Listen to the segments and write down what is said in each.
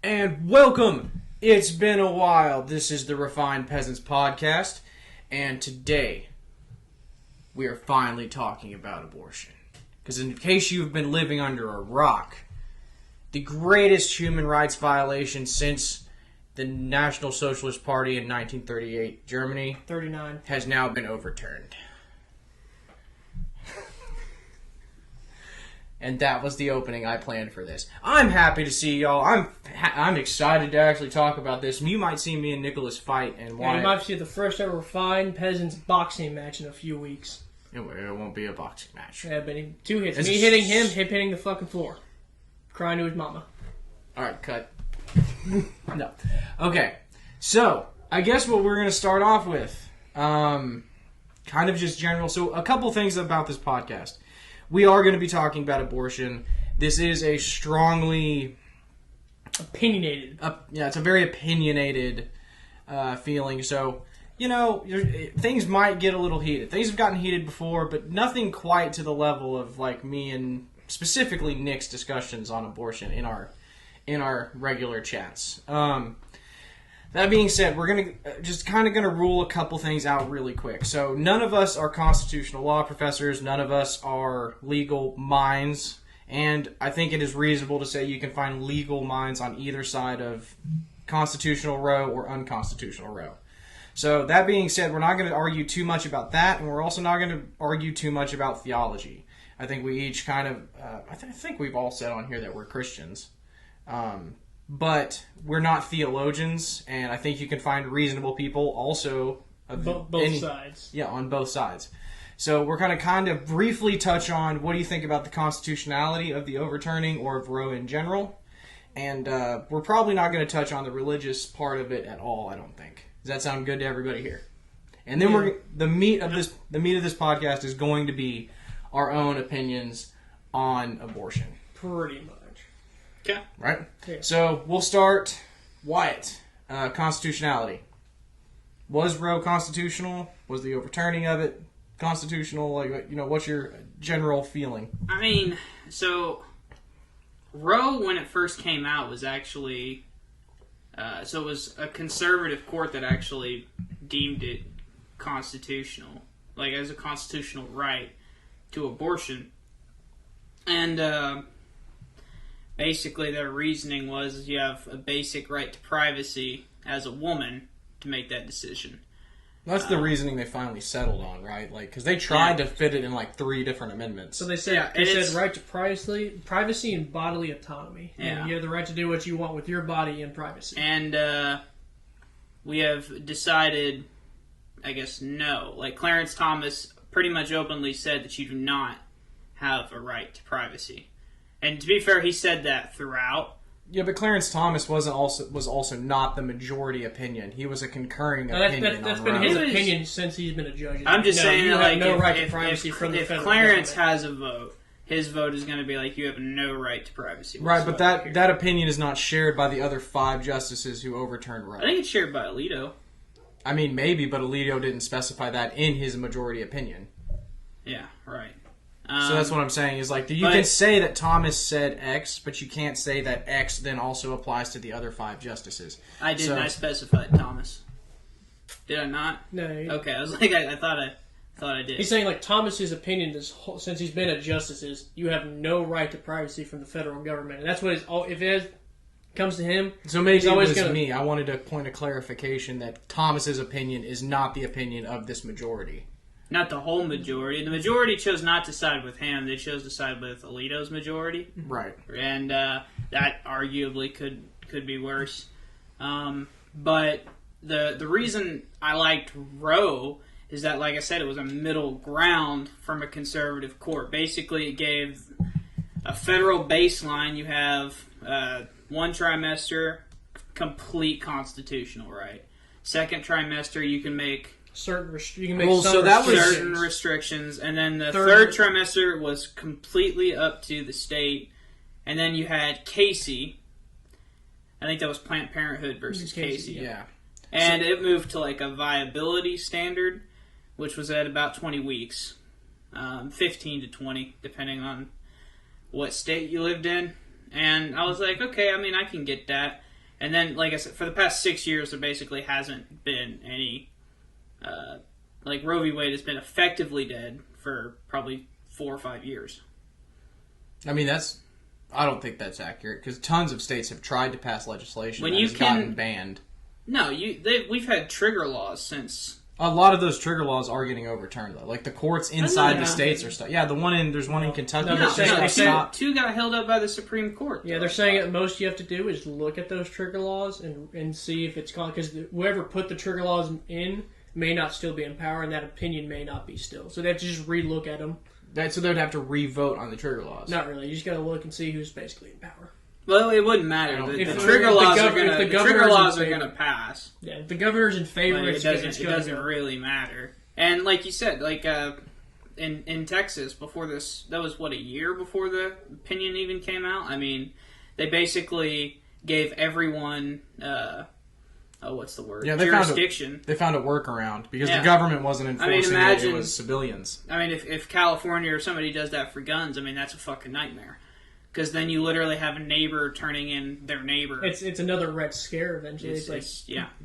And welcome! It's been a while. This is the Refined Peasants podcast, and today we are finally talking about abortion. Because in case you've been living under a rock, the greatest human rights violation since the National Socialist Party in 1938, Germany, 39, has now been overturned. And that was the opening I planned for this. I'm happy to see y'all. I'm excited to actually talk about this. You might see me and Nicholas fight and why. Yeah, you might see the first ever Refined Peasants boxing match in a few weeks. It won't be a boxing match. Yeah, but two hits. Me hitting him, him hitting the fucking floor. Crying to his mama. Alright, cut. No. Okay. So, I guess what we're going to start off with, kind of just general. So, a couple things about this podcast. We are going to be talking about abortion. This is a strongly opinionated. It's a very opinionated feeling. So, things might get a little heated. Things have gotten heated before, but nothing quite to the level of like me and specifically Nick's discussions on abortion in our regular chats. That being said, we're gonna rule a couple things out really quick. So none of us are constitutional law professors. None of us are legal minds. And I think it is reasonable to say you can find legal minds on either side of constitutional row or unconstitutional row. So that being said, we're not going to argue too much about that, and we're also not going to argue too much about theology. I think we each kind of, I think we've all said on here that we're Christians. But we're not theologians, and I think you can find reasonable people also both sides. Yeah, on both sides. So we're going to kind of briefly touch on what do you think about the constitutionality of the overturning or of Roe in general, and we're probably not going to touch on the religious part of it at all. I don't think. Does that sound good to everybody here? And then the meat of this podcast is going to be our own opinions on abortion. Pretty much. Okay. Right? Yeah. So, we'll start, Wyatt. Constitutionality. Was Roe constitutional? Was the overturning of it constitutional? What's your general feeling? I mean, so, Roe, when it first came out, was actually... so it was a conservative court that actually deemed it constitutional. Like, as a constitutional right to abortion. And, basically, their reasoning was you have a basic right to privacy as a woman to make that decision. That's the reasoning they finally settled on, right? Like, because they tried to fit it in like 3 different amendments. So they said right to privacy and bodily autonomy. Yeah. And you have the right to do what you want with your body in privacy. And we have decided, I guess, no. Like Clarence Thomas pretty much openly said that you do not have a right to privacy. And to be fair, he said that throughout. Yeah, but Clarence Thomas was also not the majority opinion. He was a concurring opinion. That's been his opinion since he's been a judge. I'm just saying you that, have like, no right to privacy from the federal Clarence government. has a vote, his vote is going to be like, you have no right to privacy. Right, but that opinion is not shared by the other 5 justices who overturned Roe. I think it's shared by Alito. I mean, maybe, but Alito didn't specify that in his majority opinion. Yeah, right. So that's what I'm saying, is like, you can say that Thomas said X, but you can't say that X then also applies to the other 5 justices. I did not specify Thomas. Did I not? No. Okay, I was like, I thought I did. He's saying, like, Thomas's opinion, since he's been a justice, is you have no right to privacy from the federal government. And that's what if it comes to him... So maybe it was me. I wanted to point a clarification that Thomas's opinion is not the opinion of this majority. Not the whole majority. The majority chose not to side with him. They chose to side with Alito's majority. Right. And that arguably could be worse. But the reason I liked Roe is that, like I said, it was a middle ground from a conservative court. Basically, it gave a federal baseline. You have 1 trimester, complete constitutional right. Second trimester, you can make... certain restrictions, and then the third trimester was completely up to the state. And then you had Casey. I think that was Planned Parenthood versus Casey. Yeah. And it moved to like a viability standard, which was at about 20 weeks. 15 to 20, depending on what state you lived in. And I was like, okay, I mean, I can get that. And then, like I said, for the past 6 years, there basically hasn't been any. Like Roe v. Wade has been effectively dead for probably 4 or 5 years. I mean, I don't think that's accurate because tons of states have tried to pass legislation that has gotten banned. No, we've had trigger laws since. A lot of those trigger laws are getting overturned though. Like the courts inside the states are stuck. Yeah, there's one in Kentucky. Two got held up by the Supreme Court. Yeah, they're saying that most you have to do is look at those trigger laws and see if it's gone, because whoever put the trigger laws in may not still be in power, and that opinion may not be still. So they have to just re-look at them. So they would have to re-vote on the trigger laws. Not really. You just got to look and see who's basically in power. Well, it wouldn't matter. The trigger laws are going to pass. Yeah, if the governor's in favor, it doesn't really matter. And like you said, like in Texas, before this, that was a year before the opinion even came out. I mean, they basically gave everyone what's the word? Yeah, jurisdiction. They found a workaround because the government wasn't enforcing it. It was civilians. I mean, if California or somebody does that for guns, I mean, that's a fucking nightmare. Because then you literally have a neighbor turning in their neighbor. It's another Red Scare eventually.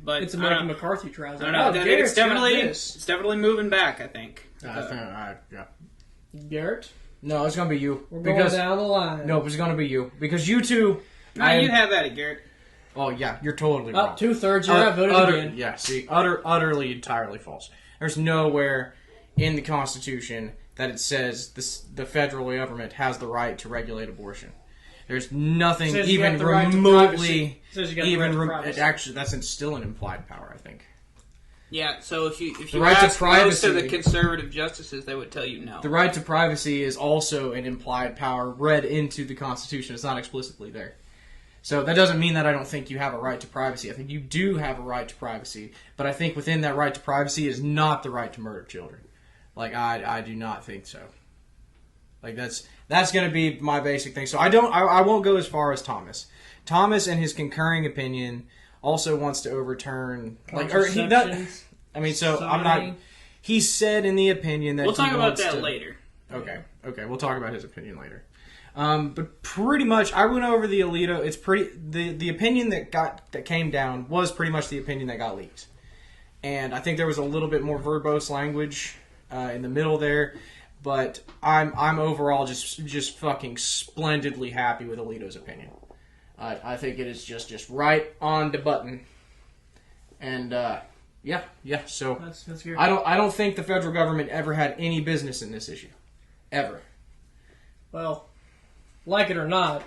But it's a Michael McCarthy trial. I don't know. It's definitely moving back. I think. Yeah. Garrett? No, it's gonna be you. We're going down the line. No, it's gonna be you because you two. No, you have at it, Garrett. Oh yeah, you're totally wrong. 2/3. You're not voted again. Yeah, see, utterly, entirely false. There's nowhere in the Constitution that it says the federal government has the right to regulate abortion. There's nothing even remotely. Actually, that's still an implied power, I think. Yeah, so if you ask most of the conservative justices, they would tell you no. The right to privacy is also an implied power read into the Constitution. It's not explicitly there. So that doesn't mean that I don't think you have a right to privacy. I think you do have a right to privacy, but I think within that right to privacy is not the right to murder children. Like I do not think so. Like that's going to be my basic thing. So I won't go as far as Thomas. Thomas, in his concurring opinion, also wants to overturn He said in the opinion that we'll talk about that later. Okay, we'll talk about his opinion later. But pretty much, I went over the Alito. It's the opinion that came down was pretty much the opinion that got leaked, and I think there was a little bit more verbose language in the middle there. But I'm overall just fucking splendidly happy with Alito's opinion. I think it is just right on the button, and yeah. So that's good. I don't think the federal government ever had any business in this issue, ever. Well, like it or not,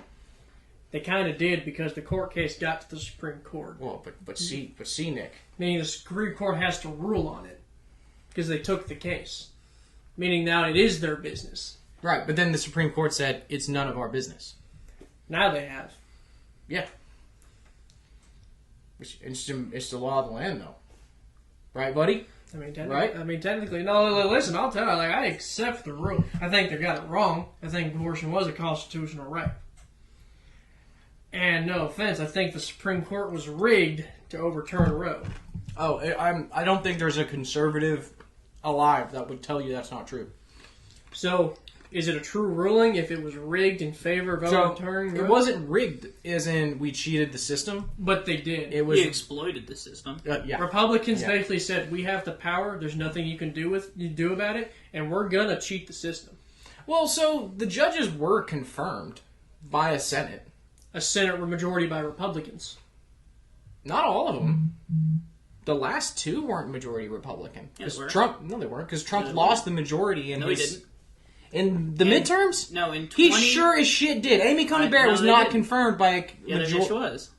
they kind of did because the court case got to the Supreme Court. Well, but see, Nick. Meaning the Supreme Court has to rule on it because they took the case. Meaning now it is their business. Right, but then the Supreme Court said it's none of our business. Now they have. Yeah. It's the law of the land, though. Right, buddy? Technically, no. Listen, I'll tell you. Like, I accept the rule. I think they got it wrong. I think abortion was a constitutional right. And no offense, I think the Supreme Court was rigged to overturn Roe. Oh, I don't think there's a conservative alive that would tell you that's not true. So, is it a true ruling if it was rigged in favor of overturning Roe? It wasn't rigged, as in we cheated the system. But they did. We exploited the system. Yeah. Republicans basically said, we have the power, there's nothing you can do about it, and we're going to cheat the system. Well, so the judges were confirmed by a Senate. A Senate majority by Republicans. Not all of them. The last two weren't majority Republican. Yes, No, they weren't, because Trump lost the majority in he didn't. In the midterms? No, in 20... He sure as shit did. Amy Coney Barrett was not confirmed by a majority. Yeah, she was.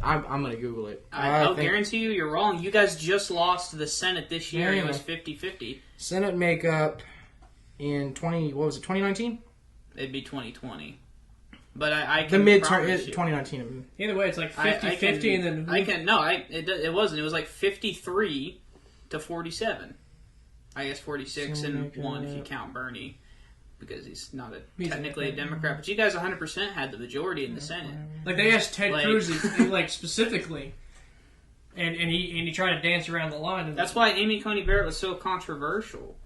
I'm going to Google it. I'll guarantee you're wrong. You guys just lost the Senate this year. It was 50-50. Senate makeup in 2019? It'd be 2020. But I can the midterm 2019. Either way, it's like 50-50 and then... it wasn't. It was like 53 to 47. I guess 46 and 1 if you count Bernie. Because he's not technically a Democrat. But you guys 100% had the majority in the Senate. Like, they asked Ted Cruz, specifically, and he tried to dance around the line. That's why Amy Coney Barrett was so controversial.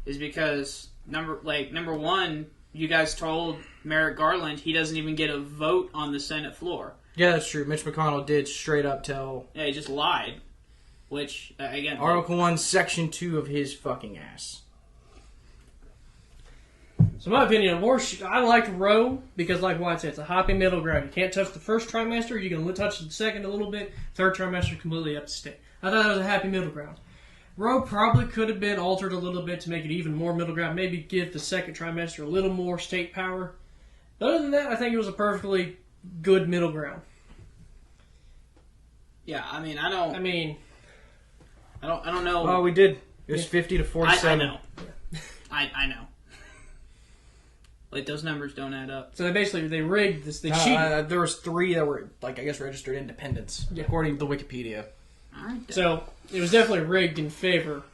Is because, number one, you guys told Merrick Garland he doesn't even get a vote on the Senate floor. Yeah, that's true. Mitch McConnell did straight up tell... Yeah, he just lied. Which, again... Article 1, Section 2 of his fucking ass. So my opinion, I liked Roe because, like White said, it's a happy middle ground. You can't touch the first trimester. You can touch the second a little bit. Third trimester, completely up to state. I thought it was a happy middle ground. Roe probably could have been altered a little bit to make it even more middle ground. Maybe give the second trimester a little more state power. But other than that, I think it was a perfectly good middle ground. Yeah, I mean, I don't know. Oh, we did. It was 50 to 47. I know. I know. Like, those numbers don't add up. So they rigged this. They cheated. There was 3 that were, like, I guess, registered independents, according to Wikipedia. All right. So it was definitely rigged in favor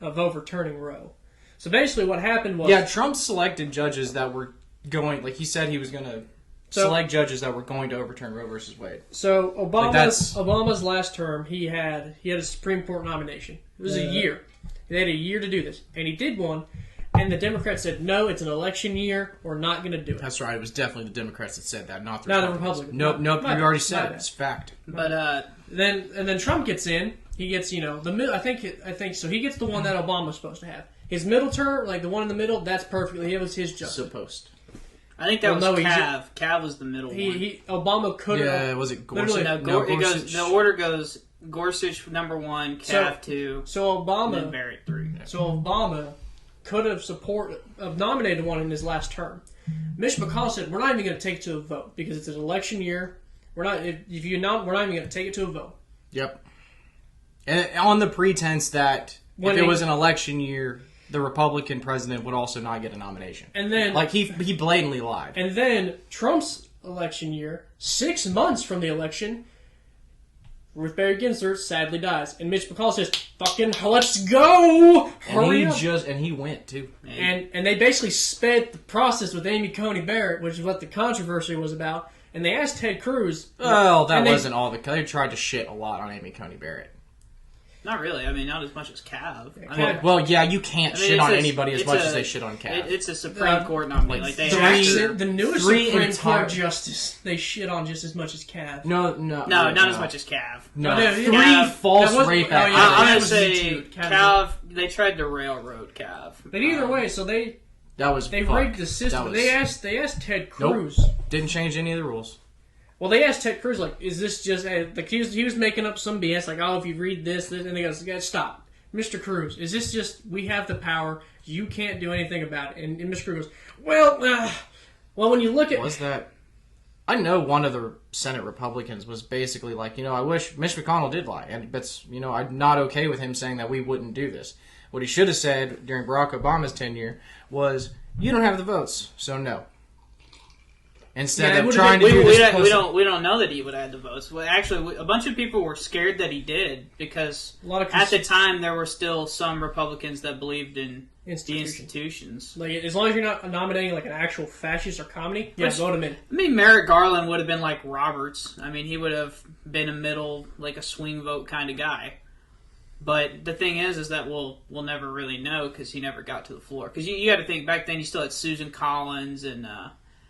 of overturning Roe. So basically, what happened was Trump selected judges that were going. Like he said, he was going to select judges that were going to overturn Roe versus Wade. So Obama's last term, he had a Supreme Court nomination. It was a year. They had a year to do this, and he did one. And the Democrats said, no, it's an election year. We're not going to do it. That's right. It was definitely the Democrats that said that, not the Republicans. Nope. You already said it. It's fact. But then Trump gets in. He gets the middle. I think so. He gets the one that Obama was supposed to have. His middle term, like the one in the middle, that's perfectly. It was his job. Supposed. I think that was Cav. Cav was the middle one. Obama could have. Yeah, was it Gorsuch? Gorsuch. The order goes Gorsuch number 1, Cav 2. So Obama. And then Barrett 3. So Obama could have nominated one in his last term. Mitch McConnell said, "We're not even going to take it to a vote because it's an election year. We're not. We're not even going to take it to a vote." Yep. And on the pretense that if it was an election year, the Republican president would also not get a nomination. And then, like he blatantly lied. And then Trump's election year, 6 months from the election, Ruth Bader Ginsburg sadly dies, and Mitch McConnell says, "Fucking let's go! Hurry up!" And he went too. And they basically sped the process with Amy Coney Barrett, which is what the controversy was about. And they asked Ted Cruz. Well, that wasn't all. They tried to shit a lot on Amy Coney Barrett. Not really. I mean, not as much as Cav. You can't shit on anybody as much as they shit on Cav. It's a Supreme Court nominee. Like the newest Supreme Court justice, they shit on just as much as Cav. No, not as much as Cav. No, 3 false rape acts. I'm going to say Cav. They tried to railroad Cav. But either way, so they rigged the system. They asked Ted Cruz. Nope. Didn't change any of the rules. Well, they asked Ted Cruz, like, is this just... Like, he was making up some BS, like, oh, if you read this, and they go, stop. Mr. Cruz, is this just, we have the power, you can't do anything about it? And Mr. Cruz goes, well, when you look at... Was that... I know one of the Senate Republicans was basically like, I wish Mitch McConnell did lie. And that's, I'm not okay with him saying that we wouldn't do this. What he should have said during Barack Obama's tenure was, you don't have the votes, so no. Instead of trying to do this, we don't know that he would add the votes. Well, actually, a bunch of people were scared that he did because at the time there were still some Republicans that believed in the institutions. Like, as long as you're not nominating like an actual fascist or comedy, vote him in. I mean, Merrick Garland would have been like Roberts. I mean, he would have been a middle, like a swing vote kind of guy. But the thing is that we'll never really know because he never got to the floor. Because you got to think back then, you still had Susan Collins and.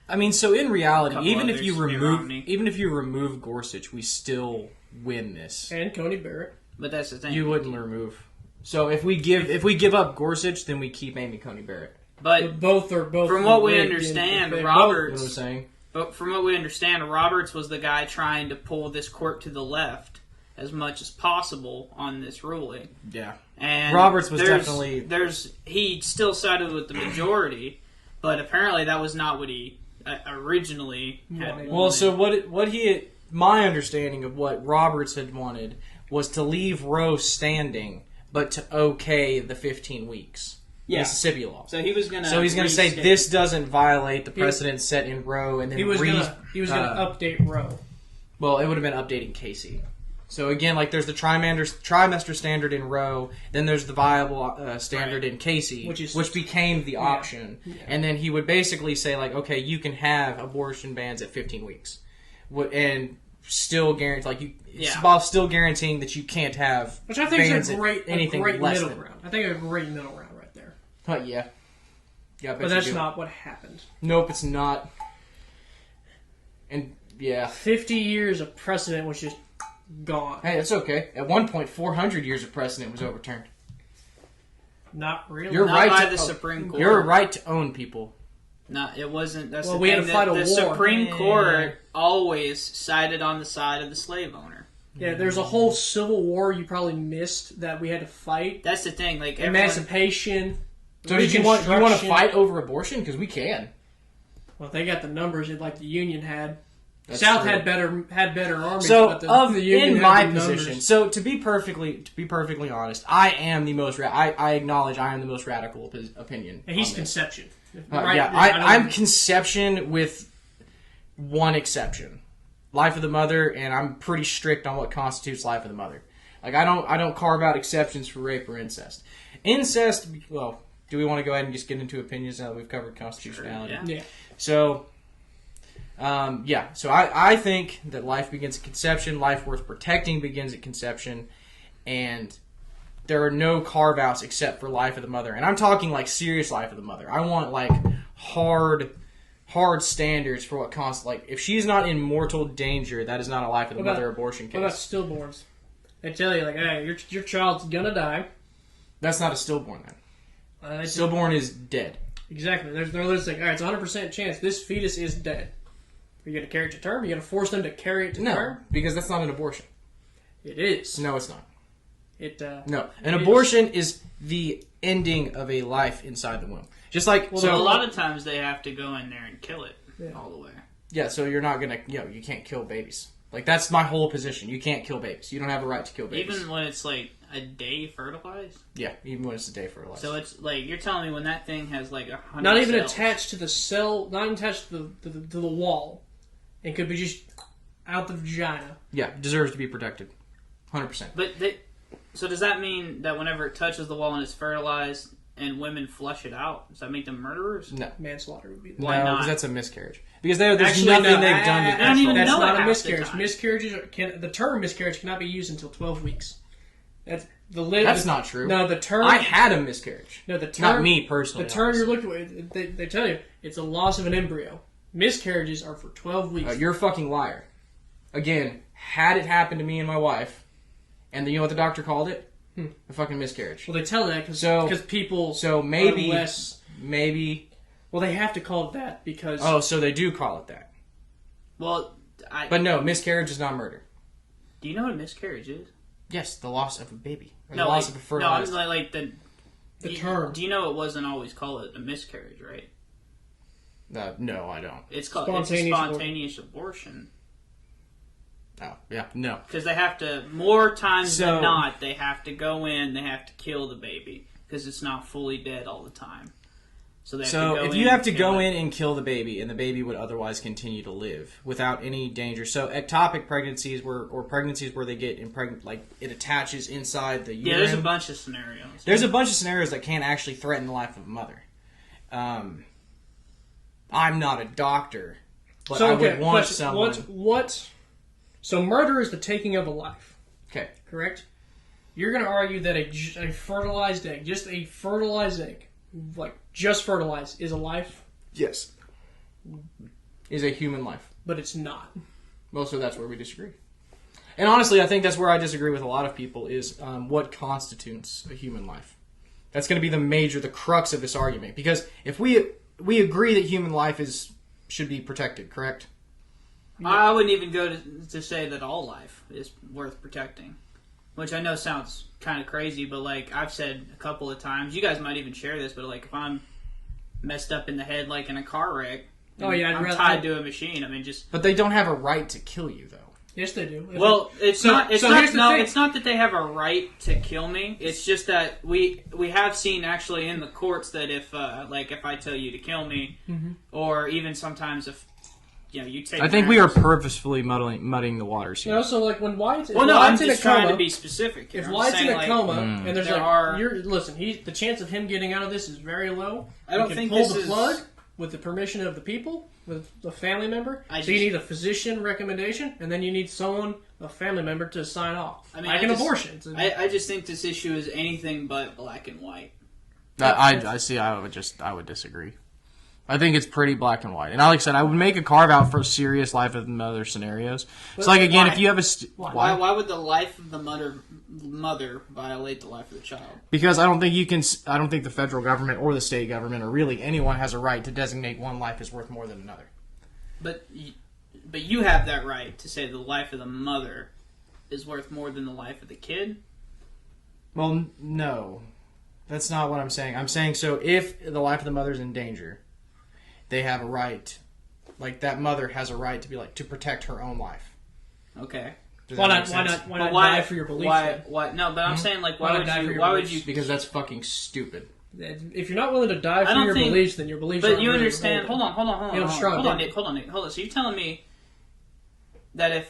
I mean, so in reality, even if you remove Gorsuch, we still win this. And Coney Barrett. But that's the thing. You wouldn't remove. So if we give up Gorsuch, then we keep Amy Coney Barrett. But both are from what we understand, Roberts. You know what I'm saying? But from what we understand, Roberts was the guy trying to pull this court to the left as much as possible on this ruling. Yeah. And Roberts was definitely he still sided with the majority, but apparently that was not what he originally had wanted. Well, so my understanding of what Roberts had wanted was to leave Roe standing, but to okay the 15 weeks. Yeah. Mississippi law. So he was going to. So he's going to say this doesn't violate the precedent set in Roe, and then he was going to update Roe. Well, it would have been updating Casey. So again, like there's the trimester standard in Roe, then there's the viable standard in Casey, which became the option, and then he would basically say like, okay, you can have abortion bans at 15 weeks, and still guarantee still guaranteeing that you can't have which I think is a great less middle ground. I think a great middle ground right there. Yeah. Yeah, but that's not what happened. Nope, it's not. And Yeah. 50 years of precedent was just gone. Hey, it's okay. At one point, 400 years of precedent was overturned. Not really. You're Not right by to the Supreme Court. You're right to own people. No, it wasn't. That's Well, the we thing. had to fight a the war. Supreme Yeah. Court always sided on the side of the slave owner. Yeah, there's a whole civil war you probably missed that we had to fight. That's the thing. Like everyone, Emancipation. So did you want to Reconstruction. fight over abortion? Because we can. Well, they got the numbers like the Union had. That's South true. had better armies. So but of the Union in had my the position, numbers. so to be perfectly honest, I am the most. I acknowledge I am the most radical opinion. And he's on this. conception. Yeah, I'm conception with one exception. Life of the mother, and I'm pretty strict on what constitutes life of the mother. Like I don't carve out exceptions for rape or incest. Incest, well, do we want to go ahead and just get into opinions now that we've covered constitutionality? Sure, Yeah. So, so I think that life begins at conception. Life worth protecting begins at conception, and there are no carve-outs except for life of the mother. And I'm talking like serious life of the mother. I want like hard standards for what like if she's not in mortal danger, that is not a life of the mother abortion case. What about stillborns? They tell you like, hey, your child's gonna die. That's not a stillborn then. Stillborn is dead. Exactly. They're like, all right, it's 100% chance this fetus is dead. Are you gonna carry it to term? Are you gonna force them to carry it to No, term? because that's not an abortion. It is. No, it's not. No. An abortion is the ending of a life inside the womb. Just like So a lot of times they have to go in there and kill it all the way. Yeah, so you're not gonna, you can't kill babies. Like that's my whole position. You can't kill babies. You don't have a right to kill babies. Even when it's like a day fertilized. Yeah, even when it's a day fertilized. So it's like you're telling me when that thing has like 100 Not even cells. attached to the cell, not even attached to the wall. It could be just out the vagina. Yeah, deserves to be protected. 100%. But so does that mean that whenever it touches the wall and it's fertilized and women flush it out, does that make them murderers? No. Manslaughter would be the Why No, not? because that's a miscarriage. Because there's Actually, nothing no, they've done to I don't even That's know it not a half the miscarriage. time. Miscarriages the term miscarriage cannot be used until 12 weeks. That's That's not true. No, the term. I had a miscarriage. No, the term. Not me personally. The term you're obviously. looking at, they tell you it's a loss of an embryo. Miscarriages are for 12 weeks. You're a fucking liar. Again, had it happened to me and my wife, and you know what the doctor called it? A fucking miscarriage. Well, they tell that because people. So maybe, are less. maybe. Well, they have to call it that because. Oh, so they do call it that. Well, But no, miscarriage is not murder. do you know what a miscarriage is? Yes, the loss of a baby. Or No, the loss like, of a no, fertilized. I'm like the you- term. Do you know it wasn't always called a miscarriage, right? No, I don't. It's called Spontaneous spontaneous abortion. Oh, yeah, no. Because they have to, more times So- than not, they have to go in, they have to kill the baby. Because it's not fully dead all the time. So they have to So go if in you have to and go kill it. in and kill the baby, and the baby would otherwise continue to live without any danger. So ectopic pregnancies or pregnancies where they get impregnant, like it attaches inside the Yeah, uterine. there's a bunch of scenarios. There's a bunch of scenarios that can actually threaten the life of a mother. I'm not a doctor, but I would want question, someone. What? So murder is the taking of a life. Okay. Correct. You're going to argue that a fertilized egg, just a fertilized egg, like just fertilized, is a life, Yes. Is a human life. but it's not. Well, so that's where we disagree. And honestly, I think that's where I disagree with a lot of people is what constitutes a human life. That's going to be the crux of this argument. Because if we agree that human life should be protected, correct? I wouldn't even go to say that all life is worth protecting. Which I know sounds kind of crazy, but like I've said a couple of times, you guys might even share this, but like if I'm messed up in the head like in a car wreck, Oh, yeah, I'd I'm rather- tied to a machine. I mean, just But they don't have a right to kill you, though. Yes, they do. well, it's So- not. It's so not. here's the No, thing. it's not that they have a right to kill me. It's just that we have seen actually in the courts that if I tell you to kill me, or even sometimes if you take. I think we are purposefully muddying the waters here. You know, so like when Wyatt's, Well, no, I'm Wyatt's in a just trying coma, to be specific. Here. if I'm Wyatt's in saying, a like, coma and there's there like, are- listen, the chance of him getting out of this is very low. I don't You can think pull this the is- plug with the permission of the people, with the family member. I So you just- need a physician recommendation, and then you need a family member, to sign off. I mean, like I an just- abortion. I just think this issue is anything but black and white. I see. I would disagree. I think it's pretty black and white. And like I said, I would make a carve out for serious life of the mother scenarios. It's like, again, if you have a... Why would the life of the mother violate the life of the child? Because I don't think you can... I don't think the federal government or the state government or really anyone has a right to designate one life as worth more than another. But you have that right to say the life of the mother is worth more than the life of the kid? Well, no. That's not what I'm saying. I'm saying, so if the life of the mother is in danger, they have a right, like that mother has a right to be like, to protect her own life. Okay. Why not die for your beliefs? Why? No, but I'm saying, like, why would you? Because that's fucking stupid. If you're not willing to die for your beliefs, then your beliefs. But you understand? Hold on, Nick. So you're telling me that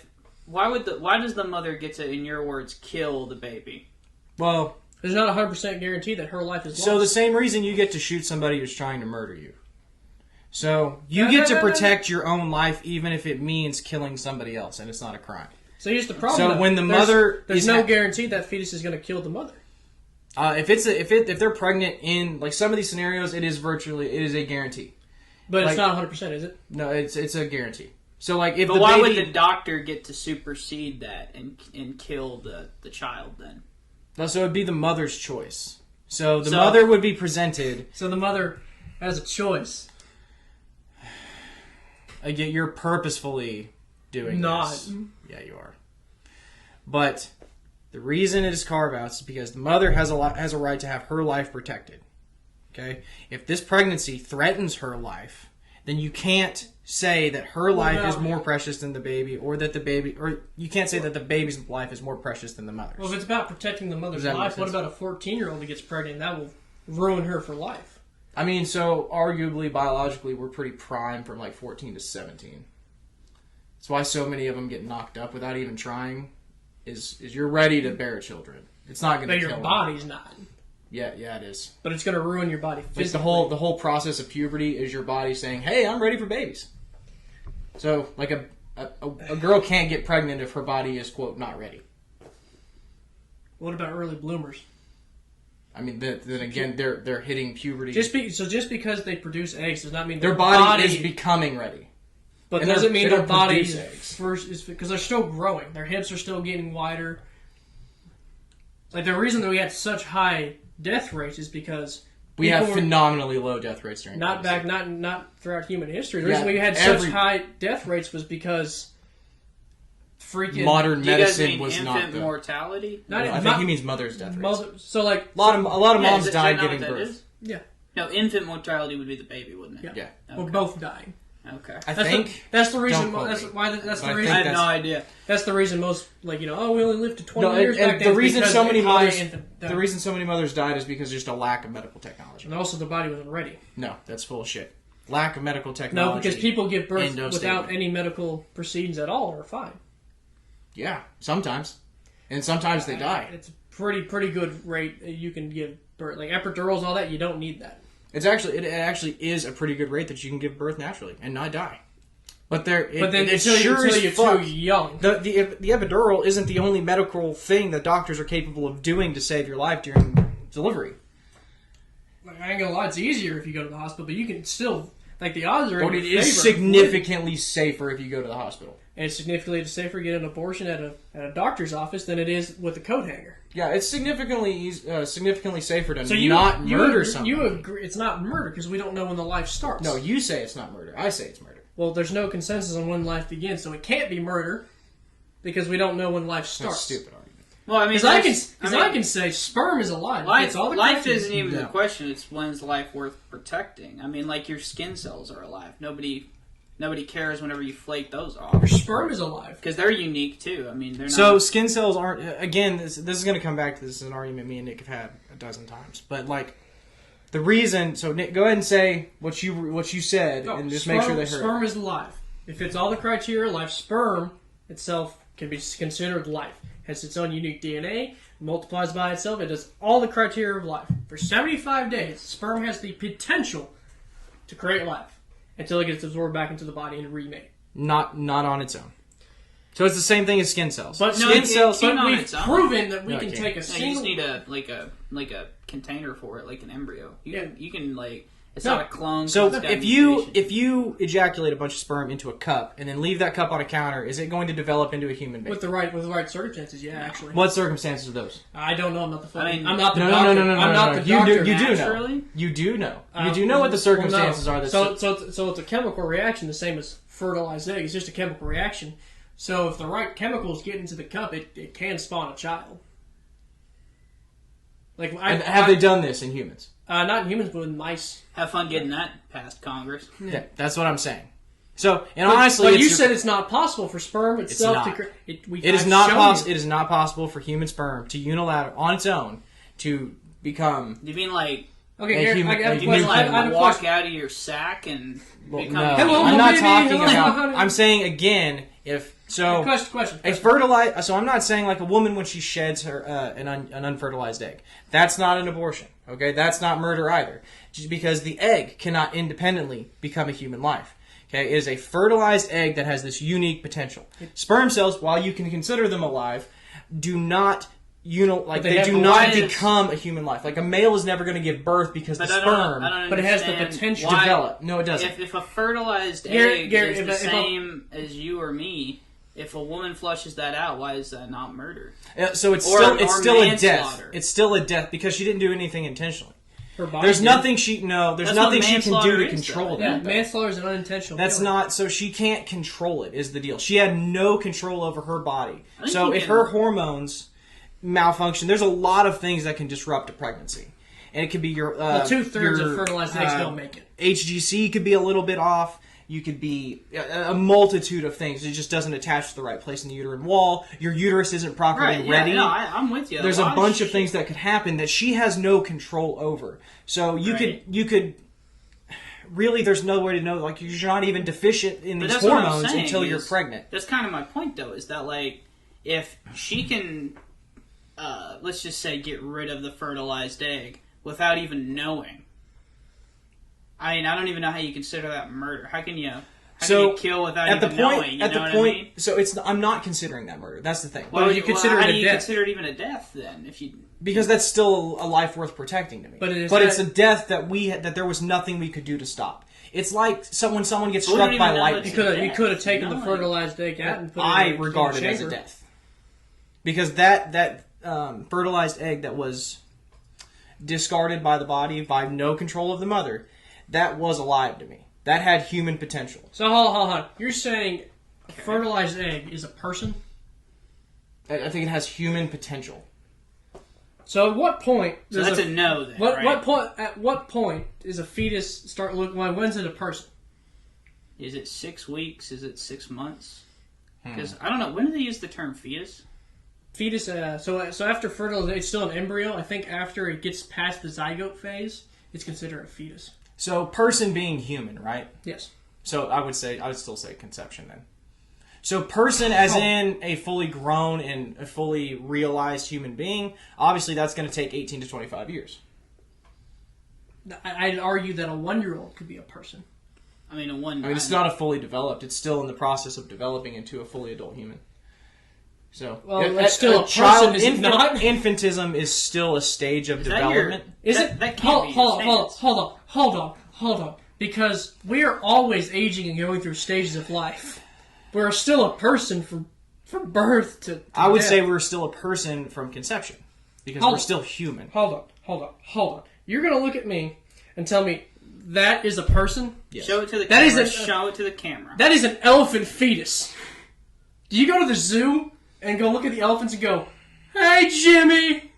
why does the mother get to, in your words, kill the baby? Well, there's not a 100% guarantee that her life is lost. So the same reason you get to shoot somebody who's trying to murder you. So you get to protect your own life even if it means killing somebody else, and it's not a crime. So here's the problem. So when the mother, there's no guarantee that fetus is going to kill the mother. If they're pregnant in like some of these scenarios, it is a guarantee. But it's not 100%, is it? No, it's a guarantee. So like if why would the doctor get to supersede that and kill the child then? No, so it'd be the mother's choice. So the mother would be presented. So the mother has a choice. Again, you're purposefully doing this. Yeah, you are. But the reason it is carve-outs is because the mother has a right to have her life protected. Okay? If this pregnancy threatens her life, then you can't say that her life is more precious than the baby, or you can't say that the baby's life is more precious than the mother's. Well, if it's about protecting the mother's life, what about a 14-year-old who gets pregnant? That will ruin her for life. I mean, so arguably, biologically, we're pretty prime from like 14 to 17. That's why so many of them get knocked up without even trying. Is you're ready to bear children. It's not going to kill them. But your body's not. Yeah, it is. But it's going to ruin your body physically. Like the whole process of puberty is your body saying, "Hey, I'm ready for babies." So, like a girl can't get pregnant if her body is, quote, not ready. What about early bloomers? I mean, then again, they're hitting puberty. Just because they produce eggs does not mean their body is becoming ready. But doesn't mean their body first is because they're still growing. Their hips are still getting wider. Like the reason that we had such high death rates is because we have phenomenally low death rates during not throughout human history. The reason we had such high death rates was because freaking modern medicine was infant not infant mortality. I think he means mother's death rates. So like a lot of moms died giving birth. Yeah. No, infant mortality would be the baby, wouldn't it? Yeah. Okay. We're both dying. Okay. That's the reason. That's the reason. I had no idea. That's the reason most we only lived to 20 years. And the reason so many mothers died is because there's just a lack of medical technology. And also the body wasn't ready. No, that's full of shit. Lack of medical technology. No, because people give birth without any medical proceedings at all are fine. Yeah, sometimes. And sometimes they die. It's a pretty good rate you can give birth. Like epidurals and all that, you don't need that. It actually is a pretty good rate that you can give birth naturally and not die. But until you're too young. The epidural isn't the only medical thing that doctors are capable of doing to save your life during delivery. Like, I ain't gonna lie, it's easier if you go to the hospital, but you can still the odds are in your favor. It is significantly safer if you go to the hospital. And it's significantly safer to get an abortion at a doctor's office than it is with a coat hanger. Yeah, it's significantly safer to not murder someone. You agree it's not murder because we don't know when the life starts. No, you say it's not murder. I say it's murder. Well, there's no consensus on when life begins, so it can't be murder because we don't know when life starts. That's stupid argument. Well, I mean, I can say sperm is alive. Life isn't even the question. It's when's life worth protecting. I mean, like your skin cells are alive. Nobody cares whenever you flake those off. Your sperm is alive. Because they're unique, too. I mean, they're not... So, skin cells aren't... Again, this is going to come back to this. This is an argument me and Nick have had a dozen times. But, the reason... So, Nick, go ahead and say what you said, and just make sure they heard. Sperm is alive. It fits all the criteria of life. Sperm itself can be considered life. It has its own unique DNA, multiplies by itself. It does all the criteria of life. For 75 days, sperm has the potential to create life. Until it gets absorbed back into the body and remade. Not on its own. So it's the same thing as skin cells. But skin cells. But we've proven that we can take a single. You just need a container for it, like an embryo. You can It's not a clone. So it's got if you ejaculate a bunch of sperm into a cup and then leave that cup on a counter, is it going to develop into a human baby? With the right circumstances, yeah, actually. What circumstances are those? I don't know. I'm not the fucking. I mean, I'm not the No. doctor. I'm not the doctor. You do know. Naturally? You do know. You do know what the circumstances are. So it's a chemical reaction, the same as fertilized egg. It's just a chemical reaction. So if the right chemicals get into the cup, it can spawn a child. Like, have they done this in humans? Not in humans, but in mice. Have fun getting that past Congress. Yeah, that's what I'm saying. So, and honestly, but you said it's not possible for sperm itself not. to. It is not possible. It is not possible for human sperm to unilaterally, on its own, to become. Do you mean like? Okay, a Gary, I have a Do you mean question. I have like a walk question. out of your sack and become? No, Hello, I'm not baby, talking hello, about. honey. I'm saying again, if so. Question. A fertilized. So I'm not saying like a woman when she sheds her an unfertilized egg. That's not an abortion. Okay, that's not murder either. Just because the egg cannot independently become a human life. Okay, it is a fertilized egg that has this unique potential. Sperm cells, while you can consider them alive, do not they do not become a human life. Like a male is never going to give birth because the sperm. But it has the potential to develop. No, it doesn't. If a fertilized egg is the same as you or me, if a woman flushes that out, why is that not murder? So it's Or still a death. manslaughter. It's still a death because she didn't do anything intentionally. Her body There's did. nothing she can do to control Yeah, that. manslaughter is an unintentional. That's killing. not so she can't control it. Is the deal? She had no control over her body. I think So you if can- her hormones malfunction, there's a lot of things that can disrupt a pregnancy, and it could be your 2/3 of your, fertilized eggs don't make it. HGC could be a little bit off. You could be a multitude of things. It just doesn't attach to the right place in the uterine wall. Your uterus isn't properly ready. No, I'm with you. There's a bunch of things that could happen that she has no control over. So you could really, there's no way to know. Like you're not even deficient in these hormones until you're pregnant. That's kind of my point, though. Is that like if she can, let's just say, get rid of the fertilized egg without even knowing. I mean, I don't even know how you consider that murder. How can you kill without even knowing? You know what I mean? So I'm not considering that murder. That's the thing. Well, you consider how it do a you death. consider it even a death then? Because that's still a life worth protecting to me. But it's a death that there was nothing we could do to stop. It's like when someone gets struck by lightning. You could have taken the fertilized egg out and put it I in a regard it as a death. Because that fertilized egg that was discarded by the body by no control of the mother, that was alive to me. That had human potential. So hold on. You're saying a fertilized egg is a person? I think it has human potential. So at what point? So that's a no then, right? At what point does a fetus start looking like? When's it a person? Is it 6 weeks? Is it 6 months? Because I don't know. When do they use the term fetus? Fetus. So after fertilization, it's still an embryo. I think after it gets past the zygote phase, it's considered a fetus. So person being human, right? Yes. So I would still say conception then. So person as in a fully grown and a fully realized human being, obviously that's going to take 18 to 25 years. I'd argue that a 1-year-old could be a person. I mean, it's not a fully developed. It's still in the process of developing into a fully adult human. So, it's still a person, is it not? Infantism is still a stage of development. That can't be Hold on. Because we are always aging and going through stages of life. We're still a person from birth to I would death. say we're still a person from conception. Because we're still human. Hold on. You're going to look at me and tell me that is a person? Yes. Show it to the camera. Show it to the camera. That is an elephant fetus. Do you go to the zoo and go look at the elephants and go, "Hey, Jimmy"?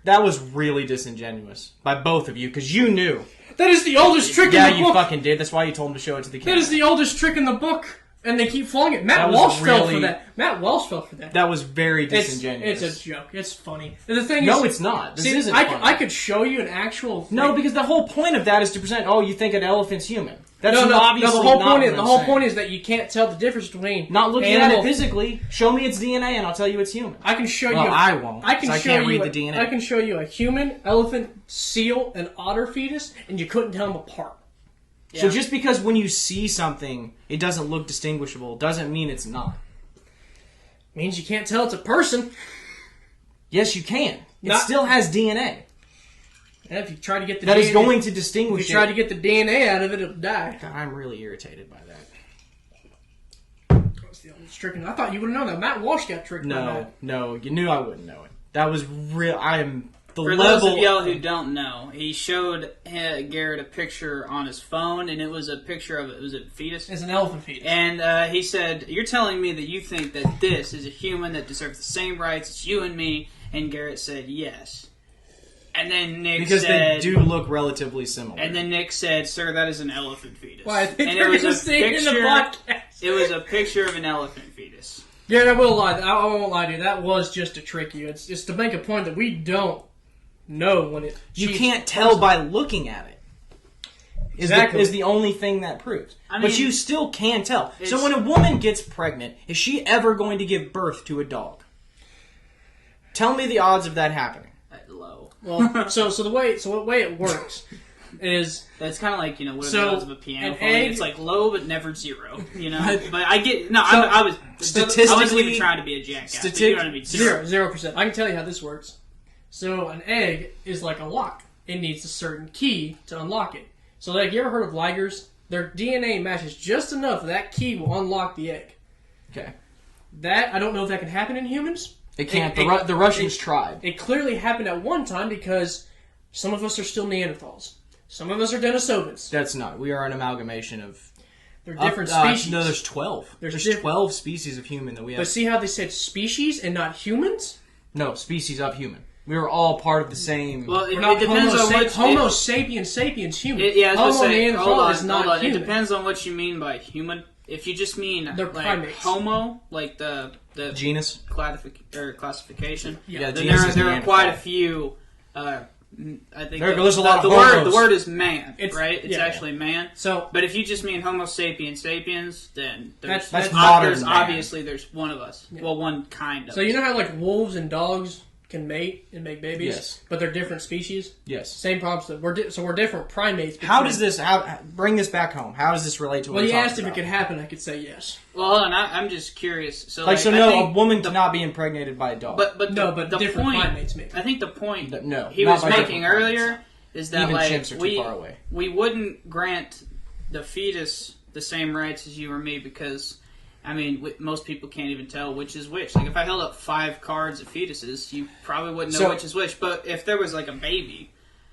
That was really disingenuous by both of you, because you knew. That is the oldest trick in the book. Yeah, you fucking did. That's why you told him to show it to the camera. That is the oldest trick in the book. And they keep flying it. Matt Walsh fell for that. That was very disingenuous. It's a joke. It's funny. The thing no, is, it's not. This see, isn't funny. I could show you an actual thing. No, because the whole point of that is to present, you think an elephant's human. That's obviously the whole point is that you can't tell the difference between not looking at it physically. Show me its DNA and I'll tell you it's human. I can show you. I won't. I can't read the DNA. I can show you a human, elephant, seal, and otter fetus, and you couldn't tell them apart. Yeah. So just because when you see something, it doesn't look distinguishable, doesn't mean it's not. Means you can't tell it's a person. Yes, you can. It still has DNA. And if you try to get the that DNA, is going to distinguish if you try to get the DNA out of it, it'll die. God, I'm really irritated by that. That's the only tricking. I thought you would have known that. Matt Walsh got tricked by that. No, you knew I wouldn't know it. That was real. I am the For level. those of y'all who don't know, he showed Garrett a picture on his phone, and it was a picture of it. Was it fetus? It's an elephant fetus. And he said, "You're telling me that you think that this is a human that deserves the same rights as you and me?" And Garrett said, "Yes." And then Nick because said, they do look relatively similar. And then Nick said, "Sir, that is an elephant fetus." Well, I think and they're it was going a to see it in the picture. podcast. It was a picture of an elephant fetus. Yeah, I will lie. I won't lie to you. That was just to trick you. It's just to make a point that we don't know when it. You can't tell by looking at it. Exactly. Is the only thing that proves. I But mean, you still can tell. So it's- when a woman gets pregnant, is she ever going to give birth to a dog? Tell me the odds of that happening. Low. Well, so the way it works is It's kind of like, what are So, the odds of a piano an falling? egg- It's like low but never zero, But I get I was statistically- I wasn't even trying to be a jackass. But you know what I mean? 0%. I can tell you how this works. So an egg is like a lock. It needs a certain key to unlock it. So like, you ever heard of ligers? Their DNA matches just enough that key will unlock the egg. Okay. That I don't know if that can happen in humans. It can't. The Russians tried. It clearly happened at one time because some of us are still Neanderthals. Some of us are Denisovans. That's not. We are an amalgamation of... They're different species. No, there's 12. There's 12 species of human that we have. But see how they said species and not humans? No, species of human. We were all part of the same... Well, it We're not depends on what Homo sapiens sapiens human. Yeah, I was Homo going to say, Neanderthal hold is on, not hold on. human. It depends on what you mean by human. If you just mean They're like primates. Homo, like the genus. classification, Yeah, then genus is there are Neanderthal. quite a few. I think There's a lot the of word. homos. The word is man, It's- right? It's yeah. actually man. So But if you just mean Homo sapiens sapiens, then That's there's modern there's man. obviously there's one of us. Well, one kind of. So you know how like wolves and dogs can mate and make babies, Yes. but they're different species. Yes. Same problems. We're different primates. How between- does this... bring this back home. How does this relate to what Well, we're you talking asked if about? it could happen. I could say yes. Well, hold on. I'm just curious. So Like, so I no, think a woman cannot be impregnated by a dog. But the different point. primates maybe. I think the point No, he not was by making different earlier is that Even like chimps are too far away. we wouldn't grant the fetus the same rights as you or me because most people can't even tell which is which. Like if I held up 5 cards of fetuses, you probably wouldn't know which is which. But if there was like a baby,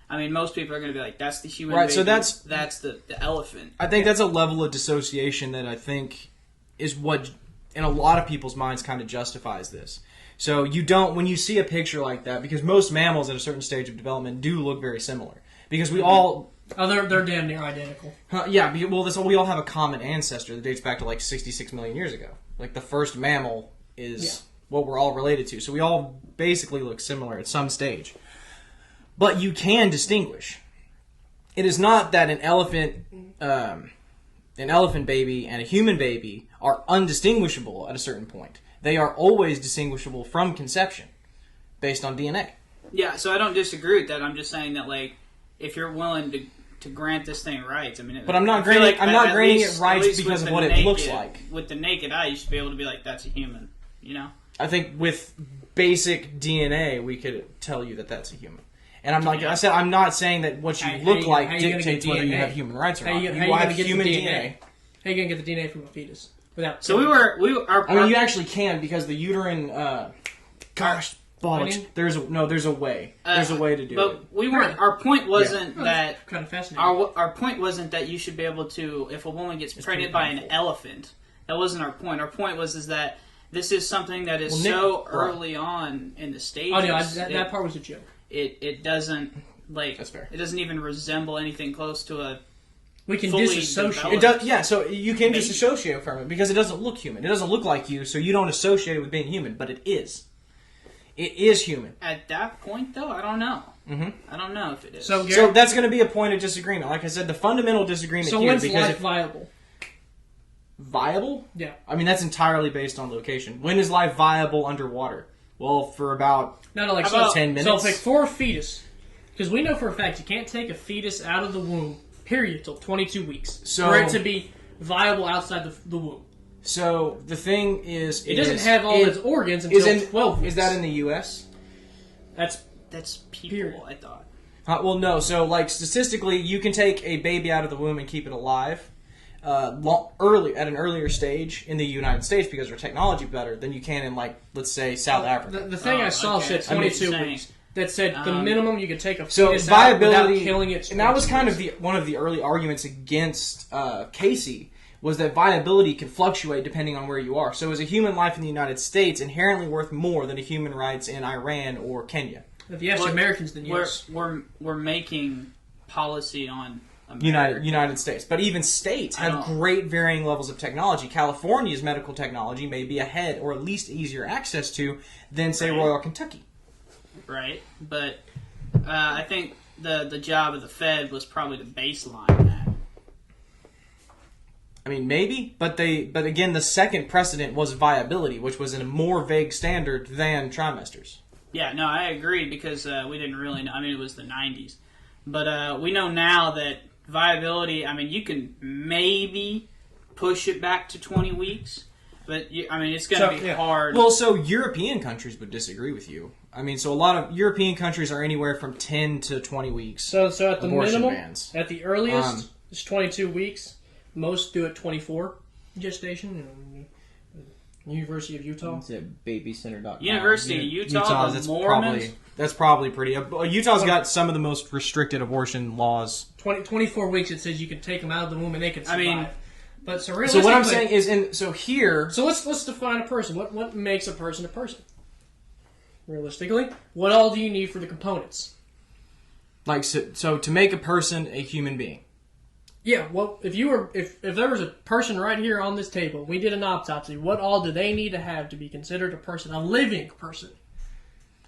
most people are going to be like, "That's the human Right, baby. so that's the elephant." I think that's a level of dissociation that I think is what, in a lot of people's minds, kind of justifies this. So you don't, when you see a picture like that, because most mammals at a certain stage of development do look very similar. Because we all... Oh, they're damn near identical. We all have a common ancestor that dates back to like 66 million years ago. Like the first mammal is what we're all related to. So we all basically look similar at some stage. But you can distinguish. It is not that an elephant baby and a human baby are undistinguishable at a certain point. They are always distinguishable from conception, based on DNA. Yeah, so I don't disagree with that. I'm just saying that like if you're willing to grant this thing rights, But I'm not I feel granting. I'm not at granting least- it rights at least because with of the what it looks like. With the naked eye, you should be able to be like, "That's a human," I think with basic DNA, we could tell you that that's a human. And I'm like I said, I'm not saying that what you look like how you gonna dictates get whether you DNA? have human rights or How not. you You gonna have get the human DNA? DNA. How you gonna get the DNA from a fetus without? So You actually can because the uterine. Bollocks. Finding? There's a way. There's a way to do but it. we weren't. Our point wasn't that. Kind of fascinating. Our point wasn't that you should be able to, if a woman gets pregnant by an elephant. That wasn't our point. Our point was that this is something that is early on in the stages. Oh no, that part was a joke. It doesn't like. That's fair. It doesn't even resemble anything close to a. We can fully disassociate. It does, yeah. So you can disassociate from it because it doesn't look human. It doesn't look like you, so you don't associate it with being human. But it is. It is human. At that point, though, I don't know. Mm-hmm. I don't know if it is. So that's going to be a point of disagreement. Like I said, the fundamental disagreement So here when's because life viable? viable? Yeah. That's entirely based on location. When is life viable underwater? Well, for about Like about 10 minutes. So like for a fetus, because we know for a fact you can't take a fetus out of the womb, period, till 22 weeks for it to be viable outside the womb. So the thing is, It doesn't have all its organs until 12 weeks. Is that in the U.S.? That's That's people. Period. I thought. Well, no. So, like, statistically, you can take a baby out of the womb and keep it alive at an earlier stage in the United States because our technology better than you can in, like, let's say, South Africa. The thing I saw said 22 weeks. That said the minimum you could take a fetus viability, out without killing it. And that was kind of one of the early arguments against Casey, was that viability can fluctuate depending on where you are. So is a human life in the United States inherently worth more than a human rights in Iran or Kenya? If you ask Americans, then yes. We're making policy on America. United States. But even states have great varying levels of technology. California's medical technology may be ahead or at least easier access to than, say, Royal Kentucky. Right, but I think the job of the Fed was probably to baseline that. I mean, maybe, but again, the second precedent was viability, which was in a more vague standard than trimesters. Yeah, no, I agree because we didn't really know. I mean, it was the 90s. But we know now that viability, I mean, you can maybe push it back to 20 weeks. But, I mean, it's going to be hard. Well, so European countries would disagree with you. I mean, so a lot of European countries are anywhere from 10 to 20 weeks. So at the minimum, bans. At the earliest, it's 22 weeks. Most do it 24 gestation. University of Utah. It's at babycenter.com. University of Utah, the Mormons. That's probably pretty. Utah's got some of the most restricted abortion laws. 24 weeks. It says you can take them out of the womb and they can survive. I mean, but so what I'm saying is, here. So let's define a person. What makes a person a person? Realistically, what all do you need for the components? Like so to make a person a human being. Yeah, well, if there was a person right here on this table, we did an autopsy, what all do they need to have to be considered a person, a living person?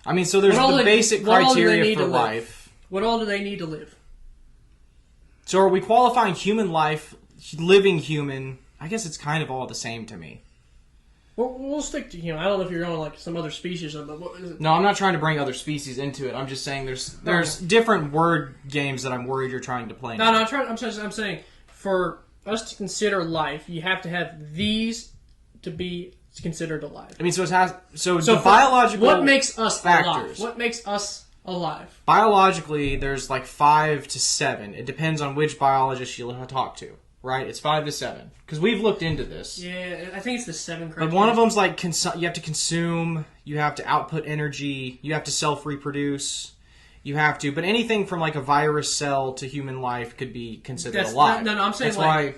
I mean, so there's the basic criteria for life. What all do they need to live? So are we qualifying human life, living human? I guess it's kind of all the same to me. We'll stick to human. I don't know if you're going to like some other species, but what is it? No, I'm not trying to bring other species into it. I'm just saying there's different word games that I'm worried you're trying to play. No, I'm saying for us to consider life, you have to have these to be considered alive. I mean, so the biological. What makes us factors? alive? What makes us alive? Biologically, there's like 5 to 7. It depends on which biologist you talk to. Right, it's 5 to 7 because we've looked into this. Yeah, I think it's the 7 criteria. But one of them's like you have to consume, you have to output energy, you have to self-reproduce, you have to. But anything from like a virus cell to human life could be considered alive. No, I'm saying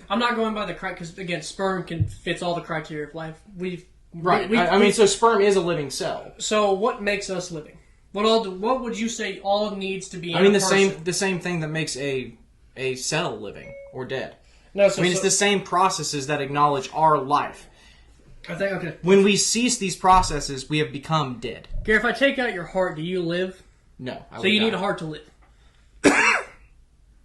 I'm not going by the criteria because again, sperm fits all the criteria of life. I mean, so sperm is a living cell. So what makes us living? What would you say all needs to be? In I mean, a person? the same thing that makes a cell living or dead. No, it's the same processes that acknowledge our life. I think, okay. When we cease these processes, we have become dead. Gary, if I take out your heart, do you live? No. So you need a heart to live.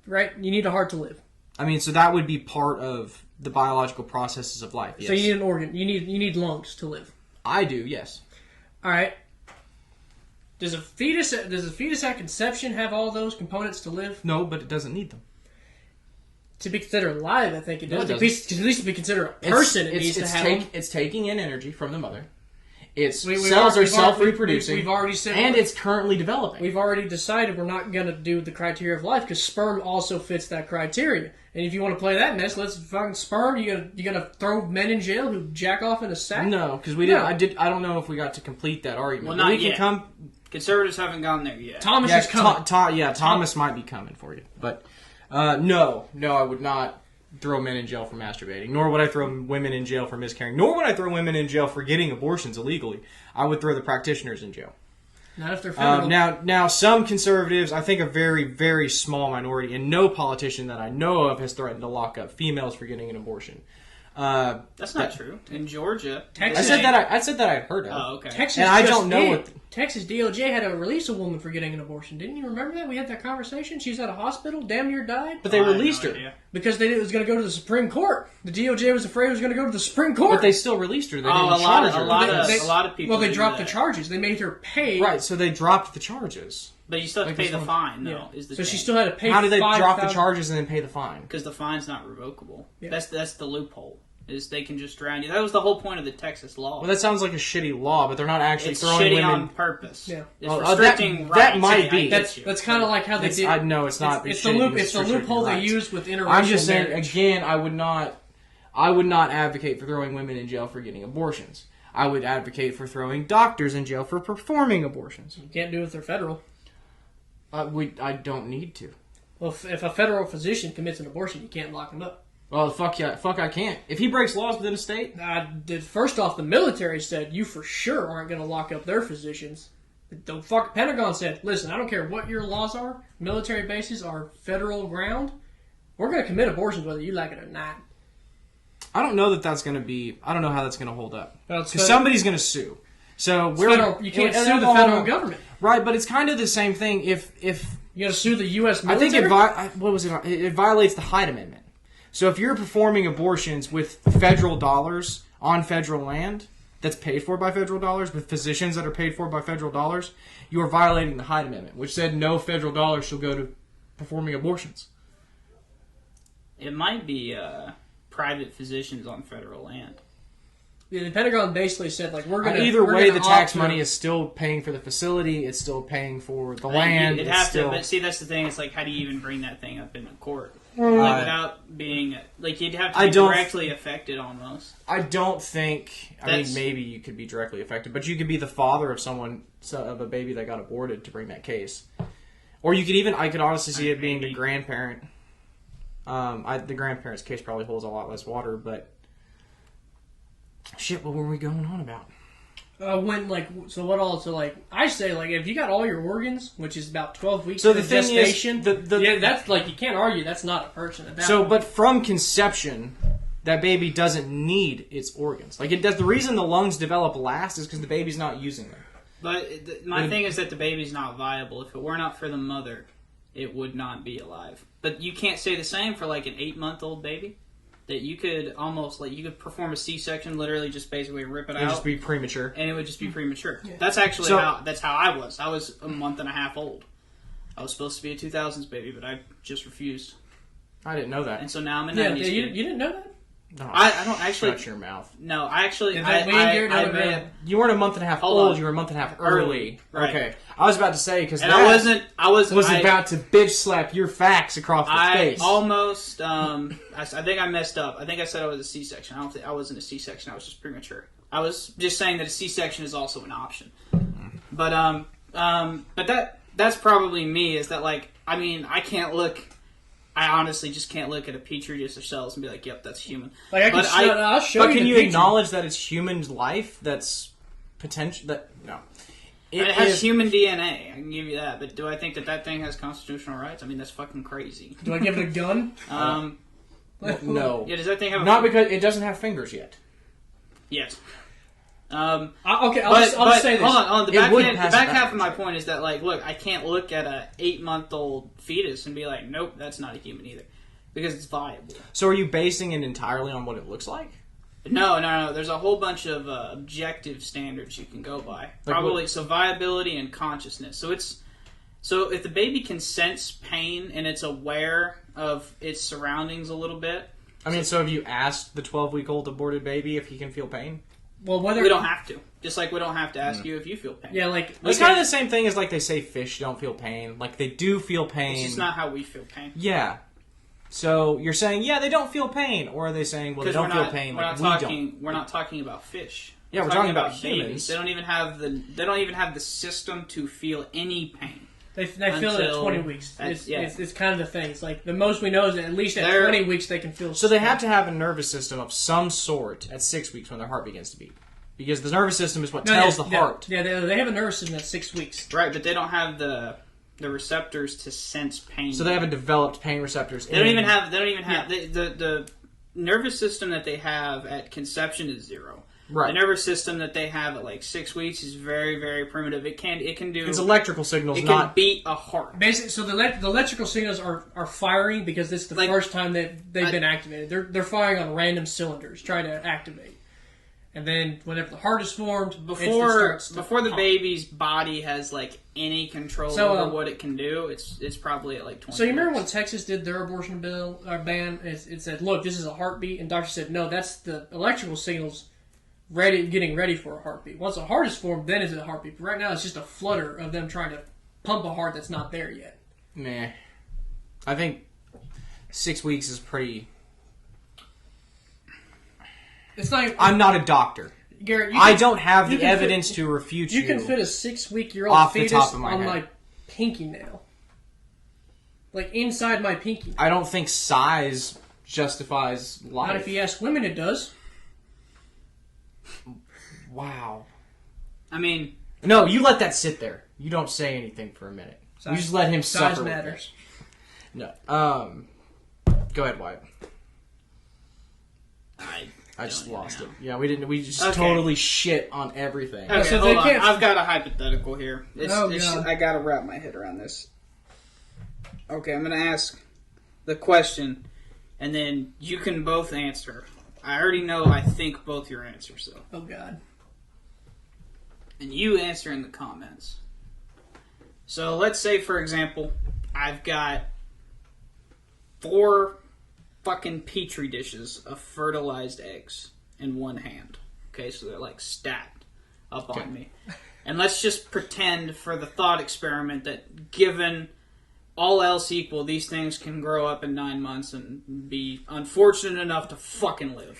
Right? You need a heart to live. I mean, so that would be part of the biological processes of life, yes. So you need an organ. You need lungs to live. I do, yes. All right. Does a fetus at conception have all those components to live? No, but it doesn't need them. To be considered alive, I think it does. No, at least to be considered a person, it needs to have them. It's taking in energy from the mother. Cells are self-reproducing. We've already said, and it's currently developing. We've already decided we're not going to do the criteria of life because sperm also fits that criteria. And if you want to play that mess, let's fucking sperm. You gonna throw men in jail who jack off in a sack? No, because we didn't. I don't know if we got to complete that argument. Well, not yet. Conservatives haven't gone there yet. Thomas is coming. Thomas might be coming for you, but. No, I would not throw men in jail for masturbating, nor would I throw women in jail for miscarrying, nor would I throw women in jail for getting abortions illegally. I would throw the practitioners in jail. Not if they're federal. Now, some conservatives, I think a very, very small minority, and no politician that I know of has threatened to lock up females for getting an abortion. That's not true. In Georgia, Texas, I said that I'd heard of. Oh, okay. Texas, and I don't know Texas DOJ had to release a woman for getting an abortion. Didn't you remember that? We had that conversation. She's at a hospital, damn near died. But they released her because it was going to go to the Supreme Court. The DOJ was afraid it was going to go to the Supreme Court. But they still released her. They didn't charge her. A lot of people. Well, they dropped the charges. They made her pay. Right, so they dropped the charges. But you still have to pay the fine, though. Yeah. So she still had to pay. How did they drop the charges and then pay the fine? Because the fine's not revocable. Yeah. That's the loophole. is they can just drown you. That was the whole point of the Texas law. Well, that sounds like a shitty law, but they're not actually It's throwing shitty women on purpose. Yeah. It's Well, restricting that rights. might be. That's kind of like how they did. I know it's not. It's shitty, the loophole they use with interracial I'm just saying marriage. again. I would not advocate for throwing women in jail for getting abortions. I would advocate for throwing doctors in jail for performing abortions. You can't do it if they're federal. I don't need to. Well, if a federal physician commits an abortion, you can't lock him up. Well, fuck I can't. If he breaks laws within a state, First off, the military said you for sure aren't going to lock up their physicians. The Pentagon said, listen, I don't care what your laws are. Military bases are federal ground. We're going to commit abortions whether you like it or not. I don't know that that's going to be. I don't know how that's going to hold up Well, because somebody's going to sue. So you can't sue the federal government, right? But it's kind of the same thing. If you got to sue the U.S. I military. think what was it? It violates the Hyde Amendment. So if you're performing abortions with federal dollars on federal land that's paid for by federal dollars, with physicians that are paid for by federal dollars, you are violating the Hyde Amendment, which said no federal dollars shall go to performing abortions. It might be private physicians on federal land. Yeah, the Pentagon basically said, like, we're going to... Either way, the tax money is still paying for the facility. It's still paying for the land. It'd have to, but see, that's the thing. It's like, how do you even bring that thing up into court? Like, without being... Like, you'd have to be directly affected almost. I don't think... I mean, maybe you could be directly affected, but you could be the father of of a baby that got aborted to bring that case. Or you could even... I could honestly see it being the grandparent. The grandparent's case probably holds a lot less water, but... Shit, what were we going on about? I say, like, if you got all your organs, which is about 12 weeks so of the thing gestation, is, that's, like, you can't argue that's not a person at that point. But from conception, that baby doesn't need its organs. Like, it does. The reason the lungs develop last is because the baby's not using them. But my thing is that the baby's not viable. If it were not for the mother, it would not be alive. But you can't say the same for, like, an 8-month-old baby. That you could almost, like, you could perform a C-section, literally just basically rip it out. It would just be premature. And it would just be premature. Yeah. That's actually how I was. I was a month and a half old. I was supposed to be a 2000s baby, but I just refused. I didn't know that. And so now I'm a 90s you didn't know that? No, I don't actually... Shut your mouth. No, I actually... You weren't a month and a half old, you were a month and a half early. Right. Okay. I was about to say, because I wasn't about to bitch slap your facts across the face. I almost, I think I messed up. I think I said I was a C-section. I wasn't a C-section, I was just premature. I was just saying that a C-section is also an option. But that's probably me, is that, like, I mean, I honestly just can't look at a petri dish of cells and be like, "Yep, that's human." Like I'll show you. But can you acknowledge that it's human life that's potential? No, it has human DNA. I can give you that. But do I think that thing has constitutional rights? I mean, that's fucking crazy. Do I give it a gun? No. Yeah, does that thing have? Not because it doesn't have fingers yet. Yes. Okay, I'll just say this. Hold on. The back half of my point is that, like, look, I can't look at a 8-month-old fetus and be like, nope, that's not a human either, because it's viable. So are you basing it entirely on what it looks like? No. There's a whole bunch of objective standards you can go by. Probably so viability and consciousness. So if the baby can sense pain and it's aware of its surroundings a little bit. I mean, so have you asked the 12-week-old aborted baby if he can feel pain? Well, we don't have to. Just like we don't have to ask you if you feel pain. Yeah, like... It's kind of the same thing as, like, they say fish don't feel pain. Like, they do feel pain. It's just not how we feel pain. Yeah. So, you're saying, yeah, they don't feel pain. Or are they saying, well, they don't feel pain like we don't? We're not talking about fish. Yeah, we're talking about babies. humans. They don't even have the system to feel any pain. They feel it at 20 weeks. It's kind of the thing. It's like the most we know is that at least at 20 weeks they can feel. So they have to have a nervous system of some sort at 6 weeks when their heart begins to beat. Because the nervous system is what tells the heart. Yeah, they have a nervous system at 6 weeks. Right, but they don't have the receptors to sense pain. So they haven't developed pain receptors. They don't even have the nervous system that they have at conception is 0. Right. The nervous system that they have at like 6 weeks is very, very primitive. It can do. It's electrical signals. It can beat a heart. Basically, so the electrical signals are firing because this is the first time that they've been activated. They're firing on random cylinders trying to activate. And then whenever the heart is formed, before it's the the pump. baby's body has like any control over what it can do, it's probably at like 20. So you remember when Texas did their abortion bill or ban? It said, "Look, this is a heartbeat," and doctor said, "No, that's the electrical signals getting ready for a heartbeat. Once a heart is formed, then is it a heartbeat. But right now, it's just a flutter of them trying to pump a heart that's not there yet." Meh. I think 6 weeks is pretty. It's like I'm not a doctor. Garrett. I don't have the evidence to refute you. You can fit a 6-week-old off the fetus top of my on head. my pinky nail, like inside my pinky. I don't think size justifies life. Not if you ask women, it does. Wow. I mean, No, you let that sit there. You don't say anything for a minute. You just let him Size suffer. matters. No. Go ahead, Wyatt. I just lost it. Yeah, we didn't. We just totally shit on everything. Okay, so hold they on. can't- I've got a hypothetical here. God. I gotta wrap my head around this. Okay, I'm gonna ask the question, and then you can both answer. I already know, I think, both your answers, though. Oh God. And you answer in the comments. So let's say, for example, I've got 4 fucking petri dishes of fertilized eggs in one hand. Okay, so they're like stacked up on me. And let's just pretend for the thought experiment that given all else equal, these things can grow up in 9 months and be unfortunate enough to fucking live.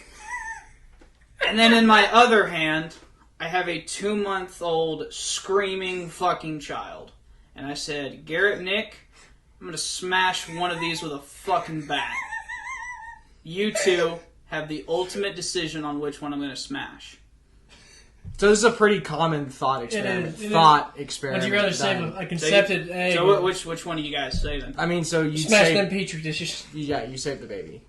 And then in my other hand, I have a 2-month-old screaming fucking child. And I said, Garrett, Nick, I'm gonna smash one of these with a fucking bat. You two have the ultimate decision on which one I'm gonna smash. So this is a pretty common thought experiment. It is. Experiment. Would you rather save a concepted egg? So which one do you guys say then? I mean, so you smash save, them petri dishes? Yeah, you save the baby.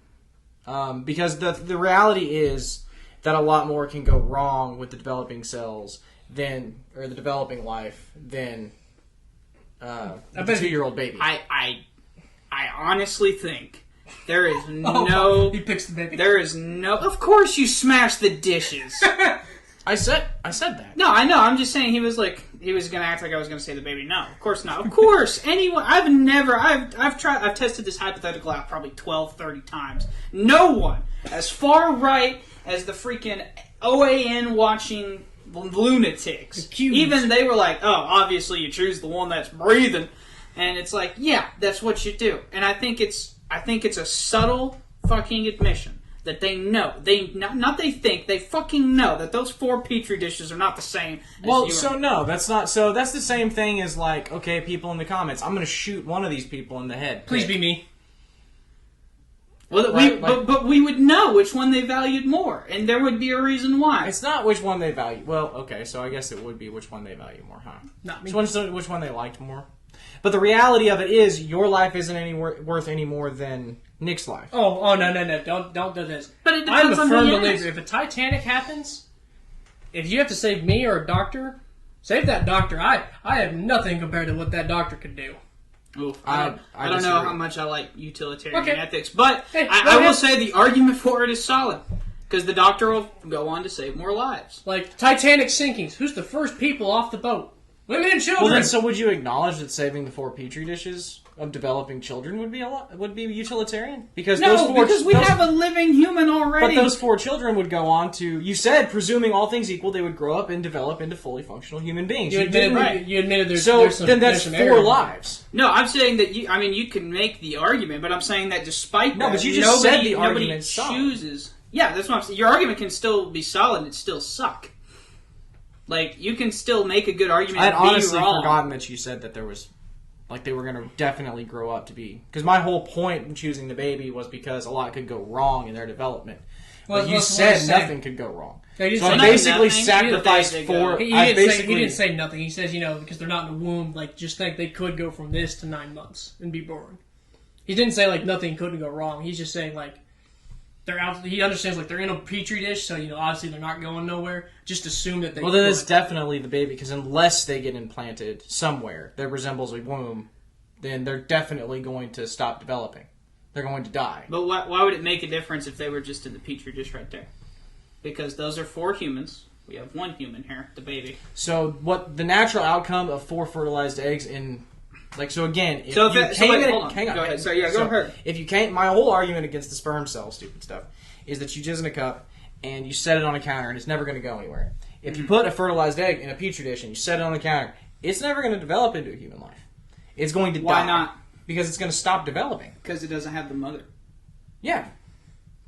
Because the reality is that a lot more can go wrong with the developing cells the developing life than a 2-year-old baby. I honestly think there is no. He picks the baby. There is no. Of course, you smash the dishes. I said that. No, I know. I'm just saying he was gonna act like I was gonna say the baby. No, of course not. Of course, anyone. I've tested this hypothetical out probably 12, 30 times. No one as far right as the freaking OAN watching lunatics. Even they were like, oh, obviously you choose the one that's breathing, and it's like, yeah, that's what you do. And I think it's a subtle fucking admission that they know. They fucking know that those 4 petri dishes are not the same as Well, you so no, that's not. So that's the same thing as like, okay, people in the comments, I'm going to shoot one of these people in the head. Please be me. Well, but we would know which one they valued more, and there would be a reason why. It's not which one they value. Well, okay, so I guess it would be which one they value more, huh? Not me. Which one they liked more. But the reality of it is, your life isn't worth any more than Nick's life. Oh, no. Don't do this. But it I'm a depends on firm who you believer. ask. If a Titanic happens, if you have to save me or a doctor, save that doctor. I have nothing compared to what that doctor could do. Oof, I I don't know disagree. how much I like utilitarian Okay. ethics, but Hey, I go will ahead. say the argument for it is solid. Because the doctor will go on to save more lives. Like Titanic sinkings. Who's the first people off the boat? Women and children. Well, then, so would you acknowledge that saving the 4 petri dishes of developing children would be utilitarian? Because Because we have a living human already. But those 4 children would go on to. You said, presuming all things equal, they would grow up and develop into fully functional human beings. you admitted, you admitted there's So there's some, then that's there's some 4 error. lives. No, I'm saying that you can make the argument, but I'm saying that despite No, that, but you just said the nobody argument's solid. chooses. Yeah, that's what I'm saying. Your argument can still be solid and it still suck. Like, you can still make a good argument I had and be honestly wrong. forgotten that you said that there was, like, they were going to definitely grow up to be. Because my whole point in choosing the baby was because a lot could go wrong in their development. Well, But you that's what I'm said saying. nothing could go wrong. No, you So didn't I say basically nothing. sacrificed Either way they 4. go. He I didn't basically say nothing. He says, because they're not in the womb, like, just think they could go from this to 9 months and be born. He didn't say, like, nothing couldn't go wrong. He's just saying, like, they're out. He understands, like, they're in a petri dish, so, obviously they're not going nowhere. Just assume that they Well, then could. it's definitely the baby, because unless they get implanted somewhere that resembles a womb, then they're definitely going to stop developing. They're going to die. But why would it make a difference if they were just in the petri dish right there? because those are 4 humans. We have 1 human here, the baby. So what the natural outcome of 4 fertilized eggs in, like, so again, if So you if hold on. hang on, Go ahead. So yeah, go ahead. If you can't, my whole argument against the sperm cell stupid stuff is that you jizz in a cup and you set it on a counter and it's never going to go anywhere. If you put a fertilized egg in a petri dish and you set it on the counter, it's never going to develop into a human life. It's going to die. Why not? Because it's going to stop developing. Because it doesn't have the mother. Yeah.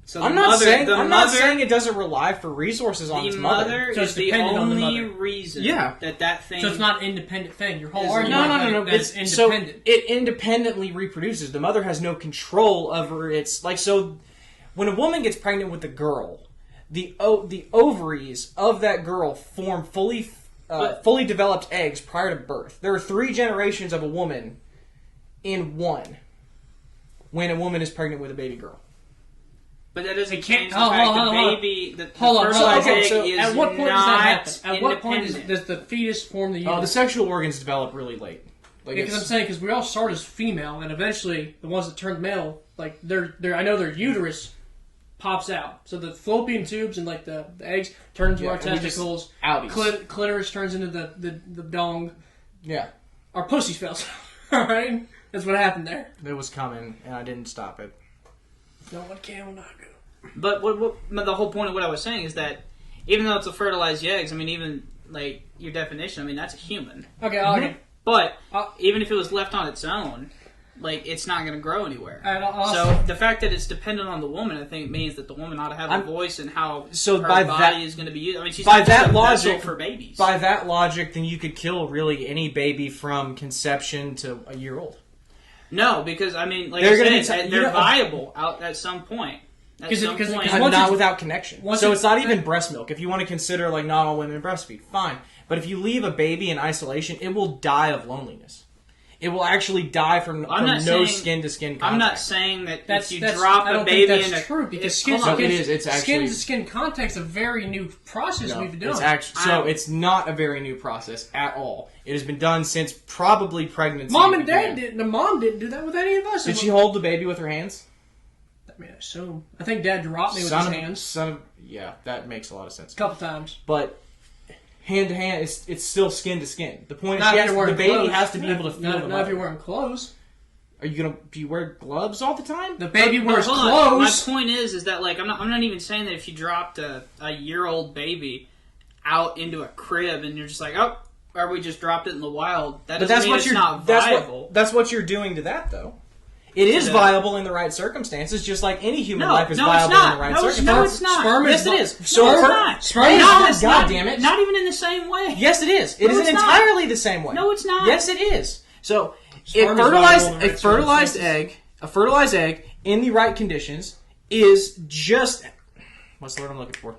So I'm not saying it doesn't rely for resources on its mother. The mother So is it's the dependent on the only mother. reason Yeah. that thing... So it's not an independent thing. Your whole Is- argument No. that's It's independent. So it independently reproduces. The mother has no control over its... Like, so when a woman gets pregnant with a girl, the ovaries of that girl form fully developed eggs prior to birth. There are 3 generations of a woman in one when a woman is pregnant with a baby girl. But that doesn't It can't- change the hold fact on, the hold on. baby... The Hold on. fertilized Okay, egg so is at what point does that happen? not At what point independent. does the fetus form the Oh, the uterus? sexual organs develop really late. Like Because I'm saying, because we all start as female, and eventually the ones that turn male, like I know their uterus pops out. So the fallopian tubes and like the eggs turn into our and we just- testicles. outies. Clitoris turns into the dong. Yeah. Our pussy spells. All right, that's what happened there. It was coming, and I didn't stop it. No one can will not go. But but the whole point of what I was saying is that even though it's a fertilized eggs, I mean, even like your definition, I mean, that's a human. Okay, okay. But I'll- even if it was left on its own, like it's not going to grow anywhere. And I'll- So the fact that it's dependent on the woman, I think, means that the woman ought to have a voice in how So her by body that- is going to be used. I mean, she's by not just that a vessel logic- for babies. By that logic, then you could kill really any baby from conception to a year old. No, because I mean, like They're I gonna said, be they're viable out at some point. At 'Cause it- some 'cause it- point. 'cause But once not it's- without connection. once So it's- it's not even breast milk. If you want to consider like not all women breastfeed, fine. But if you leave a baby in isolation, it will die of loneliness. It will actually die from not no saying- skin to skin contact. I'm not saying that That's if you that's, drop I a don't baby think in that's a true because it's- skin hold on. No, it is. It's skin actually- to skin contact's a very new process No, we've been doing. it's actually so. It's not a very new process at all. It has been done since probably pregnancy. Mom and began. Dad didn't. The mom didn't do that with any of us. Did she hold the baby with her hands? I mean, I assume. I think Dad dropped me with his hands Yeah, that makes a lot of sense. a couple times. But hand to hand, it's still skin to skin. The point Not if is, you're wearing the baby clothes. has to be able to feel the Not if mother. you're wearing clothes. Are you gonna be wear gloves all the time? The baby But wears hold on. clothes. My point is that like I'm not even saying that if you dropped a year-old baby out into a crib and you're just like, oh, or we just dropped it in the wild, that But doesn't that's mean what it's you're not that's viable. that's what you're doing to that though. It is that. viable in the right circumstances, just like any human No, life is no, it's viable not. in the right No, it's- circumstances. no, it's not. Sperm Yes, is it is. So So it's per- not. Sperm is No, not. it's God not. damn it! Not even in the same way. Yes, it is. It No, is it's not. entirely the same way. No, it's not. Yes, it is. So, Sperm is viable in the right a fertilized egg in the right conditions is just what's the word I'm looking for?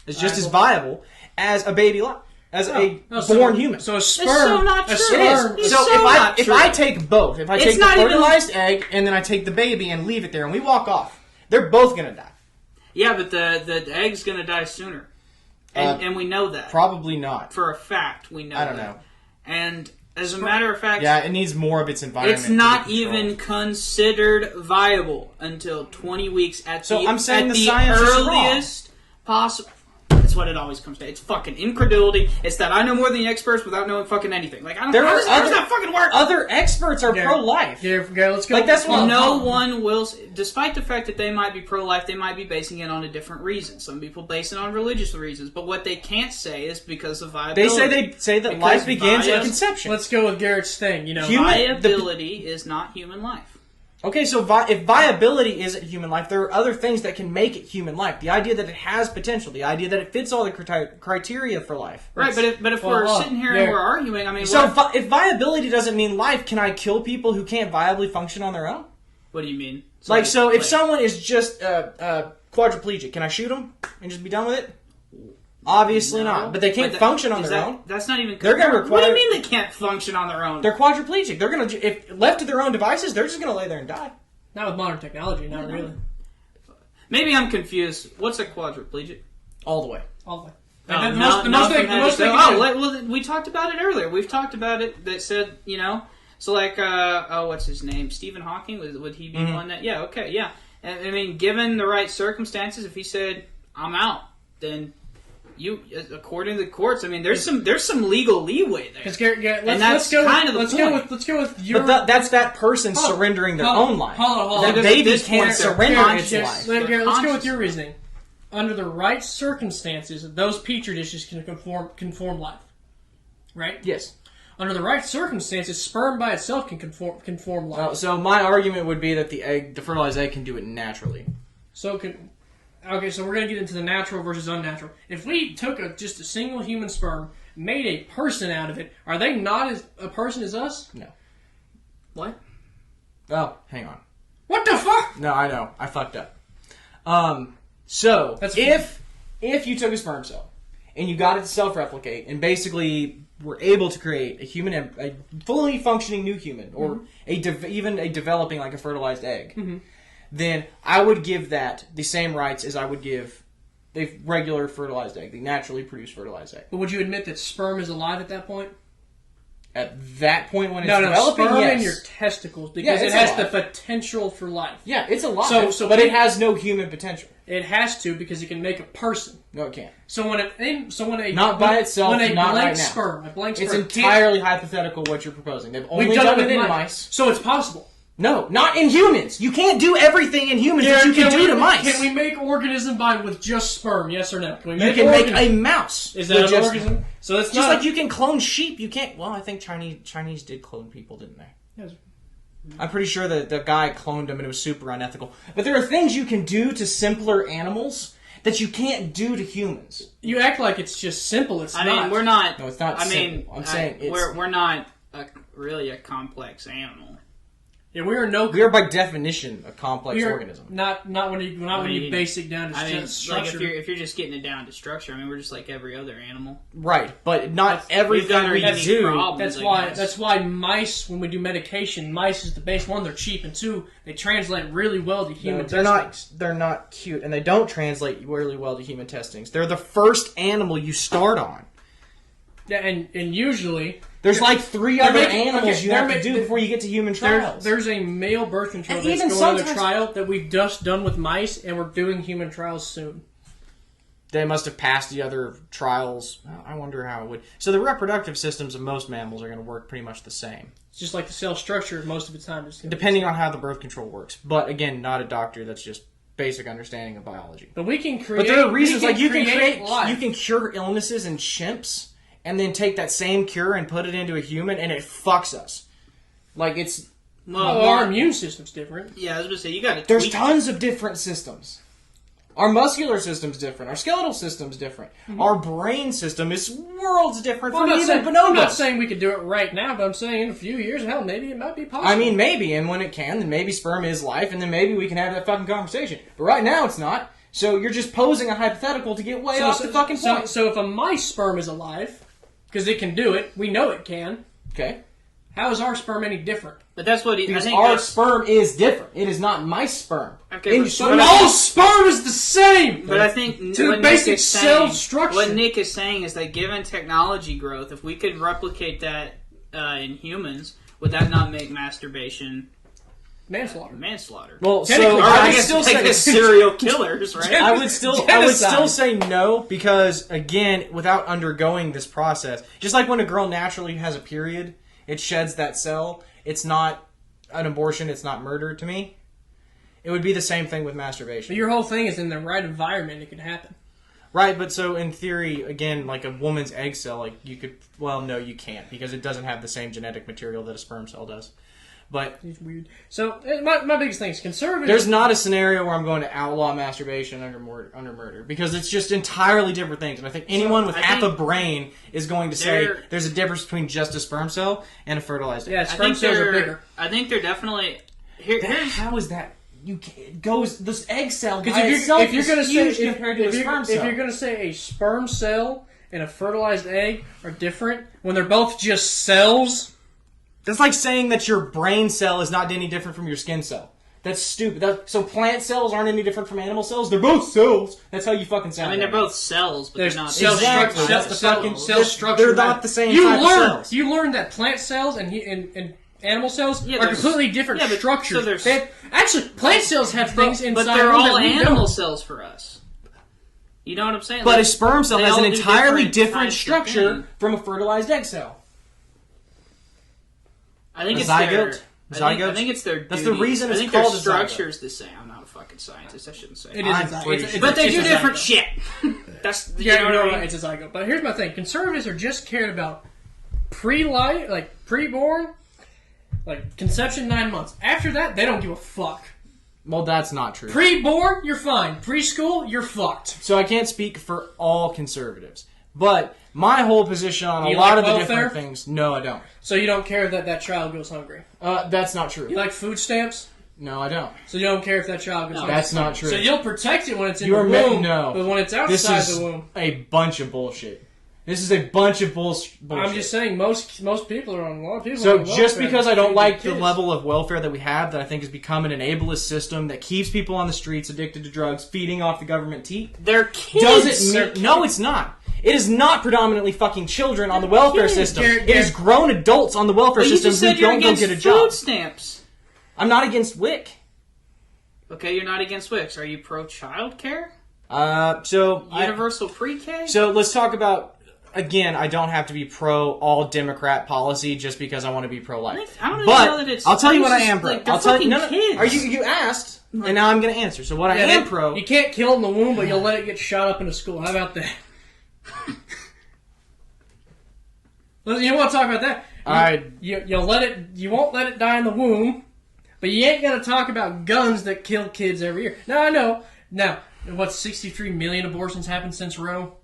Is just as viable as a baby life, as a born human. So a sperm. so not a true. It is. sperm. It's So so if not if true. I take both, if I It's take the not even- fertilized egg and then I take the baby and leave it there and we walk off, they're both gonna die. Yeah, but the egg's gonna die sooner, and we know that Probably not. for a fact. We know. I don't that. know. And as a matter of fact, Yeah, it needs more of its environment. it's to be not controlled. even considered viable until 20 weeks at So the, I'm saying at the the science is wrong. earliest possible. That's what it always comes to. It's fucking incredulity. It's that I know more than the experts without knowing fucking anything. Like I don't. There How are does that other- fucking work? Other experts are Yeah. pro-life. Yeah, let's go. Like, that's what- No one will, despite the fact that they might be pro-life, they might be basing it on a different reason. Some people base it on religious reasons, but what they can't say is because of They viability. say that Because life begins at bias- conception. Let's go with Garrett's thing. You know, Viability is not human life. Okay, so if viability isn't human life, there are other things that can make it human life. The idea that it has potential, the idea that it fits all the criteria for life. Right, but if well, we're hold on. sitting here Yeah. and we're arguing, I mean, So what, if viability doesn't mean life, can I kill people who can't viably function on their own? what do you mean? If someone is just quadriplegic, can I shoot them and just be done with it? Obviously No. not. But they can't that- function on is their that- own. That's not even. They're gonna What do you require- mean they can't function on their own? They're quadriplegic. They're gonna, if left to their own devices, they're just gonna lay there and die. not with modern technology. Not really. Maybe I'm confused. What's a quadriplegic? All the way. All the way. Oh, And no- the most nothing they can do. well, we talked about it earlier. We've talked about it. That said, so like, what's his name? Stephen Hawking. Would he be one that? Yeah. Okay. Yeah. I mean, given the right circumstances, if he said, "I'm out," then you, according to the courts, I mean, there's some legal leeway there. Let's go with your. But that's that person surrendering their own life. Hold on. That baby can't surrender its life. Garrett, let's go with your reasoning. Under the right circumstances, those petri dishes can conform life, right? Yes. Under the right circumstances, sperm by itself can conform life. So my argument would be that the fertilized egg can do it naturally. Okay, so we're going to get into the natural versus unnatural. If we took just a single human sperm, made a person out of it, are they not as a person as us? No. What? Oh, hang on. What the fuck? No, I know. I fucked up. So, if you took a sperm cell and you got it to self-replicate and basically were able to create a fully functioning new human, or even a developing, like a fertilized egg, then I would give that the same rights as I would give the regular fertilized egg, the naturally produced fertilized egg. But would you admit that sperm is alive at that point? At that point when it's developing, sperm yes. in your testicles, because it has the potential for life. Yeah, it's alive, but it has no human potential. It has to, because it can make a person. No, it can't. So when a not by itself, when a not blank right now. Sperm, a blank sperm, it's entirely hypothetical what you're proposing. They've only we've done it in mice. So it's possible. No, not in humans. You can't do everything in humans that you can do to mice. Can we make organism with just sperm? Yes or no? Can we you can make a mouse. Is that an organism? So that's just like you can clone sheep. You can't. Well, I think Chinese did clone people, didn't they? Yes. I'm pretty sure that the guy cloned them and it was super unethical. But there are things you can do to simpler animals that you can't do to humans. You act like it's just simple. It's not. I mean, we're not. No, it's not. Simple. I'm saying we're not really a complex animal. Yeah, we are no. We are by definition a complex organism. Not when you base it down to structure. Like if you're just getting it down to structure, I mean, we're just like every other animal. Right, but not everything we do. Problems, that's why mice, when we do medication, mice is the base. One, they're cheap, and two, they translate really well to human testings. They're not cute, and they don't translate really well to human testings. They're the first animal you start on. Yeah, and usually there's like 3 other animals you have to do before you get to human trials. There's a male birth control that's going on a trial that we've just done with mice, and we're doing human trials soon. They must have passed the other trials. I wonder how it would. So the reproductive systems of most mammals are going to work pretty much the same. It's just like the cell structure most of the time. Depending on how the birth control works. But again, not a doctor. That's just basic understanding of biology. But we can create. But there are reasons like you life. can cure illnesses in chimps. And then take that same cure and put it into a human, and it fucks us. Like, it's... Well, our immune system's different. Yeah, I was going to say, you got to There's tons of different systems. Our muscular system's different. Our skeletal system's different. Mm-hmm. Our brain system is worlds different from even bonobos. I'm not saying we could do it right now, but I'm saying in a few years, hell, maybe it might be possible. I mean, maybe, and when it can, then maybe sperm is life, and then maybe we can have that fucking conversation. But right now, it's not. So you're just posing a hypothetical to get way off the fucking point. So if a mice sperm is alive... Because it can do it. We know it can. Okay. How is our sperm any different? But that's what because our sperm is different. It is not my sperm. Okay, but all sperm is the same. But I think to the basic cell structure. What Nick is saying is that given technology growth, if we could replicate that in humans, would that not make masturbation manslaughter? Well, so I would still say serial killers, right? I would still say no, because again, without undergoing this process, just like when a girl naturally has a period, it sheds that cell. It's not an abortion. It's not murder to me. It would be the same thing with masturbation. But your whole thing is in the right environment, it could happen. Right, but so in theory, again, like a woman's egg cell, like you could. Well, no, you can't, because it doesn't have the same genetic material that a sperm cell does. But it's weird. So my biggest thing is conservative. There's not a scenario where I'm going to outlaw masturbation under murder, because it's just entirely different things. And I think anyone with half a brain is going to say there's a difference between just a sperm cell and a fertilized egg. Yeah, sperm cells are bigger. I think they're definitely how is that? It goes this egg cell because if you're going to say compared to a sperm cell. If you're going to say a sperm cell and a fertilized egg are different when they're both just cells. That's like saying that your brain cell is not any different from your skin cell. That's stupid. So plant cells aren't any different from animal cells? They're both cells. That's how you fucking sound. I mean, they're both cells, but they're not cell structure. That's the fucking cell structure. They're not the same type of cells. You learned that plant cells and animal cells are completely different structures. Actually, plant cells have things inside. But they're all animal cells for us. You know what I'm saying? But Like, a sperm cell they has an all do entirely different types of structure thing. from a fertilized egg cell. I think A it's zygote? I think it's their. That's the duty. reason I it's think called their a structure is the same. I'm not a fucking scientist. I shouldn't say. It is I'm a zygote. pretty It's- sure. But they it's do a different zygote. shit. That's you Yeah, know what I mean? right. It's a zygote. But here's my thing: conservatives are just cared about pre-life, like pre-born, like conception 9 months. After that, they don't give a fuck. Well, that's not true. Pre-born, you're fine. Preschool, you're fucked. So I can't speak for all conservatives. But my whole position on a You lot like of the welfare? different things... No, I don't. So you don't care that that child goes hungry. That's not You true. like food stamps? No, I don't. So you don't care if that child goes hungry. That's not true. So you'll protect it when it's in You the are womb, no. but when it's This outside is the womb. a bunch of bullshit. This is a bunch of bullshit. I'm just saying, most people are on a lot of people. So are on just welfare because I to don't feed like their the kids. level of welfare that we have, that I think has become an ableist system that keeps people on the streets addicted to drugs, feeding off the government teat, They're kids. doesn't mean... No, it's not. It is not predominantly fucking children on the welfare kids. system. Garrett, It is grown adults on the welfare Well, you system just who said you're don't go against get a food job. stamps. I'm not against WIC. Okay, you're not against Wix. Are you pro child care? So Universal pre-K? So let's talk about, again, I don't have to be pro all Democrat policy just because I want to be pro-life. I don't even But know that it's... I'll tell you what I just, am pro. Like, they're I'll tell you. fucking No, no, kids. are you asked, and now I'm going to answer. So what I am pro. You can't kill it in the womb, but you'll let it get shot up into school. How about that? Listen, you want to talk about that? You'll let it. You won't let it die in the womb, but you ain't gonna talk about guns that kill kids every year. Now I know. Now, what 63 million abortions happened since Roe?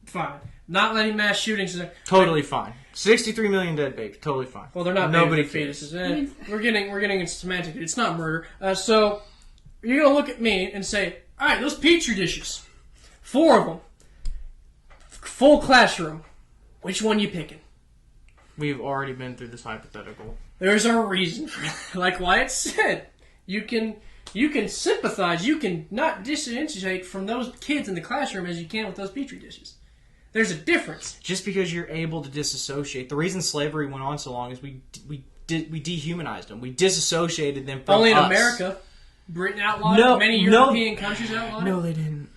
Fine. Not letting mass shootings. Totally fine. 63 million dead babies. Totally fine. Well, they're not Nobody babies, cares. fetuses. We're getting into semantic. It's not murder. So you're gonna look at me and say, "All right, those petri dishes, 4 of them, full classroom. Which one you picking?" We've already been through this hypothetical. There's a reason for that. Like Wyatt said, you can sympathize. You can not differentiate from those kids in the classroom as you can with those petri dishes. There's a difference. Just because you're able to disassociate. The reason slavery went on so long is we dehumanized them. We disassociated them from Only in us. America. Britain outlawed it. Many European countries outlawed it. No, they didn't.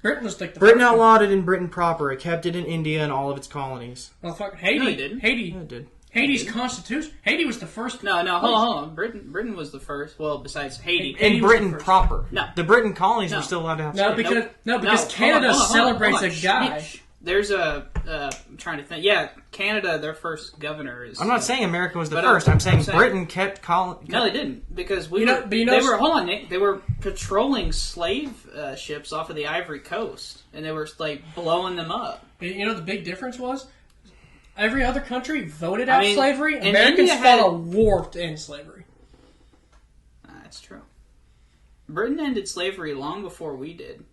Britain was like the Britain first one. outlawed it in Britain proper. It kept it in India and all of its colonies. Well, fuck, Haiti. No, it didn't. Yeah, it did. Haiti's constitution. Haiti was the first. No, hold on. Britain was the first. Well, besides Haiti. In Haiti was Britain the first. proper. No. The Britain colonies No. were still allowed to have No, slaves. because Hold Canada on, hold on, celebrates hold on. a guy. Shh. There's I'm trying to think. Yeah, Canada, their first governor is... I'm not saying America was the but first. I'm saying saying- Britain kept No, they didn't, because You know- but you know- they were... Hold on, Nick. They were patrolling slave ships off of the Ivory Coast, and they were, like, blowing them up. You know the big difference was? Every other country voted out mean, slavery. and Americans India had- fought a war to end slavery. That's true. Britain ended slavery long before we did.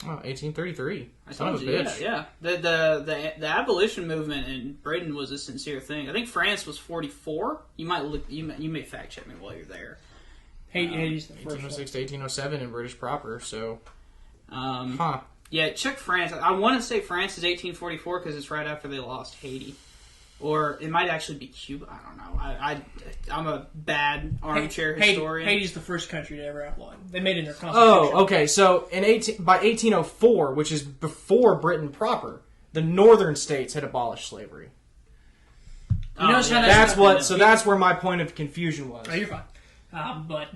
Oh, 1833. I Son of told a you, bitch. yeah. The abolition movement in Britain was a sincere thing. I think France was 44. You might look. You may fact check me while you're there. Haiti's the first one. 1806 to 1807 in British proper, so... Huh. Yeah, check France. I want to say France is 1844 because it's right after they lost Haiti. Or it might actually be Cuba. I don't know. I'm a bad armchair historian. Haiti's the first country to ever outlaw it. They made it in their constitution. Oh, okay. So by 1804, which is before Britain proper, the northern states had abolished slavery. You notice how That's where my point of confusion was. Oh, you're fine. But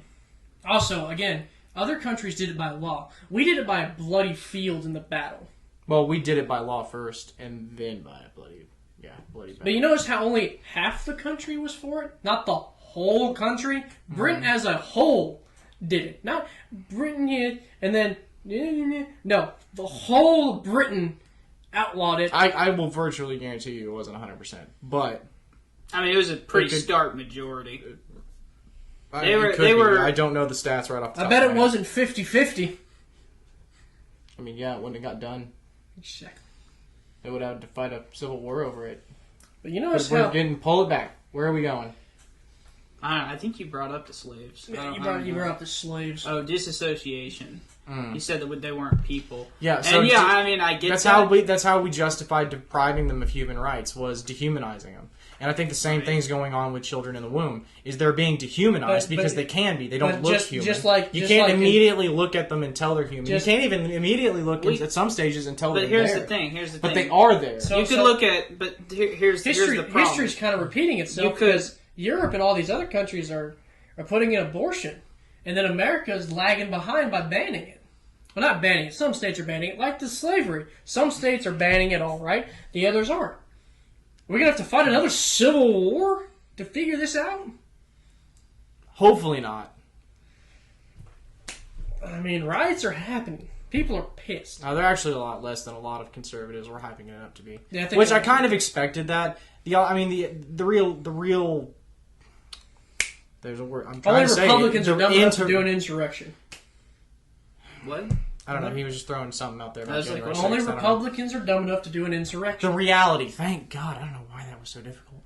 also, again, other countries did it by law. We did it by a bloody field in the battle. Well, we did it by law first, and then by a bloody battle. But you notice how only half the country was for it? Not the whole country. Britain as a whole did it. Not Britain here, and then... No, the whole Britain outlawed it. I will virtually guarantee you it wasn't 100%, but... I mean, it was a pretty It could- stark majority. They were- were. I don't know the stats right off the top I bet of it my head. wasn't 50-50. I mean, yeah, when it got done, Exactly. they would have to fight a civil war over it. But you know But how... pull it back. Where are we going? I think you brought up the slaves. Yeah, you brought up the slaves. Oh, disassociation. You said that they weren't people. Yeah, so and I mean, I get that's how we justified depriving them of human rights, was dehumanizing them. And I think the same thing's going on with children in the womb. Is they're being dehumanized because they can be. They don't look human. You can't immediately look at them and tell they're human. You can't even immediately look at some stages and tell they're there. But here's the thing. But they are there. You could look at, but here's the problem. History's kind of repeating itself because Europe and all these other countries are putting in abortion, and then America's lagging behind by banning it. Well, not banning it. Some states are banning it, like the slavery. Some states are banning it all right. The others aren't. We're going to have to fight another civil war to figure this out? Hopefully not. I mean, riots are happening. People are pissed. They're actually a lot less than a lot of conservatives were hyping it up to be. Yeah, I kind of expected that. The real. There's a word I'm trying to say. Only Republicans are dumb enough to do an insurrection. What? I don't know. He was just throwing something out there. About only Republicans are dumb enough to do an insurrection. The reality. Thank God. I don't know why that was so difficult.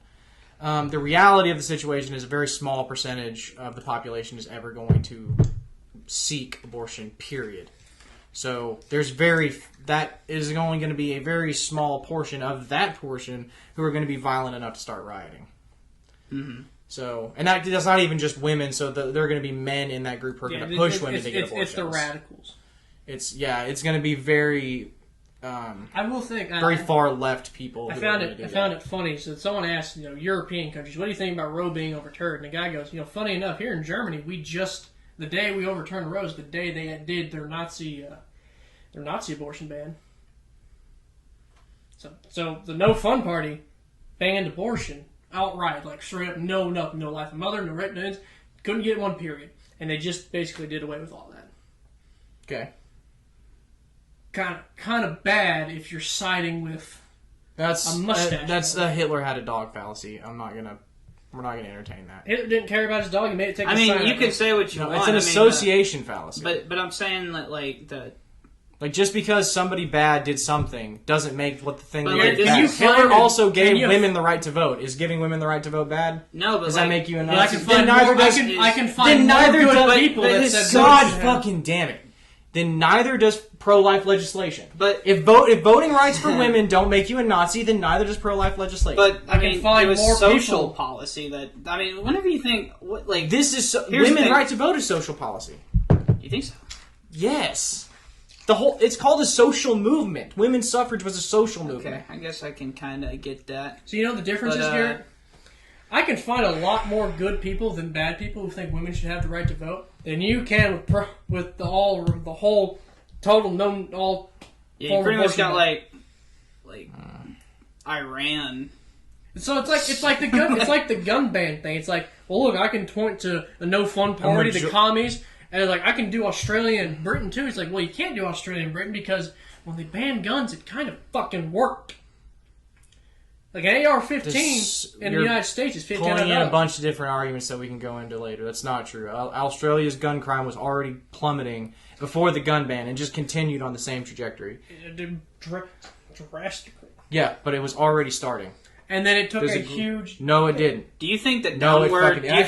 The reality of the situation is a very small percentage of the population is ever going to seek abortion, period. So that is only going to be a very small portion of that portion who are going to be violent enough to start rioting. Mm-hmm. So, and that's not even just women. So there are going to be men in that group who are going to push women to get abortions. It's the radicals. It's going to be very. I will think very far left people. I found it funny. So someone asked, European countries, what do you think about Roe being overturned? And the guy goes, funny enough, here in Germany, the day we overturned Roe is the day they did their Nazi abortion ban. So the No Fun Party banned abortion outright, like straight up, no life of mother, no right, no, couldn't get one, period, and they just basically did away with all that. Okay. Kind of bad if you're siding with a mustache. That's Hitler had a dog fallacy. We're not gonna entertain that. Hitler didn't care about his dog. He made it take. I mean, you can say what you want. It's an association fallacy. But I'm saying that like just because somebody bad did something doesn't make what the thing. Hitler also gave women the right to vote. Is giving women the right to vote bad? No, but does that make you a Nazi? I can find more good people that said God fucking damn it. Then neither does pro-life legislation. But if voting rights for women don't make you a Nazi, then neither does pro-life legislation. But I mean, find it was more social people. policy that whenever you think this is women's right to vote is social policy. You think so? Yes. It's called a social movement. Women's suffrage was a social movement. Okay, I guess I can kind of get that. So the difference is, Garrett? I can find a lot more good people than bad people who think women should have the right to vote than you can with the whole total known all. Yeah, you pretty much got like Iran. So it's like the gun ban thing. It's like, well, look, I can point to the No Fun Party, the commies, and I can do Australia and Britain too. It's like, well, you can't do Australia and Britain because when they banned guns, it kind of fucking worked. Like an AR-15 in the United States is $1,500. Pulling in a bunch of different arguments that we can go into later. That's not true. Australia's gun crime was already plummeting before the gun ban and just continued on the same trajectory. Drastically. Yeah, but it was already starting. And then it took a huge. No, it didn't. Do you think that downward? Do you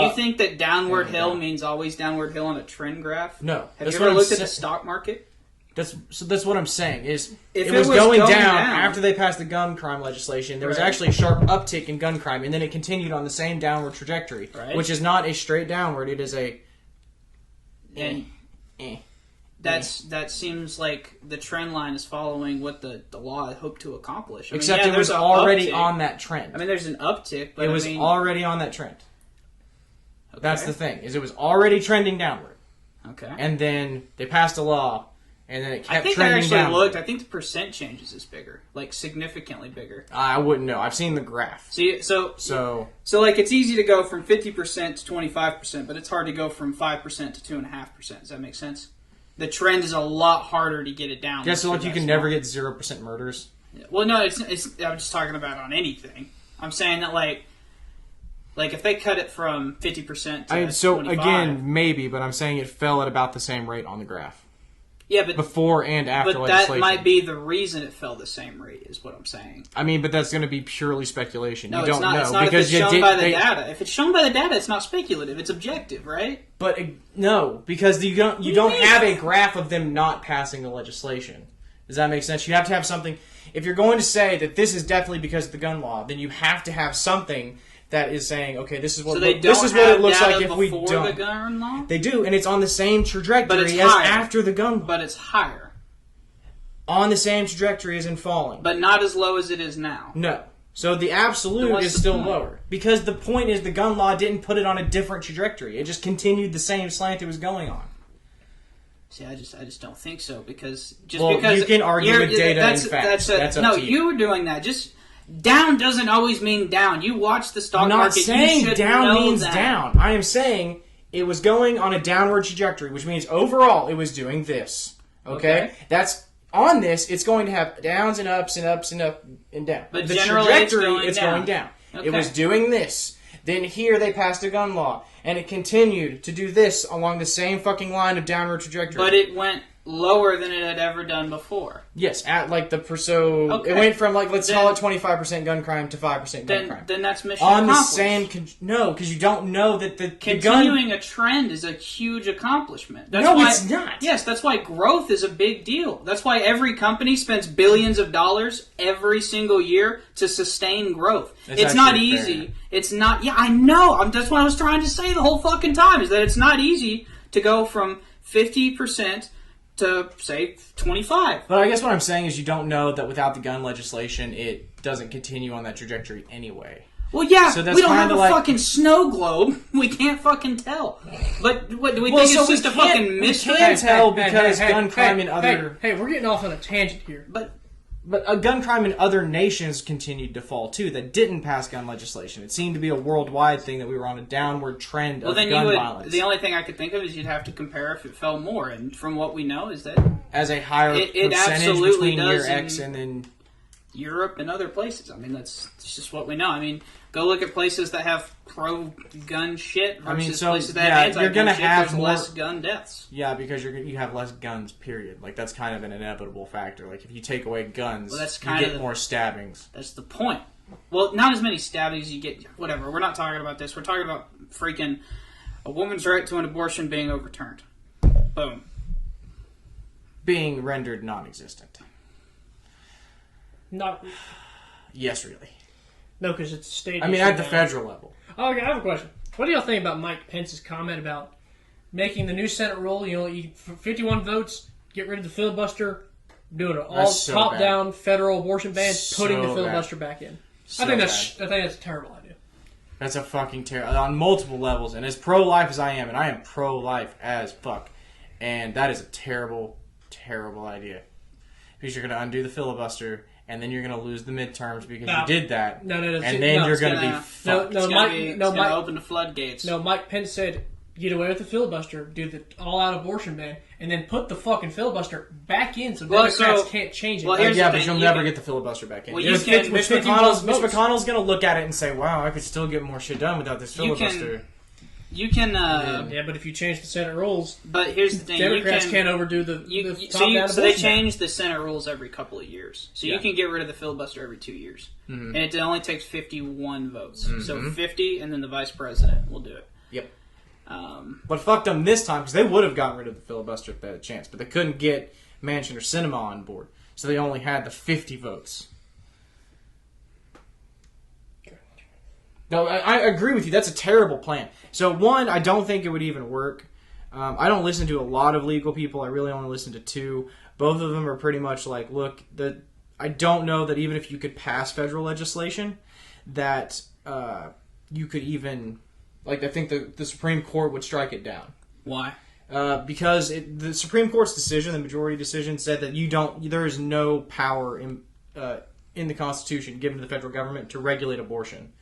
think that downward hill means always downward hill on a trend graph? No. Have you ever looked at the stock market? That's what I'm saying. Is if it was going down after they passed the gun crime legislation. There was actually a sharp uptick in gun crime, and then it continued on the same downward trajectory, which is not a straight downward. It is a. That seems like the trend line is following what the law hoped to accomplish. Except it was already on that trend. I mean, there's an uptick, but it was already on that trend. Okay. That's the thing. Is it was already trending downward. Okay. And then they passed a law. And then it kept trending down. I think the percent changes is bigger, like significantly bigger. I wouldn't know. I've seen the graph. See, so it's easy to go from 50% to 25%, but it's hard to go from 5% to 2.5%. Does that make sense? The trend is a lot harder to get it down. Yeah, so you can never get 0% murders. Yeah. Well, no, it's. I'm just talking about on anything. I'm saying that like if they cut it from 50% to 25%. Again, maybe, but I'm saying it fell at about the same rate on the graph. Yeah, but before and after but legislation. that might be the reason it fell the same rate, is what I'm saying. I mean, but that's going to be purely speculation. No, You don't know it's not because if it's shown by the data. If it's shown by the data, it's not speculative. It's objective, right? But no, because you don't have a graph of them not passing the legislation. Does that make sense? You have to have something. If you're going to say that this is definitely because of the gun law, then you have to have something that is saying, okay, this is what it looks like if we don't. The gun law? They do, and it's on the same trajectory as after the gun law. But it's higher. On the same trajectory as in falling. But not as low as it is now. No. So the absolute is still lower. Because the point is the gun law didn't put it on a different trajectory. It just continued the same slant it was going on. See, I just don't think so, because you can argue with data and facts. That's up to you. You were doing that. Just down doesn't always mean down. You watch the stock market. I'm not saying down means that. down. I am saying it was going on a downward trajectory, which means overall it was doing this. Okay? That's on this. It's going to have downs and ups and ups and up and down. But the generally, trajectory it's going down. Okay. It was doing this. Then here they passed a gun law, and it continued to do this along the same fucking line of downward trajectory. But it went lower than it had ever done before. Yes, at like the it went from like let's call it 25% gun crime to 5% gun crime. Then that's mission on accomplished. the same no, because you don't know that the continuing a trend is a huge accomplishment. That's no, why, it's not. Yes, that's why growth is a big deal. That's why every company spends billions of dollars every single year to sustain growth. It's not easy. Fair. It's not. Yeah, I know. That's what I was trying to say the whole fucking time. Is that it's not easy to go from 50% to, say, 25. But I guess what I'm saying is you don't know that without the gun legislation, it doesn't continue on that trajectory anyway. Well, yeah, so that's we don't have a like, fucking snow globe. We can't fucking tell. But what do we think it's just a fucking mystery? We can't tell because gun crime in other... Hey, we're getting off on a tangent here. But gun crime in other nations continued to fall, too, that didn't pass gun legislation. It seemed to be a worldwide thing that we were on a downward trend of gun violence. The only thing I could think of is you'd have to compare if it fell more. And from what we know is that... As a higher percentage between year X and then... Europe and other places. I mean, that's just what we know. I mean, go look at places that have pro-gun shit versus places that have anti-gun you're gonna shit. have There's less gun deaths. Yeah, because you have less guns, period. Like, that's kind of an inevitable factor. Like, if you take away guns, you get more stabbings. That's the point. Well, not as many stabbings, you get... Whatever, we're not talking about this. We're talking about freaking a woman's right to an abortion being overturned. Boom. Being rendered non-existent. Not. Yes, really. No, because it's state. I mean, at the federal level. Oh, okay, I have a question. What do y'all think about Mike Pence's comment about making the new Senate rule? You know, 51 votes, get rid of the filibuster, doing an all top-down federal abortion ban, putting the filibuster back in. I think that's a terrible idea. That's a fucking terrible on multiple levels. And as pro-life as I am, and I am pro-life as fuck, and that is a terrible, terrible idea because you're going to undo the filibuster. And then you're going to lose the midterms because you did that. No. And then you're going to be fucked. It's going to open the floodgates. No, Mike Pence said, get away with the filibuster, do the all-out abortion ban, and then put the fucking filibuster back in so Democrats can't change it. Well, but you'll never get the filibuster back in. Well, Mitch McConnell's going to look at it and say, wow, I could still get more shit done without this filibuster. You can... yeah, but if you change the Senate rules... But here's the thing. Democrats can't overdo the top-down So they change the Senate rules every couple of years. So you can get rid of the filibuster every 2 years. Mm-hmm. And it only takes 51 votes. Mm-hmm. So 50, and then the vice president will do it. Yep. But fuck them this time, because they would have gotten rid of the filibuster if they had a chance. But they couldn't get Manchin or Sinema on board. So they only had the 50 votes. No, I agree with you. That's a terrible plan. So, one, I don't think it would even work. I don't listen to a lot of legal people. I really only listen to two. Both of them are pretty much like, look, I don't know that even if you could pass federal legislation, that you could even... Like, I think the Supreme Court would strike it down. Why? Because the Supreme Court's decision, the majority decision, said that there is no power in the Constitution given to the federal government to regulate abortion.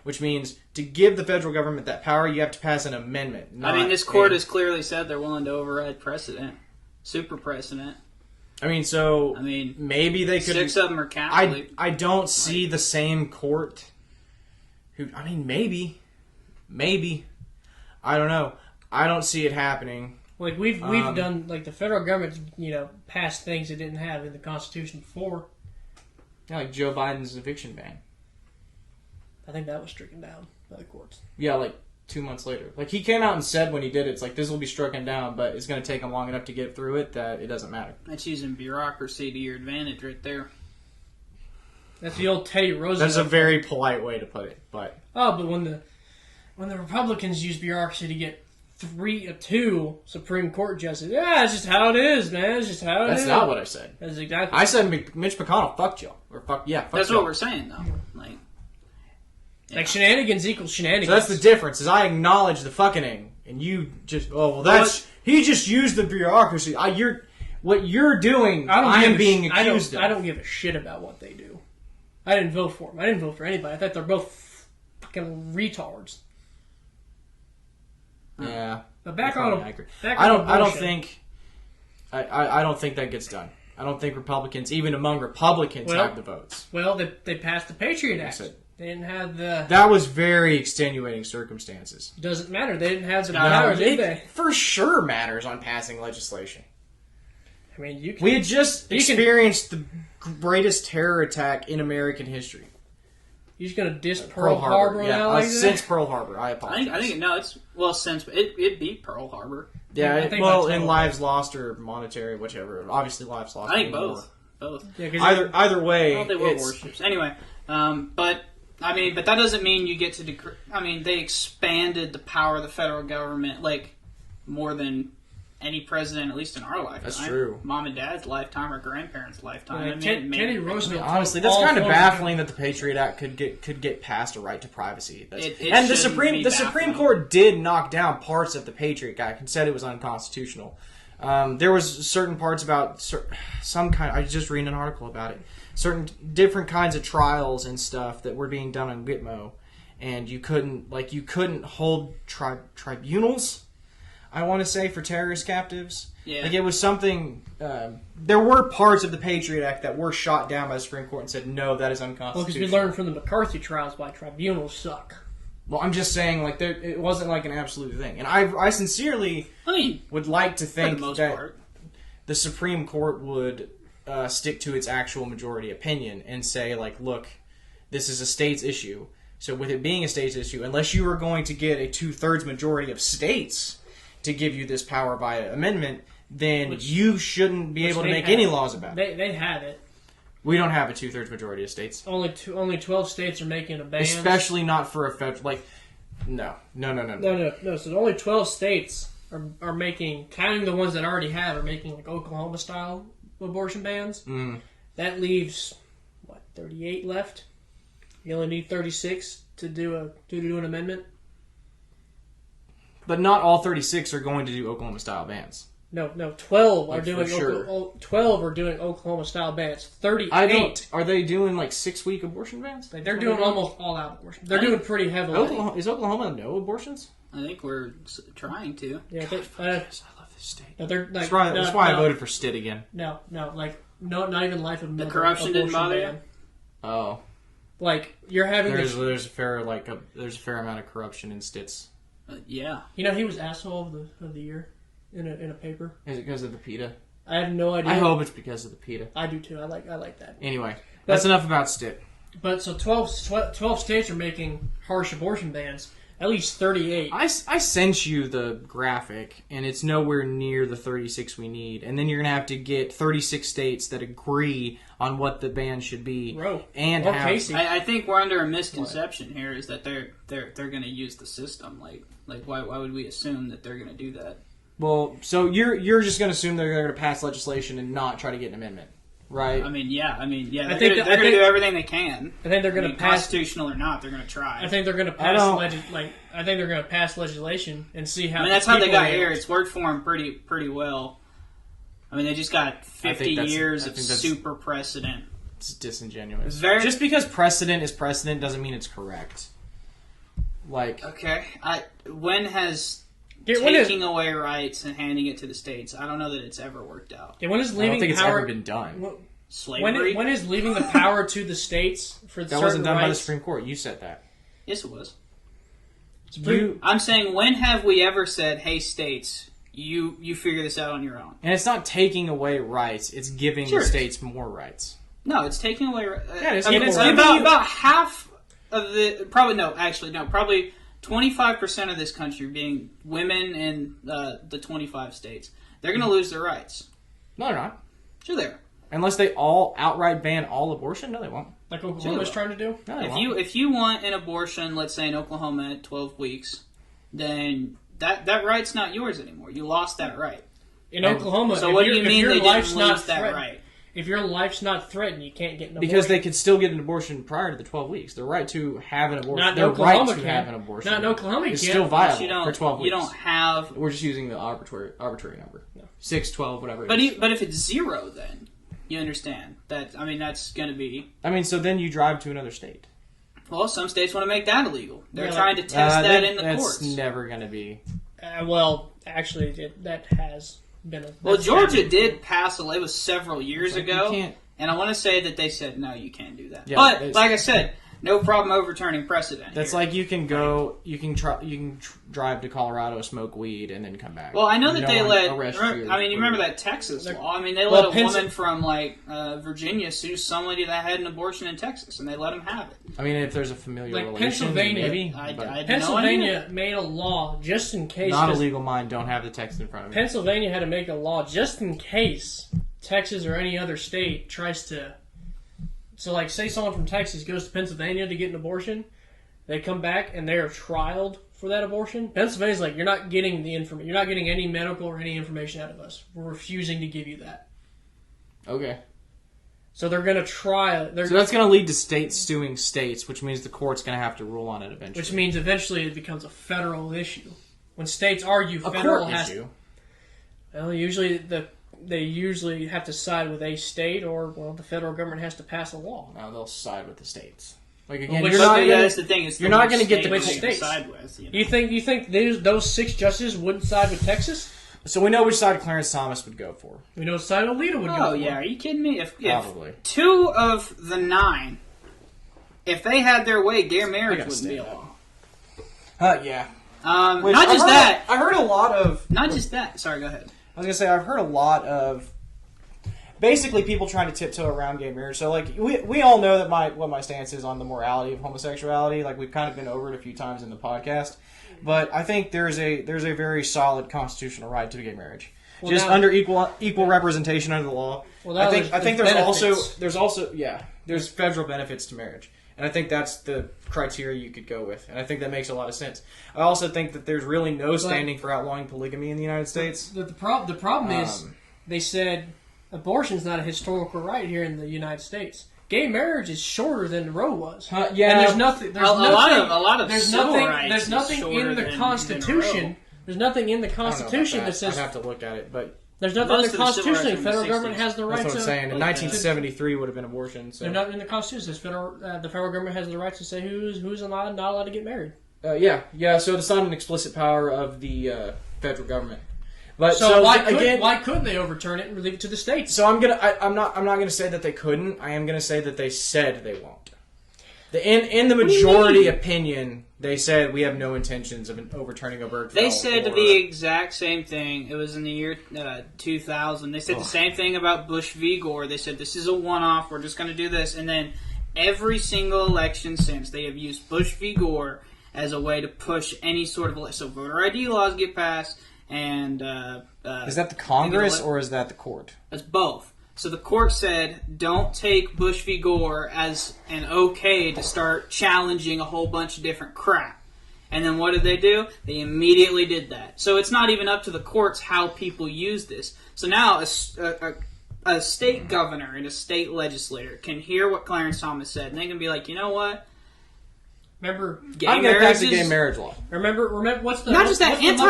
Which means to give the federal government that power, you have to pass an amendment. I mean, this court has clearly said they're willing to override precedent. Super precedent. I mean, maybe they could... 6 of them are Catholic. I don't see the same court who... I mean, maybe. I don't know. I don't see it happening. Like we've done, like the federal government, passed things it didn't have in the Constitution before. Yeah, like Joe Biden's eviction ban. I think that was stricken down by the courts. Yeah, like 2 months later. Like he came out and said when he did it, it's like this will be stricken down, but it's going to take him long enough to get through it that it doesn't matter. That's using bureaucracy to your advantage right there. That's the old Teddy Roosevelt. That's a very polite way to put it, but but when the Republicans use bureaucracy to get 2 Supreme Court justices, it's just how it is, man. It's just how it is. That's not what I said. That's exactly. I said Mitch McConnell fucked y'all, or fuck That's y'all. what we're saying, though. Like shenanigans equals shenanigans. So that's the difference. Is I acknowledge the fucking, and you just he just used the bureaucracy. What you're doing. I am being accused of. I don't give a shit about what they do. I didn't vote for them. I didn't vote for anybody. I thought they're both fucking retards. Yeah. But I don't think that gets done. I don't think Republicans, even among Republicans, have the votes. Well, they passed the Patriot Act. They didn't have the... That was very extenuating circumstances. Doesn't matter. They didn't have the power, did they? For sure matters on passing legislation. I mean, we had just experienced the greatest terror attack in American history. You're just going to diss Pearl Harbor now like that? Since Pearl Harbor, I apologize. I think since it beat Pearl Harbor. Yeah, in lives lost or monetary, whichever. Obviously, lives lost. I think both. Yeah, either way, they were warships. Anyway, but that doesn't mean you get to they expanded the power of the federal government more than any president, at least in our lifetime. That's true. Mom and Dad's lifetime or grandparents' lifetime. Teddy Roosevelt. Honestly, that's kind of baffling that the Patriot Act could get passed a right to privacy. And the Supreme Court did knock down parts of the Patriot Act and said it was unconstitutional. There was certain parts about some kind. I just read an article about it. Certain different kinds of trials and stuff that were being done on Gitmo, and you couldn't hold tribunals. I want to say for terrorist captives. Yeah. Like it was something. There were parts of the Patriot Act that were shot down by the Supreme Court and said no, that is unconstitutional. Well, because we learned from the McCarthy trials why tribunals suck. Well, I'm just saying, it wasn't like an absolute thing, and I sincerely would like to think that the Supreme Court would stick to its actual majority opinion and say, look, this is a state's issue. So with it being a state's issue, unless you are going to get a 2/3 majority of states to give you this power by amendment, then you shouldn't be able to make any laws about it. They have it. We don't have a 2/3 majority of states. Only 12 states are making a ban. Especially not for a federal... No. So only 12 states are making, counting the ones that already have, are making Oklahoma-style abortion bans. Mm. That leaves, 38 left? You only need 36 to do an amendment? But not all 36 are going to do Oklahoma-style bans. No, 12 are doing 12 are doing Oklahoma-style bans. 38. Are they doing 6-week abortion bans? They're doing almost all-out abortion. They're doing pretty heavily. Is Oklahoma no abortions? I think we're trying to. Yeah, I love this state. That's why I voted for Stitt again. No, not even life of the corruption didn't bother you. Oh, you're having there's a fair amount of corruption in Stitt's. Yeah, he was asshole of the year in a paper. Is it because of the PETA? I have no idea. I hope it's because of the PETA. I do too. I like that. Anyway, that's enough about Stitt. But so 12 states are making harsh abortion bans. At least 38. I sent you the graphic, and it's nowhere near the 36 we need. And then you're gonna have to get 36 states that agree on what the ban should be. Casey. I think we're under a misconception here. Is that they're gonna use the system? Why would we assume that they're gonna do that? Well, so you're just gonna assume they're gonna pass legislation and not try to get an amendment. Right. I mean, yeah. They're going to do everything they can. I think they're going to pass, constitutional or not. They're going to try. I think they're going to pass I think they're going to pass legislation and see how. That's how they got here. It's worked for them pretty well. I mean, they just got 50 years of super precedent. It's disingenuous. Just because precedent is precedent doesn't mean it's correct. Okay, when has taking away rights and handing it to the states? I don't know that it's ever worked out. Yeah, when is leaving I don't think it's power, ever been done. Slavery? When is leaving the power to the states for that wasn't done by the Supreme Court. You said that. Yes, it was. I'm saying, when have we ever said, "Hey, states, you figure this out on your own. And it's not taking away rights; it's giving the states more rights. No, it's taking away. Yeah, it's about half of the probably 25% of this country being women in the 25 states. They're going to lose their rights. No, they're not. Sure, they are. Unless they all outright ban all abortion, no, they won't. Like Oklahoma's trying to do. No, they won't. If you want an abortion, let's say in Oklahoma at 12 weeks, then that right's not yours anymore. You lost that right. In Oklahoma, so what do you mean they didn't lose that right? If your life's not threatened, you can't get an abortion. Because they could still get an abortion prior to the 12 weeks. Their right to have an abortion. Not in Oklahoma to have an abortion. Not in Oklahoma, is still viable for 12 weeks. You don't have. We're just using the arbitrary number. No. 6, 12, whatever. But if it's 0, then you understand that. I mean, that's going to be. I mean, so then you drive to another state. Well, some states want to make that illegal. They're trying to test that in the courts. That's never going to be. Well, actually, that has been a. Well, Georgia did pass a law. It was several years ago. And I want to say that they said, no, you can't do that. Yeah, but, like I said, no problem overturning precedent. That's like you can drive to Colorado, smoke weed, and then come back. Well, I know that they let. You remember that Texas law? I mean, they let a woman from Virginia sue somebody that had an abortion in Texas, and they let them have it. I mean, if there's a familial relation, Pennsylvania, maybe. Pennsylvania made a law just in case. Not a legal mind. Don't have the text in front of me. Pennsylvania had to make a law just in case Texas or any other state tries to. So, like, say someone from Texas goes to Pennsylvania to get an abortion, they come back and they are trialed for that abortion. Pennsylvania's like, you're not getting the information. You're not getting any medical or any information out of us. We're refusing to give you that. Okay. So they're going to try. So that's going to lead to states suing states, which means the court's going to have to rule on it eventually. Which means eventually it becomes a federal issue. When states argue, a federal court has issue. Well, they usually have to side with a state, or the federal government has to pass a law. No, they'll side with the states. Like again, that's the thing. You're not going to get the states. Side with, you think those 6 justices wouldn't side with Texas? So we know which side Clarence Thomas would go for. We know which side Alito would go for. Oh yeah, are you kidding me? Probably. If 2 of the 9, if they had their way, gay marriage wouldn't be a law. Yeah. Not just that. I heard a lot of. Not just that. Sorry, go ahead. I was going to say, I've heard a lot of basically people trying to tiptoe around gay marriage. So, like, we all know that what my stance is on the morality of homosexuality. Like, we've kind of been over it a few times in the podcast. But I think there's a very solid constitutional right to gay marriage. Well, just under equal representation under the law. Well, I think there's federal benefits to marriage. And I think that's the criteria you could go with. And I think that makes a lot of sense. I also think that there's really no standing for outlawing polygamy in the United States. The problem is they said abortion's not a historical right here in the United States. Gay marriage is shorter than Roe was. Yeah. And there's nothing in the Constitution. There's nothing in the Constitution that says. I'd have to look at it, but. There's nothing in the Constitution. The federal government has the right to... That's what I'm saying. In 1973 would have been abortion. So. There's nothing in the Constitution that says the federal government has the right to say who's not allowed to get married. Yeah. So it's not an explicit power of the federal government. But why couldn't they overturn it and leave it to the states? So I'm not gonna say that they couldn't. I am gonna say that they said they won't. In the majority opinion, they said we have no intentions of overturning Obergefell. They said the exact same thing. It was in the year 2000. They said the same thing about Bush v. Gore. They said this is a one-off. We're just going to do this. And then every single election since, they have used Bush v. Gore as a way to push any sort of... So voter ID laws get passed, and... is that the Congress or is that the court? It's both. So the court said, don't take Bush v. Gore as an okay to start challenging a whole bunch of different crap. And then what did they do? They immediately did that. So it's not even up to the courts how people use this. So now a state governor and a state legislator can hear what Clarence Thomas said, and they can be like, you know what? Remember, I'm going to pass the gay marriage law. Remember, what's the monkey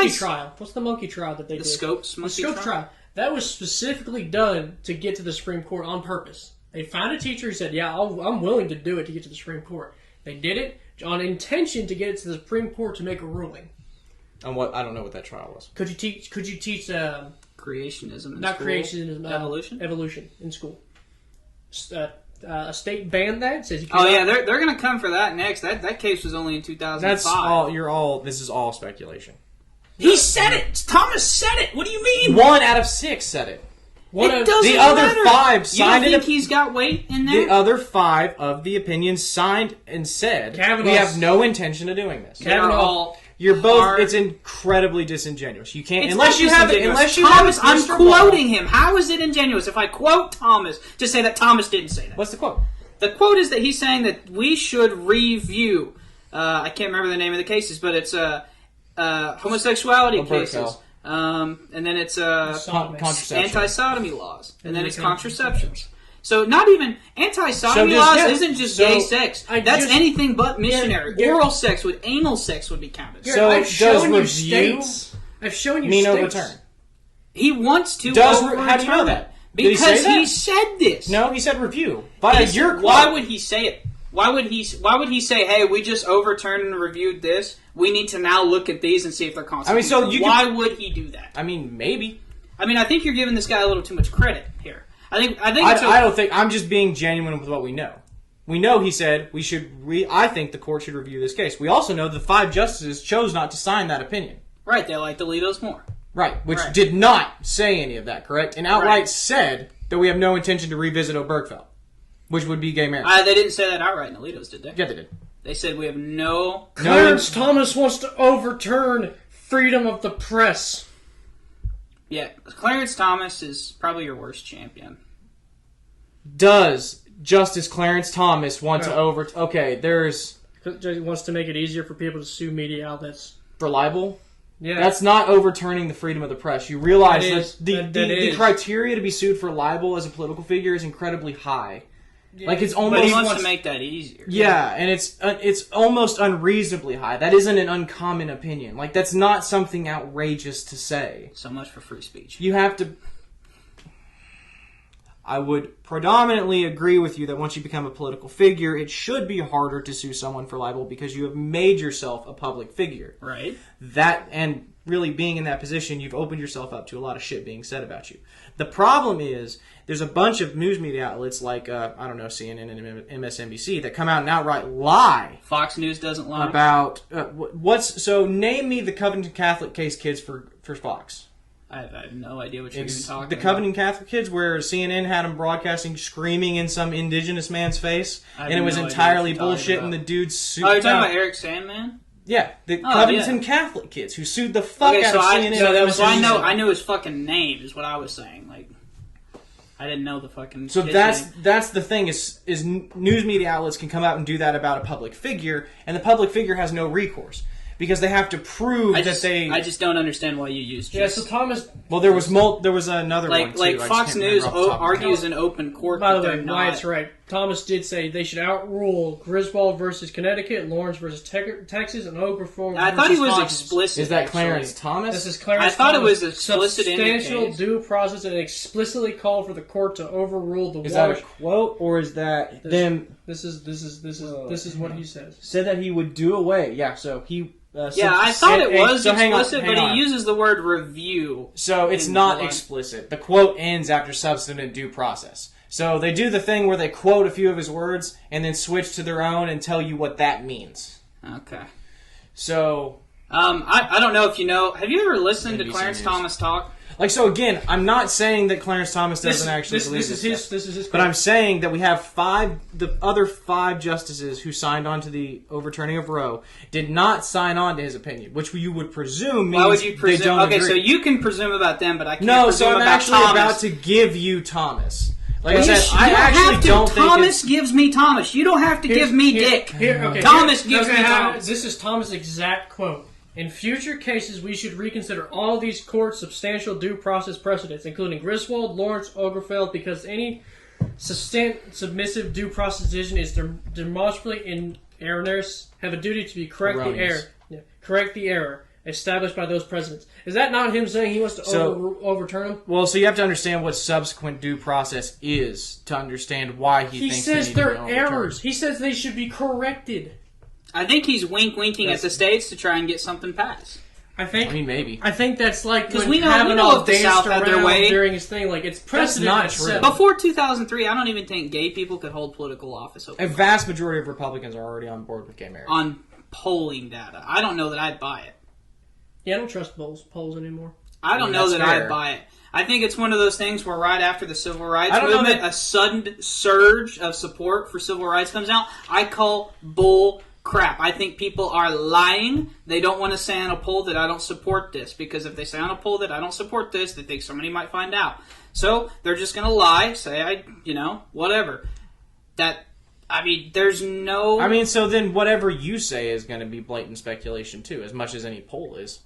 trial? What's the monkey trial that they did? The Scopes monkey trial. That was specifically done to get to the Supreme Court on purpose. They found a teacher who said, yeah, I'm willing to do it to get to the Supreme Court. They did it on intention to get it to the Supreme Court to make a ruling. On what? I don't know what that trial was. Could you teach creationism in not school? Creationism. Evolution in school. A state banned that. Says you they're going to come for that next. That case was only in 2005. This is all speculation. He said it. Thomas said it. What do you mean? 1 out of 6 said it. It doesn't the other matter. 5 signed You it. don't think he's got weight in there? The other 5 of the opinions signed and said, we have no intention of doing this. You're both. It's incredibly disingenuous. You can't unless you have Thomas. I'm quoting him. How is it ingenuous if I quote Thomas to say that Thomas didn't say that? What's the quote? The quote is that he's saying that we should review. I can't remember the name of the cases, but it's homosexuality cases. And then it's anti-sodomy laws, and then it's contraceptions. So not even anti-sodomy laws isn't just gay sex. That's anything but missionary. Oral sex with anal sex would be counted. So I've shown you states. I've shown you mean states. overturn. He wants to overturn. How do you know that? Because he said this. No, he said review. Why would he say it? Why would he say, "Hey, we just overturned and reviewed this. We need to now look at these and see if they're constitutional"? Why would he do that? I mean, maybe. I think you're giving this guy a little too much credit here. I don't think. I'm just being genuine with what we know. We know he said we should. I think the court should review this case. We also know the 5 justices chose not to sign that opinion. Right, they like Alito's more. Right, which did not say any of that, correct? And outright said that we have no intention to revisit Obergefell, which would be gay marriage. They didn't say that outright in Alito's, did they? Yeah, they did. They said we have no... Clarence Thomas wants to overturn freedom of the press. Yeah, Clarence Thomas is probably your worst champion. Does Justice Clarence Thomas want to Okay, there's... He wants to make it easier for people to sue media outlets. For libel? Yeah. That's not overturning the freedom of the press. You realize that the criteria to be sued for libel as a political figure is incredibly high. Yeah, it's almost... But he wants to make that easier. Yeah, and it's almost unreasonably high. That isn't an uncommon opinion. That's not something outrageous to say. So much for free speech. You have to... I would predominantly agree with you that once you become a political figure, it should be harder to sue someone for libel because you have made yourself a public figure. Right. And really being in that position, you've opened yourself up to a lot of shit being said about you. The problem is, there's a bunch of news media outlets like, CNN and MSNBC that come out and outright lie. Fox News doesn't lie. About, name me the Covington Catholic case kids for Fox. I have no idea what you're even talking about. The Covington Catholic kids, where CNN had them broadcasting, screaming in some indigenous man's face, and it was entirely bullshit, and the dude's sued. Oh, you're talking about Eric Sandman? Yeah, the Covington Catholic kids who sued the fuck out of CNN. So I know his fucking name is what I was saying. I didn't know the fucking. So that's the thing is news media outlets can come out and do that about a public figure, and the public figure has no recourse. Because they have to prove I just don't understand why you use. Yeah, so Thomas. Well, there was another one too. Like Fox News argues in open court. By the way, Wyatt's right. Thomas did say they should outrule Griswold versus Connecticut, Lawrence versus Texas, and Oberform. I thought he was explicit. Is that Clarence Thomas? This is Clarence. I thought Thomas. It was explicit. Substantial due process, and explicitly called for the court to overrule the. Is that a quote or is that them? This is what he says. Said that he would do away. Yeah, so he. I thought it was explicit, but he uses the word review. So it's not explicit. The quote ends after substantive due process. So they do the thing where they quote a few of his words and then switch to their own and tell you what that means. Okay. So... I don't know if you know... Have you ever listened to Clarence Thomas talk? So again, I'm not saying that Clarence Thomas doesn't actually believe this. This is his. But I'm saying that we have the other 5 justices who signed on to the overturning of Roe did not sign on to his opinion, which you would presume means. Why would you presume? They don't agree. So you can presume about them, but I can't presume about Thomas. No, so I'm actually about to give you Thomas. Like I said, I actually don't think Thomas gives me Thomas. You don't have to give me Dick. Thomas gives me Thomas. This is Thomas' exact quote. In future cases, we should reconsider all these courts' substantial due process precedents, including Griswold, Lawrence, Obergefell, because any submissive due process decision is demonstrably in errors, have a duty to correct the error established by those precedents. Is that not him saying he wants to overturn them? Well, so you have to understand what subsequent due process is to understand why he thinks says they're errors. He says they should be corrected. I think he's winking at the states to try and get something passed. I mean, maybe. I think that's like because we know if the South had their way during his thing. Like it's precedent. That's not true. Before 2003, I don't even think gay people could hold political office. A vast majority of Republicans are already on board with gay marriage. On polling data, I don't know that I'd buy it. Yeah, I don't trust polls anymore. I don't know that fair. I buy it. I think it's one of those things where right after the civil rights I don't know movement, that- a sudden surge of support for civil rights comes out. I call bull crap. I think people are lying. They don't want to say on a poll that I don't support this, because if they say on a poll that I don't support this, they think somebody might find out. So they're just going to lie, say whatever. There's no... I mean, so then whatever you say is going to be blatant speculation too, as much as any poll is.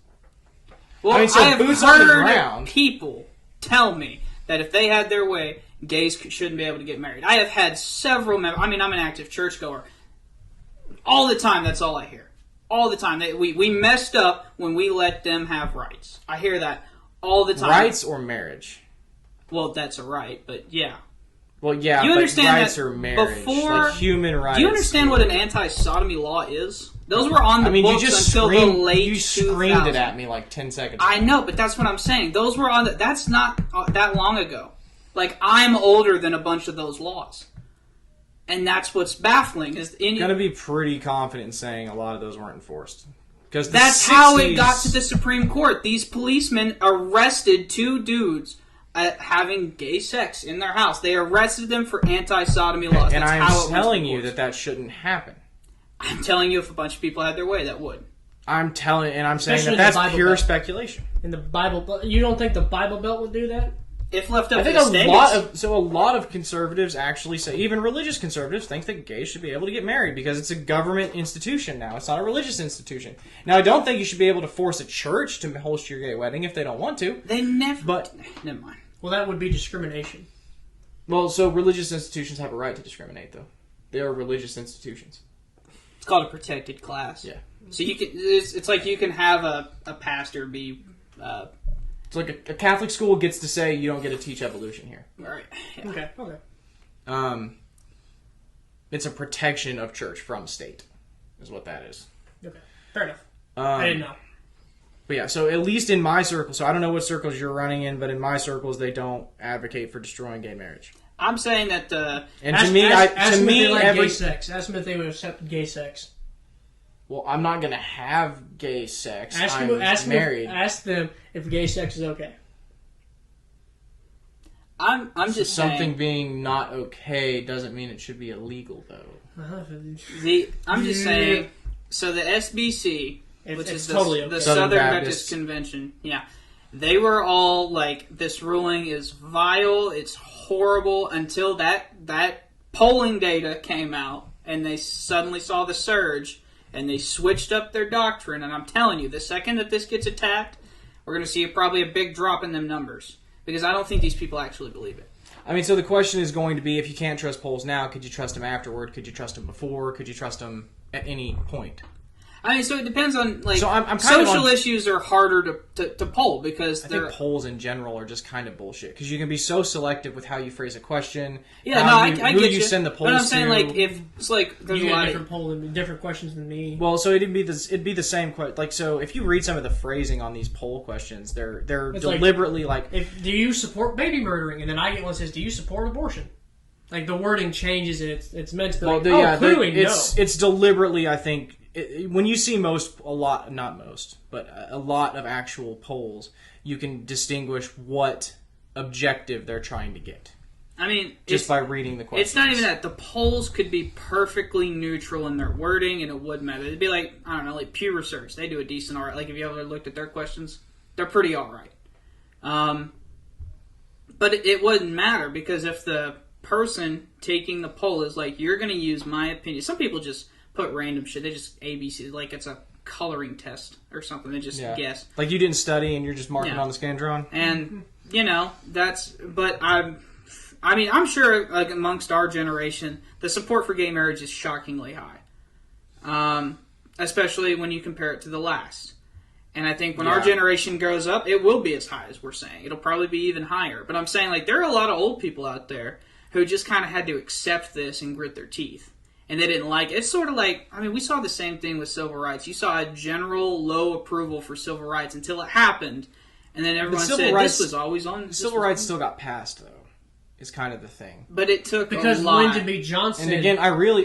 Well, I mean, so I have boots on the heard ground. people tell me that if they had their way, gays shouldn't be able to get married. I have had several members... I'm an active churchgoer. All the time, that's all I hear. All the time. We messed up when we let them have rights. I hear that all the time. Rights or marriage? Well, that's a right, but yeah. Well, yeah, You but understand rights that or marriage, before- like human rights. Do you understand what an anti-sodomy law is? Those were on the books you just until screamed, the late you 2000s. screamed it at me like 10 seconds ago. I know, but that's what I'm saying. Those were on that's not that long ago. Like, I'm older than a bunch of those laws. And that's what's baffling. I'm going to be pretty confident in saying a lot of those weren't enforced. Because That's how it got to the Supreme Court. These policemen arrested two dudes having gay sex in their house. They arrested them for anti-sodomy laws. And That's I'm how it went to telling the you courts. that shouldn't happen. I'm telling you, if a bunch of people had their way, that would. I'm saying Especially in that the that's Bible pure Belt. speculation. In the Bible, you don't think the Bible Belt would do that? If left up I to think the a states, lot of conservatives actually say, even religious conservatives think that gays should be able to get married because it's a government institution now. It's not a religious institution. Now, I don't think you should be able to force a church to host your gay wedding if they don't want to. they never. But Never mind. Well, that would be discrimination. well, so religious institutions have a right to discriminate, though. They are religious institutions. It's called a protected class. Yeah. So you can. It's like you can have a pastor be. It's like a Catholic school gets to say you don't get to teach evolution here. Right. Yeah. Okay. It's a protection of church from state, is what that is. Okay. Fair enough. I didn't know. But yeah, so at least in my circle, so I don't know what circles you're running in, but in my circles, they don't advocate for destroying gay marriage. I'm saying that And Ask to me, them if they like every gay sex. Ask them if they would accept gay sex. well, I'm not gonna have gay sex. Ask I'm them married. ask them if gay sex is okay. I'm just Something saying, being not okay doesn't mean it should be illegal, though. I'm just saying. So the SBC, which it's is totally the okay. Southern Southern Baptist Baptist. Convention, yeah, they were all like, "This ruling is vile. It's horrible." Until that polling data came out, and they suddenly saw the surge, and they switched up their doctrine. And I'm telling you, the second that this gets attacked, we're going to see probably a big drop in them numbers, because I don't think these people actually believe it. I mean, so the question is going to be, if you can't trust polls now, could you trust them afterward? Could you trust them before? Could you trust them at any point? I mean, so it depends on, like, So I'm kind of social on- issues are harder to poll because I they're... think polls in general are just kind of bullshit because you can be so selective with how you phrase a question. Yeah, how no, you, I who get you send the polls But I'm saying, to. like, if it's like there's You a get lot different of... poll and different questions than me. Well, so it'd be the same question. Like, so if you read some of the phrasing on these poll questions, they're It's like- deliberately like Do you support baby murdering? And then I get one that says, do you support abortion? Like, the wording changes and it's meant to be like, clearly no. it's deliberately. I think when you see a lot of actual polls, you can distinguish what objective they're trying to get I mean, just by reading the questions. it's not even that. The polls could be perfectly neutral in their wording, and it wouldn't matter. It'd be like, I don't know, like Pew Research. They do a decent alright. Like, if you ever looked at their questions, they're pretty alright. But it wouldn't matter, because if the person taking the poll is like, you're going to use my opinion. Some people just put random shit. They just ABC, like it's a coloring test or something. They just guess. Like you didn't study and you're just marking Yeah. on the Scantron. And, but I'm sure, like, amongst our generation, the support for gay marriage is shockingly high. Especially when you compare it to the last. And I think when our generation grows up, it will be as high as we're saying. It'll probably be even higher. But I'm saying, like, there are a lot of old people out there who just kind of had to accept this and grit their teeth. And they didn't like it. It's sort of like, I mean, we saw the same thing with civil rights. You saw a general low approval for civil rights until it happened. And then everyone said this was always on. Civil rights still got passed, though, is kind of the thing. But it took because a lot. Lyndon B. Johnson. And again, I really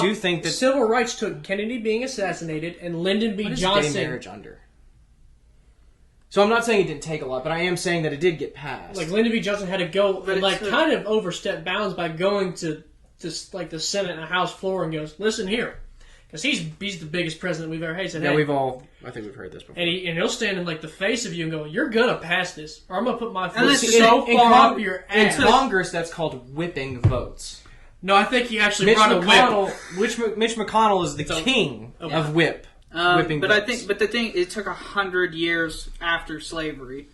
do think that civil rights took Kennedy being assassinated and Lyndon B. what is Johnson. gay marriage under? So I'm not saying it didn't take a lot, but I am saying that it did get passed. Like Lyndon B. Johnson had to go But and it's kind of overstep bounds by going to like the Senate and the House floor and goes, "Listen here," because he's the biggest president we've ever had. He said, yeah, "Hey," I think we've heard this before. and he'll stand in like the face of you and go, "You're gonna pass this, or I'm gonna put my foot that's so in far up your In ass." Congress, that's called whipping votes. No, I think he actually Mitch brought a whip. McConnell, Mitch McConnell is the king of whipping but votes. I think, but the thing, it took 100 years after slavery,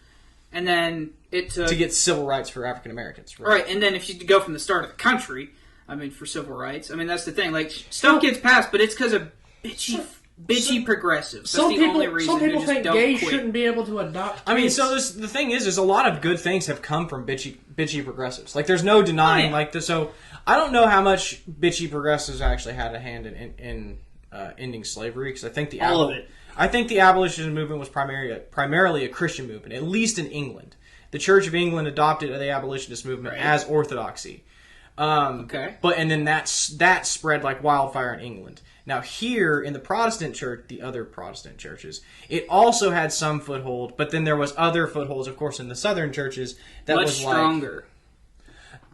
and then it took to get civil rights for African Americans. right. And then if you go from the start of the country, I mean, for civil rights, I mean that's the thing. Like stuff gets passed, but it's because of bitchy progressives. That's the only reason. Some people who just think don't gays quit. shouldn't be able to adopt. I mean, kids. so the thing is a lot of good things have come from bitchy progressives. Like, there's no denying, Oh, yeah. like, so I don't know how much bitchy progressives actually had a hand in ending slavery, because I think All of it. I think the abolitionist movement was primarily a Christian movement, at least in England. The Church of England adopted the abolitionist movement Right. as orthodoxy. Okay. And then that spread like wildfire in England. Now here in the Protestant church, the other Protestant churches, it also had some foothold, but then there was other footholds, of course, in the Southern churches that Much was stronger.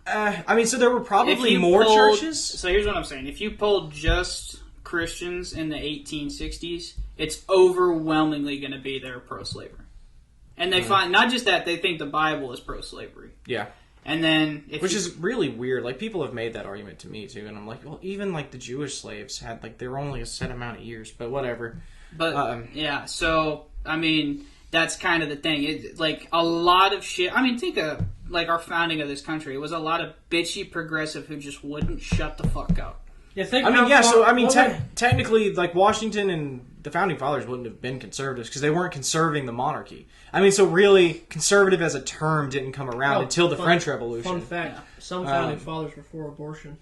I mean, so there were If probably you more polled- churches. So here's what I'm saying: if you polled just Christians in the 1860s, it's overwhelmingly going to be they're pro-slavery, and they find not just that, they think the Bible is pro-slavery. Yeah. And then, if Which you, is really weird. Like, people have made that argument to me, too. And I'm like, well, even, like, the Jewish slaves had, like, they were only a set amount of years. But whatever. but yeah. So I mean, that's kind of the thing. It, like a lot of shit. I mean, think of like our founding of this country. It was a lot of bitchy progressive who just wouldn't shut the fuck up. Yeah, think I mean, how yeah, far- so, I mean, what would- technically, like, Washington and the Founding Fathers wouldn't have been conservatives because they weren't conserving the monarchy. I mean, so really, conservative as a term didn't come around until the French Revolution. Fun fact: some founding fathers were for abortion.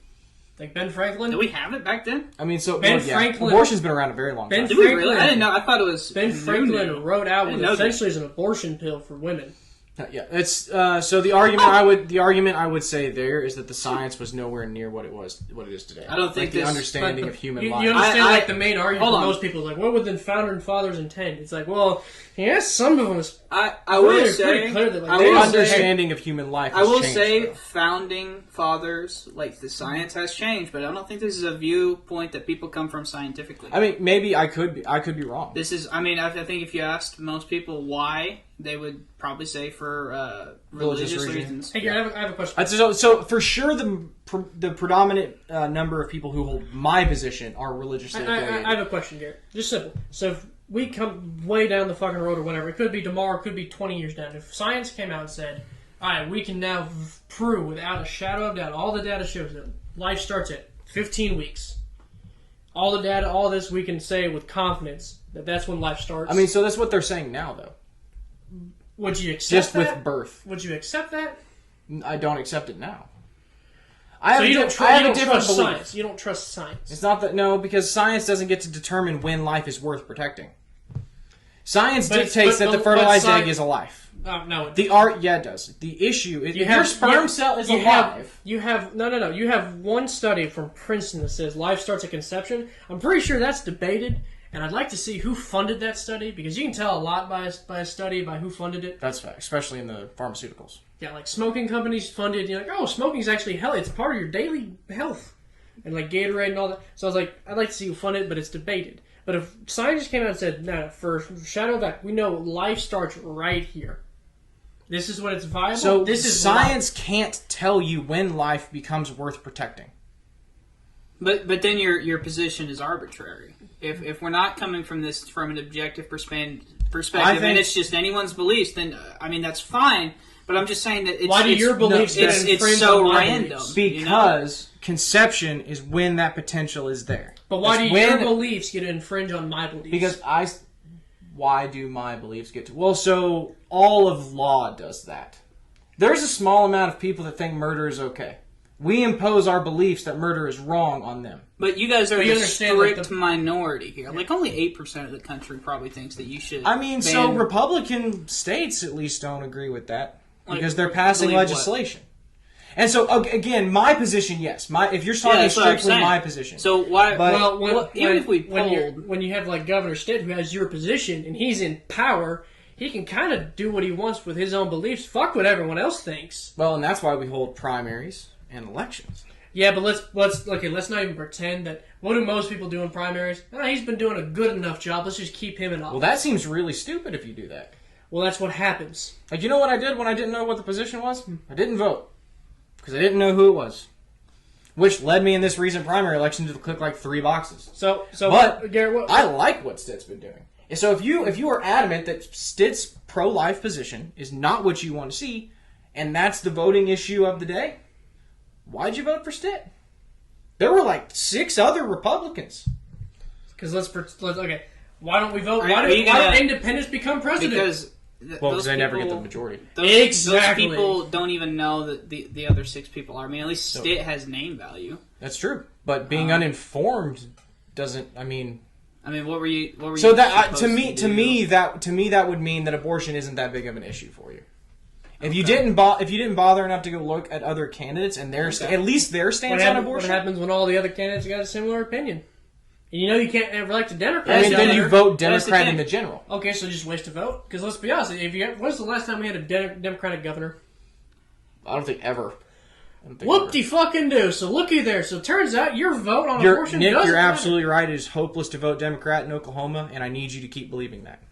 Like Ben Franklin. Did we have it back then? I mean, so Ben well, yeah, Franklin- abortion's been around a very long Ben time. Did we Franklin- really? I didn't know. I thought it was Ben Franklin new. wrote out I what didn't know that. essentially is an abortion pill for women. Yeah, it's so the argument I would say there is that the science was nowhere near what it is today. I don't think like the this- understanding of human You life. understand, I- like the main argument hold for on. most people is like, what would the founding fathers intend? It's like, well, yes, some of them is I will pretty say, clear that, like, I the they will don't say, understanding of human life. I Has will changed, say, though. founding fathers, like the science has changed, but I don't think this is a viewpoint that people come from scientifically. I mean, maybe I could be wrong. This is, I mean, I think if you asked most people why, they would probably say for religious reasons. reasons. Hey, I have a question. So for sure, the predominant number of people who hold my position are religiously affiliated. I have a question, Garrett. Just simple. So if we come way down the fucking road or whatever, it could be tomorrow, it could be 20 years down. If science came out and said, all right, we can now prove without a shadow of doubt, all the data shows that life starts at 15 weeks. All the data, all this, we can say with confidence that that's when life starts. I mean, so that's what they're saying now, though. would you accept Just that? with birth, Would you accept that? I don't accept it now. I have So a you di- don't, I have you a don't different trust belief. science. You don't trust science. It's not that because science doesn't get to determine when life is worth protecting. Science dictates that the fertilized egg is a life. No. It does. The issue is if your sperm cell is alive. You have You have one study from Princeton that says life starts at conception. I'm pretty sure that's debated, and I'd like to see who funded that study because you can tell a lot by a study by who funded it. That's fact, especially in the pharmaceuticals. Yeah, like smoking companies funded. You're like, oh, smoking's actually healthy. It's part of your daily health, and like Gatorade and all that. So I was like, I'd like to see who funded it, but it's debated. But if scientists came out and said, no, for shadow of that, we know life starts right here. This is when it's viable. So this is science can't tell you when life becomes worth protecting. But then your position is arbitrary. If we're not coming from this from an objective perspective, and it's just anyone's beliefs, then I mean that's fine. But I'm just saying that it's, Why do your beliefs get it's infringed so on my random beliefs? Because conception is when that potential is there. But why It's do when- your beliefs get to infringe on my beliefs? Because why do my beliefs get to... Well, so all of law does that. There's a small amount of people that think murder is okay. We impose our beliefs that murder is wrong on them. But you guys are But you the understand, like, strict minority here. Like only 8% of the country probably thinks that you should. I mean, so ban- Republican states at least don't agree with that Like, because they're passing believe what? legislation. And so, again, my position, yes. If you're talking that's what I'm strictly saying. my position. So why? But- even if we when polled, you have like Governor Stitt who has your position and he's in power, he can kind of do what he wants with his own beliefs. Fuck what everyone else thinks. Well, and that's why we hold primaries and elections. Yeah, but let's not even pretend that. What do most people do in primaries? He's been doing a good enough job. Let's just keep him in office. Well, that seems really stupid if you do that. Well, that's what happens. Like, you know what I did when I didn't know what the position was? I didn't vote. Because I didn't know who it was. Which led me in this recent primary election to click like 3 boxes. But Garrett, I like what Stitt's been doing. And so if you are adamant that Stitt's pro-life position is not what you want to see, and that's the voting issue of the day, why'd you vote for Stitt? There were like 6 other Republicans. Because okay, why don't we vote? Are Why you don't gonna- independents become president? Because Because they never get the majority. Exactly. Those people don't even know that the other 6 people are. I mean, at least Stitt has name value. That's true. But being uninformed doesn't. I mean, what were you? So that supposed to me that would mean that abortion isn't that big of an issue for you. If you didn't bother enough to go look at other candidates and at least their stance on abortion. What happens when all the other candidates got a similar opinion? And you know you can't elect a Democrat. I mean, then you vote Democrat in the general. Okay, so just waste a vote. Because let's be honest, when's the last time we had a Democratic governor? I don't think ever. Whoop-de-fucking-do. So looky there. So it turns out your vote on abortion Nick, doesn't you're matter. absolutely right. It is hopeless to vote Democrat in Oklahoma, and I need you to keep believing that.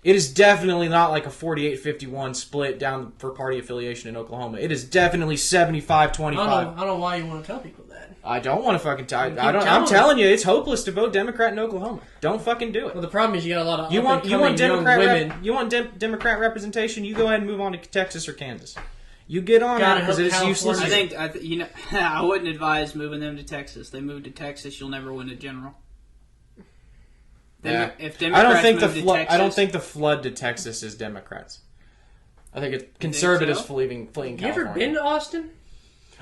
It is definitely not like a 48-51 split down for party affiliation in Oklahoma. It is definitely 75-25. I don't know why you want to tell people that. I don't want to fucking tell you. I'm telling you, it's hopeless to vote Democrat in Oklahoma. Don't fucking do it. Well, the problem is you got a lot of You want Democrat women. You want Democrat representation? You go ahead and move on to Texas or Kansas. You get on that because it is useless. I wouldn't advise moving them to Texas. They move to Texas, you'll never win a general. Yeah. If Democrats Texas, I don't think the flood to Texas is Democrats. I think it's conservatives fleeing California. You ever been to Austin?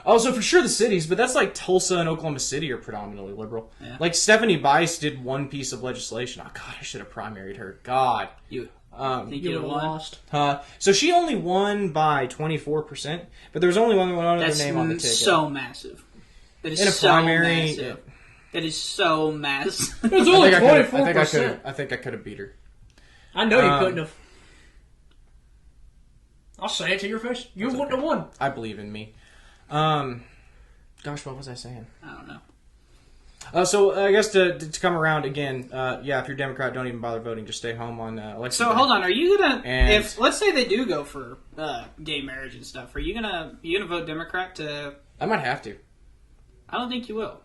Oh, so for sure the cities, but that's like Tulsa and Oklahoma City are predominantly liberal. Yeah. Like Stephanie Bice did one piece of legislation. Oh God, I should have primaried her. God. You think You you'd have won? lost. So she only won by 24%, but there was only one other name on the ticket. That's so massive. That is in a so primary. massive. Yeah. That is so massive. It's only 24%. I think I could have beat her. I know you couldn't have. I'll say it to your face. You wouldn't have won. I believe in me. Gosh, what was I saying? I don't know. So I guess to come around again, if you're Democrat, don't even bother voting. Just stay home on election So day. hold on, are you gonna if let's say they do go for gay marriage and stuff, are you gonna vote Democrat to? I might have to. I don't think you will.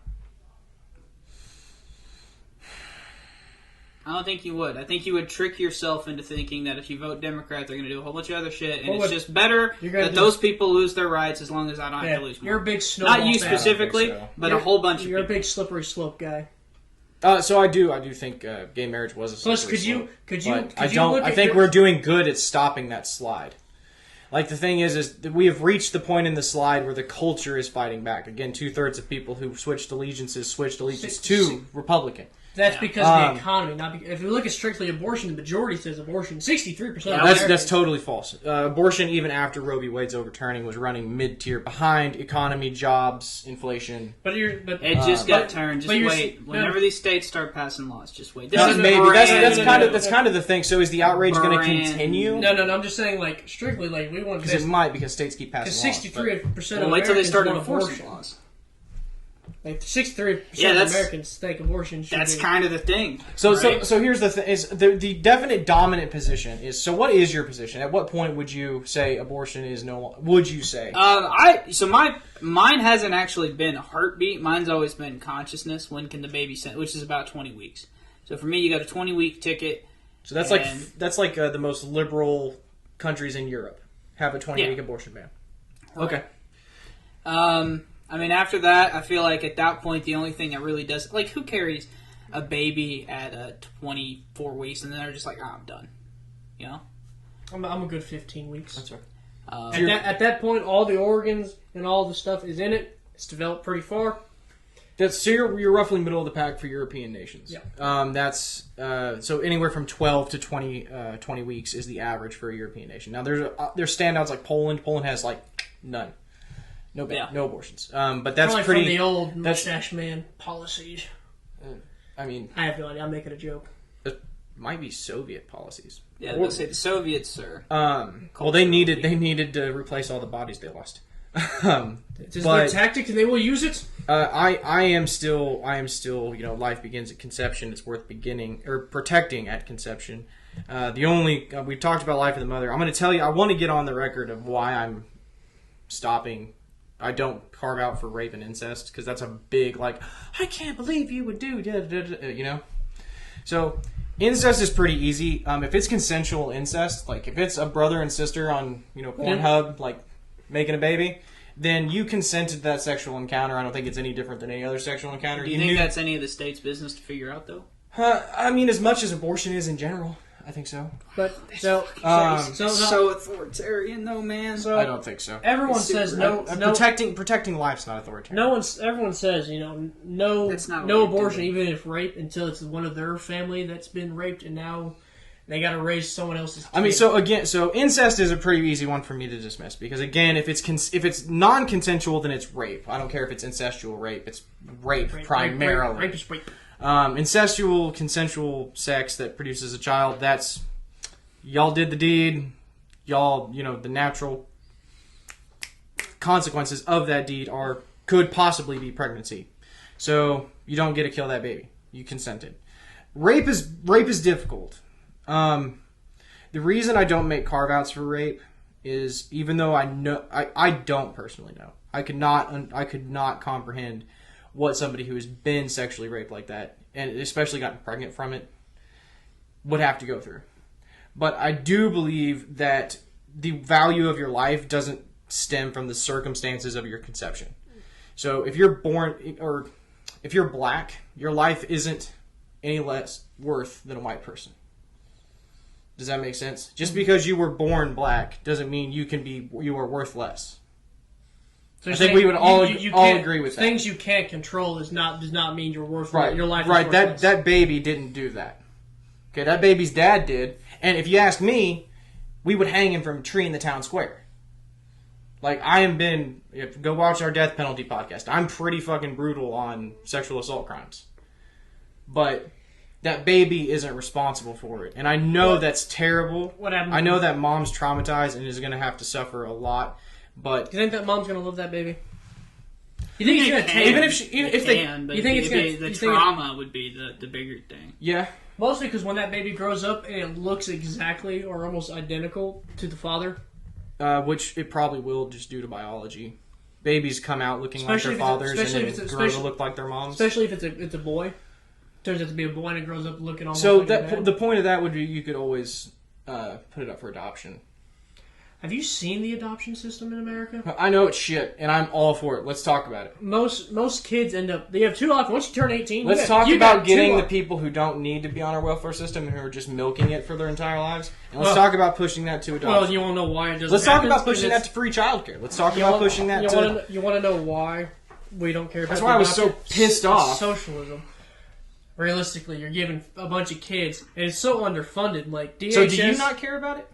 I don't think you would. I think you would trick yourself into thinking that if you vote Democrat, they're going to do a whole bunch of other shit, and it's just better that those people lose their rights as long as I don't have to lose more. You're a big snowball. Not you fan. specifically, but a whole bunch of people. You're a big slippery slope guy. So I do think gay marriage was a slippery Plus, could you? I think we're doing good at stopping that slide. Like the thing is that we have reached the point in the slide where the culture is fighting back. Again, 2/3 of people who switched allegiance to Republican. That's because of the economy. Not if you look at strictly abortion, the majority says abortion. 63%. That's totally false. Abortion, even after Roe v. Wade's overturning, was running mid-tier behind economy, jobs, inflation. It just got turned. Just wait. Whenever these states start passing laws, just wait. That's kind of the thing. So is the outrage going to continue? No. I'm just saying, like strictly, like we want because it might because states keep passing laws. 63% of wait till they Americans start want enforcing abortion. laws. Like 63% of Americans think abortion should That's be. kind of the thing. So here's the thing: is the definite dominant position is. So what is your position? At what point would you say abortion is no? Would you say? Mine hasn't actually been a heartbeat. Mine's always been consciousness. When can the baby send? Which is about 20 weeks. So for me, you got a 20-week ticket. So that's like the most liberal countries in Europe have a 20-week abortion ban. Right. Okay. After that, I feel like at that point, the only thing that really does... Like, who carries a baby at 24 weeks and then they're just like, I'm done. You know? I'm a good 15 weeks. That's right. At that point, all the organs and all the stuff is in it. It's developed pretty far. So you're roughly middle of the pack for European nations. Yeah. That's so anywhere from 12 to 20 weeks is the average for a European nation. Now there's standouts like Poland. Poland has like none. No abortions. But that's probably pretty. From the old mustache man policies. I mean, I have no idea. I'm making a joke. might be Soviet policies. Yeah, let's say the Soviets, sir. Well, they needed to replace all the bodies they lost. It's their tactic, and they will use it. I am still, life begins at conception. It's worth beginning or protecting at conception. We've talked about life of the mother. I'm going to tell you, I want to get on the record of why I'm stopping. I don't carve out for rape and incest because that's a big, I can't believe you would do, So, incest is pretty easy. If it's consensual incest, if it's a brother and sister on, Pornhub, making a baby, then you consented to that sexual encounter. I don't think it's any different than any other sexual encounter. Do you think that's any of the state's business to figure out, though? As much as abortion is in general. I think so. But so authoritarian, though, man. I don't think so. Everyone says no. Protecting life's not authoritarian. Everyone says no abortion, even if rape, until it's one of their family that's been raped, and now they got to raise someone else's kid. So incest is a pretty easy one for me to dismiss because again, if it's non-consensual, then it's rape. I don't care if it's incestual rape. It's rape primarily. Rape is rape. Incestual, consensual sex that produces a child, that's y'all did the deed, y'all, the natural consequences of that deed could possibly be pregnancy. So you don't get to kill that baby. You consented. Rape is difficult. The reason I don't make carve-outs for rape is even though I don't personally know. I could not comprehend what somebody who has been sexually raped like that, and especially gotten pregnant from it, would have to go through. But I do believe that the value of your life doesn't stem from the circumstances of your conception. So if you're born, or if you're black, your life isn't any less worth than a white person. Does that make sense? Just because you were born black doesn't mean you are worth less. So I think we would all agree with that. Things you can't control does not mean you're worth right. Your life. Right. Is worthless. That baby didn't do that. Okay, that baby's dad did. And if you ask me, we would hang him from a tree in the town square. Go watch our death penalty podcast. I'm pretty fucking brutal on sexual assault crimes. But that baby isn't responsible for it. And I know that's terrible. What happened? I know that mom's traumatized and is going to have to suffer a lot. But do you think that mom's gonna love that baby? You think it's gonna take? Even if they can, you think it's gonna? The trauma would be the bigger thing. Yeah, mostly because when that baby grows up and it looks exactly or almost identical to the father, which it probably will just due to biology. Babies come out looking like their fathers and then grow to look like their moms. Especially if it's a boy. Turns out to be a boy and it grows up looking almost. So like the point of that would be you could always put it up for adoption. Have you seen the adoption system in America? I know it's shit, and I'm all for it. Let's talk about it. Most kids end up... They have two options. Once you turn 18... Let's talk about getting the people who don't need to be on our welfare system and who are just milking it for their entire lives. And let's talk about pushing that to adoption. Well, you want to know why it doesn't Let's talk about pushing that to free childcare. Let's talk about pushing that to... You want to know why we don't care about That's why I was so pissed off. Socialism. Realistically, you're giving a bunch of kids, and it's so underfunded. DHS... So do you not care about it?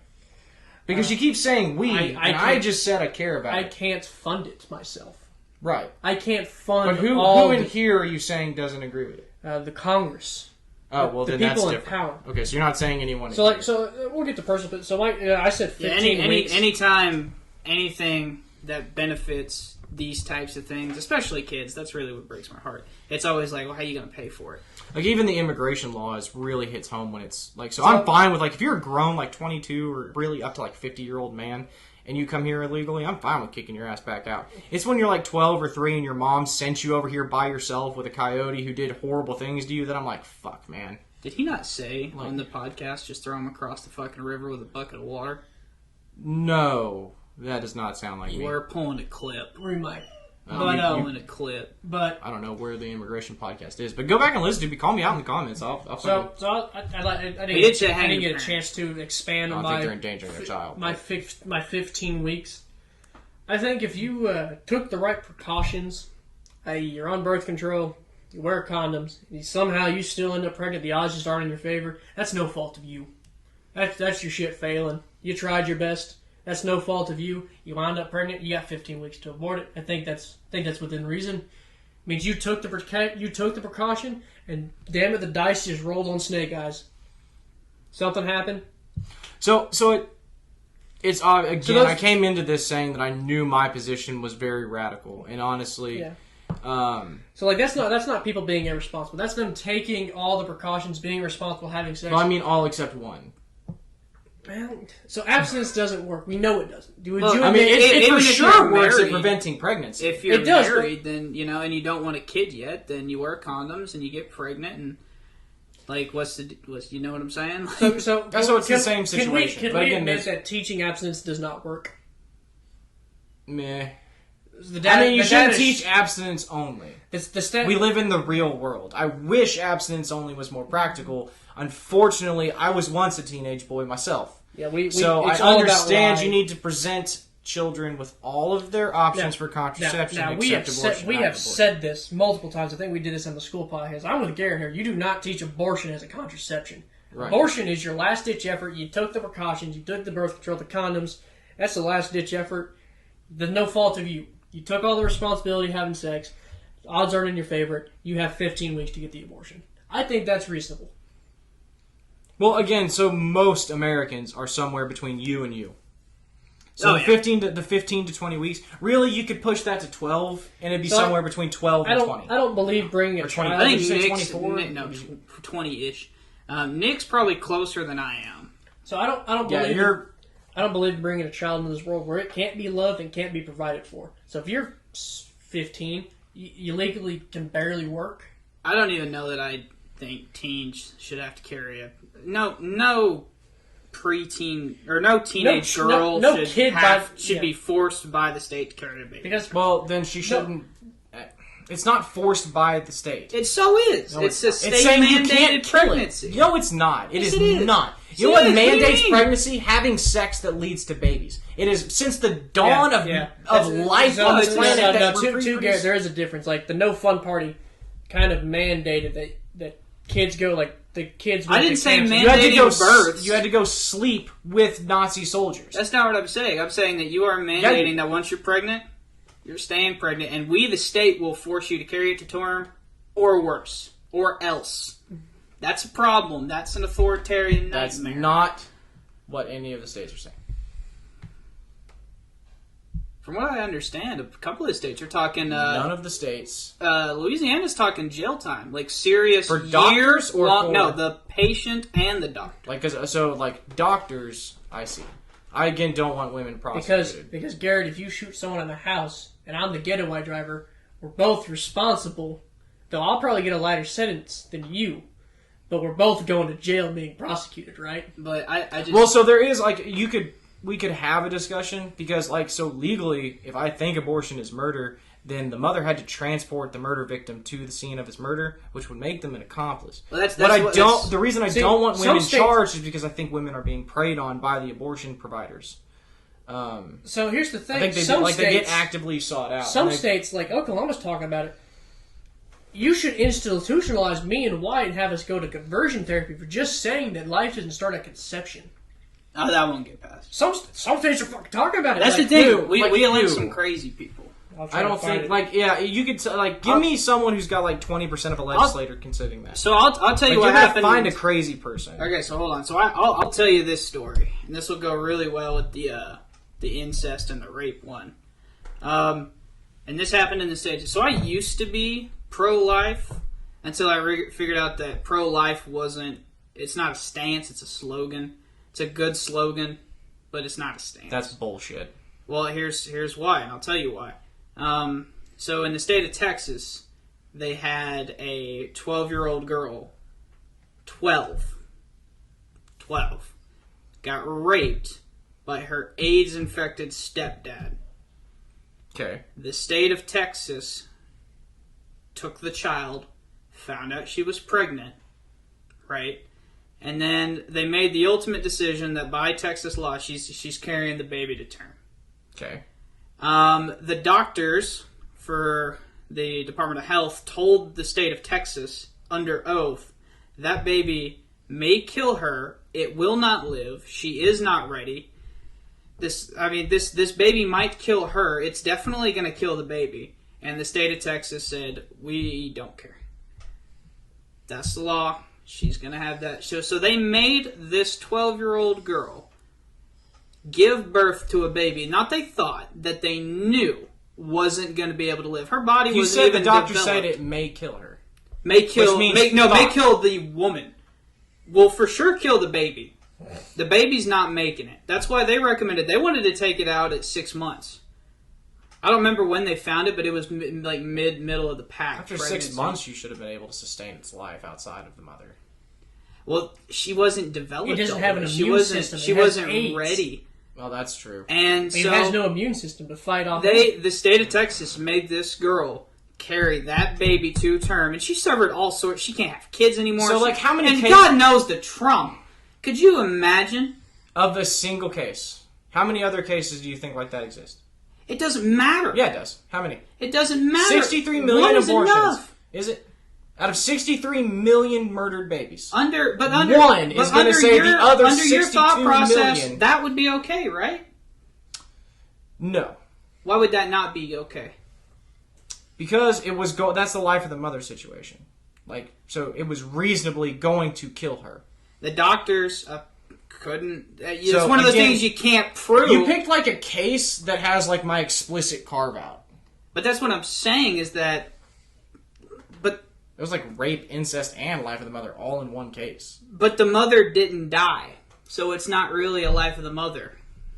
Because you keep saying we, I just said I care about it. I can't fund it myself. Right. I can't fund But who in here are you saying doesn't agree with it? The Congress. Oh, well, then that's different. The people in power. Okay, so you're not saying anyone. So we'll get to personal. So I said 15 weeks. Anytime anything that benefits these types of things, especially kids, that's really what breaks my heart. It's always like, well, how are you going to pay for it? Even the immigration laws really hits home when it's so I'm fine with if you're a grown 22 or really up to 50-year-old man and you come here illegally, I'm fine with kicking your ass back out. It's when you're 12 or 3 and your mom sent you over here by yourself with a coyote who did horrible things to you that I'm like, fuck, man. Did he not say on the podcast, just throw him across the fucking river with a bucket of water? No, that does not sound like me. We're pulling a clip. We might. Pulling a clip. But I don't know where the immigration podcast is. But go back and listen to me. Call me out in the comments. I didn't get a chance to expand on I think they're endangering a child. My 15 weeks. I think if you took the right precautions, you're on birth control, you wear condoms, somehow you still end up pregnant, the odds just aren't in your favor, that's no fault of you. That's your shit failing. You tried your best. That's no fault of you. You wound up pregnant. You got 15 weeks to abort it. I think that's within reason. It means you took the precaution, and damn it, the dice just rolled on snake eyes. something happened. It's again. I came into this saying that I knew my position was very radical, and honestly, so like that's not people being irresponsible. That's them taking all the precautions, being responsible, having sex. No, I mean all except one. Well, so abstinence doesn't work. We know it doesn't. It for sure works at preventing pregnancy. If you're married, then and you don't want a kid yet, then you wear condoms and you get pregnant and. Like, what's you know what I'm saying? So it's the same situation. Can we admit that teaching abstinence does not work? Meh. You shouldn't teach abstinence only. We live in the real world. I wish abstinence only was more practical. Unfortunately, I was once a teenage boy myself. Yeah, I understand you need to present children with all of their options for contraception. Now we have said this multiple times. I think we did this on the school podcast. I'm with Garrett here. You do not teach abortion as a contraception. Right. Abortion is your last ditch effort. You took the precautions. You took the birth control, the condoms. That's the last ditch effort. There's no fault of you. You took all the responsibility of having sex. Odds aren't in your favor. You have 15 weeks to get the abortion. I think that's reasonable. Well, again, so most Americans are somewhere between you and you. So 15 to 20 weeks. Really, you could push that to 12, and it'd be somewhere between 12 and 20. I don't believe bringing a child. I think Nick's 20-ish. Nick's probably closer than I am. So I don't believe bringing a child into this world where it can't be loved and can't be provided for. So if you're 15, you legally can barely work. I don't even know that I think teens should have to carry no preteen or no teenage girl should be forced by the state to carry a baby. Then she shouldn't. It's not forced by the state. It so is. No, it's a state-mandated pregnancy. No, it's not. It is not. You know what mandates pregnancy? Having sex that leads to babies. It is since the dawn of life on this planet. There is a difference. Like the No Fun Party kind of mandated that kids go like. The kids. I didn't say mandating births. You had to go sleep with Nazi soldiers. That's not what I'm saying. I'm saying that you are mandating that once you're pregnant, you're staying pregnant, and we, the state, will force you to carry it to term, or worse, or else. That's a problem. That's an authoritarian nightmare. That's not what any of the states are saying. From what I understand, a couple of states are talking. None of the states. Louisiana's talking jail time, like serious for doctors or long. No, the patient and the doctor. Like doctors, I see. I again don't want women prosecuted because Garrett, if you shoot someone in the house and I'm the getaway driver, we're both responsible. Though I'll probably get a lighter sentence than you, but we're both going to jail and being prosecuted, right? But I just so there is we could have a discussion because, legally, if I think abortion is murder, then the mother had to transport the murder victim to the scene of his murder, which would make them an accomplice. Well, the reason I don't want women charged is because I think women are being preyed on by the abortion providers. So here's the thing: I think they get actively sought out. Some states, like Oklahoma's talking about it. You should institutionalize me and White and have us go to conversion therapy for just saying that life doesn't start at conception. Oh, that won't get passed. Some states are fucking talking about it. That's the thing. We elect some crazy people. I don't think, you could, give me someone who's got, 20% of a legislator considering that. So I'll tell you what happened. Find a crazy person. Okay, so hold on. So I'll tell you this story. And this will go really well with the incest and the rape one. And this happened in the States. So I used to be pro-life until I figured out that pro-life it's not a stance, it's a slogan. It's a good slogan, but it's not a stance. That's bullshit. Well, here's why, and I'll tell you why. So in the state of Texas, they had a 12-year-old girl, 12, got raped by her AIDS-infected stepdad. Okay. The state of Texas took the child, found out she was pregnant, right? And then they made the ultimate decision that by Texas law, she's carrying the baby to term. Okay. The doctors for the Department of Health told the state of Texas under oath that baby may kill her. It will not live. She is not ready. This baby might kill her. It's definitely going to kill the baby. And the state of Texas said, we don't care. That's the law. she's going to have that. So they made this 12-year-old girl give birth to a baby. Not they thought, that they knew wasn't going to be able to live. Her body You was said even the doctor developed. said it may kill her. May kill. Which means May kill the woman. Will for sure kill the baby. The baby's not making it. That's why they recommended. They wanted to take it out at 6 months. I don't remember when they found it, but it was like middle of the pack. After 6 months, you should have been able to sustain its life outside of the mother. Well, she wasn't developed. It doesn't have an she immune wasn't, system. She It has wasn't AIDS. ready. Well, that's true. And It so has no immune system to fight off. the state of Texas made this girl carry that baby to term, and she suffered all sorts. She can't have kids anymore. So, like, how many And cases... God knows the trauma. Could you imagine? Of the single case, how many other cases do you think like that exist? It doesn't matter. Yeah, it does. How many? It doesn't matter. 63 million One is abortions. enough. Is it? Out of 63 million murdered babies. One is going to say the other under 62 your thought process, million. that would be okay, right? No. Why would that not be okay? Because it was that's the life of the mother situation. Like, so it was reasonably going to kill her. The doctors couldn't. It's So, one of those again, things you can't prove. You picked like a case that has like my explicit carve out. But that's what I'm saying is that. But It was like rape, incest, and life of the mother all in one case. but the mother didn't die, so it's not really a life of the mother.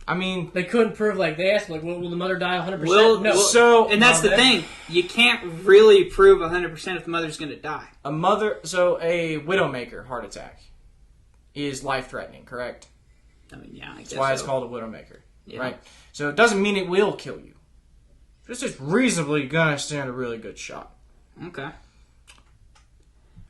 I mean, They couldn't prove, like, they asked, like, will the mother die 100%? No. And that's the thing. You can't really prove 100% if the mother's going to die. a widowmaker heart attack is life threatening, correct? I mean, yeah, I guess That's why it's so. called a widowmaker, Yeah. right? So it doesn't mean it will kill you. It's just reasonably gonna stand a really good shot. Okay.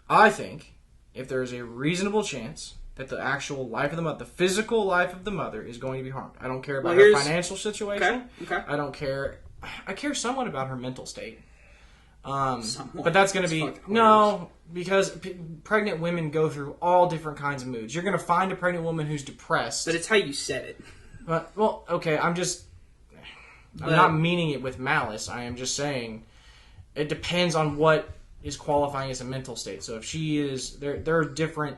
I think if there is a reasonable chance that the actual life of the mother, the physical life of the mother, is going to be harmed. I don't care about her financial situation. Okay. I don't care. I care somewhat about her mental state. Somewhat. But that's going to be fucking no, because pregnant women go through all different kinds of moods. You're going to find a pregnant woman who's depressed. But it's how you said it. But, well, okay, I'm not meaning it with malice. I am just saying it depends on what is qualifying as a mental state. So if she is, there are different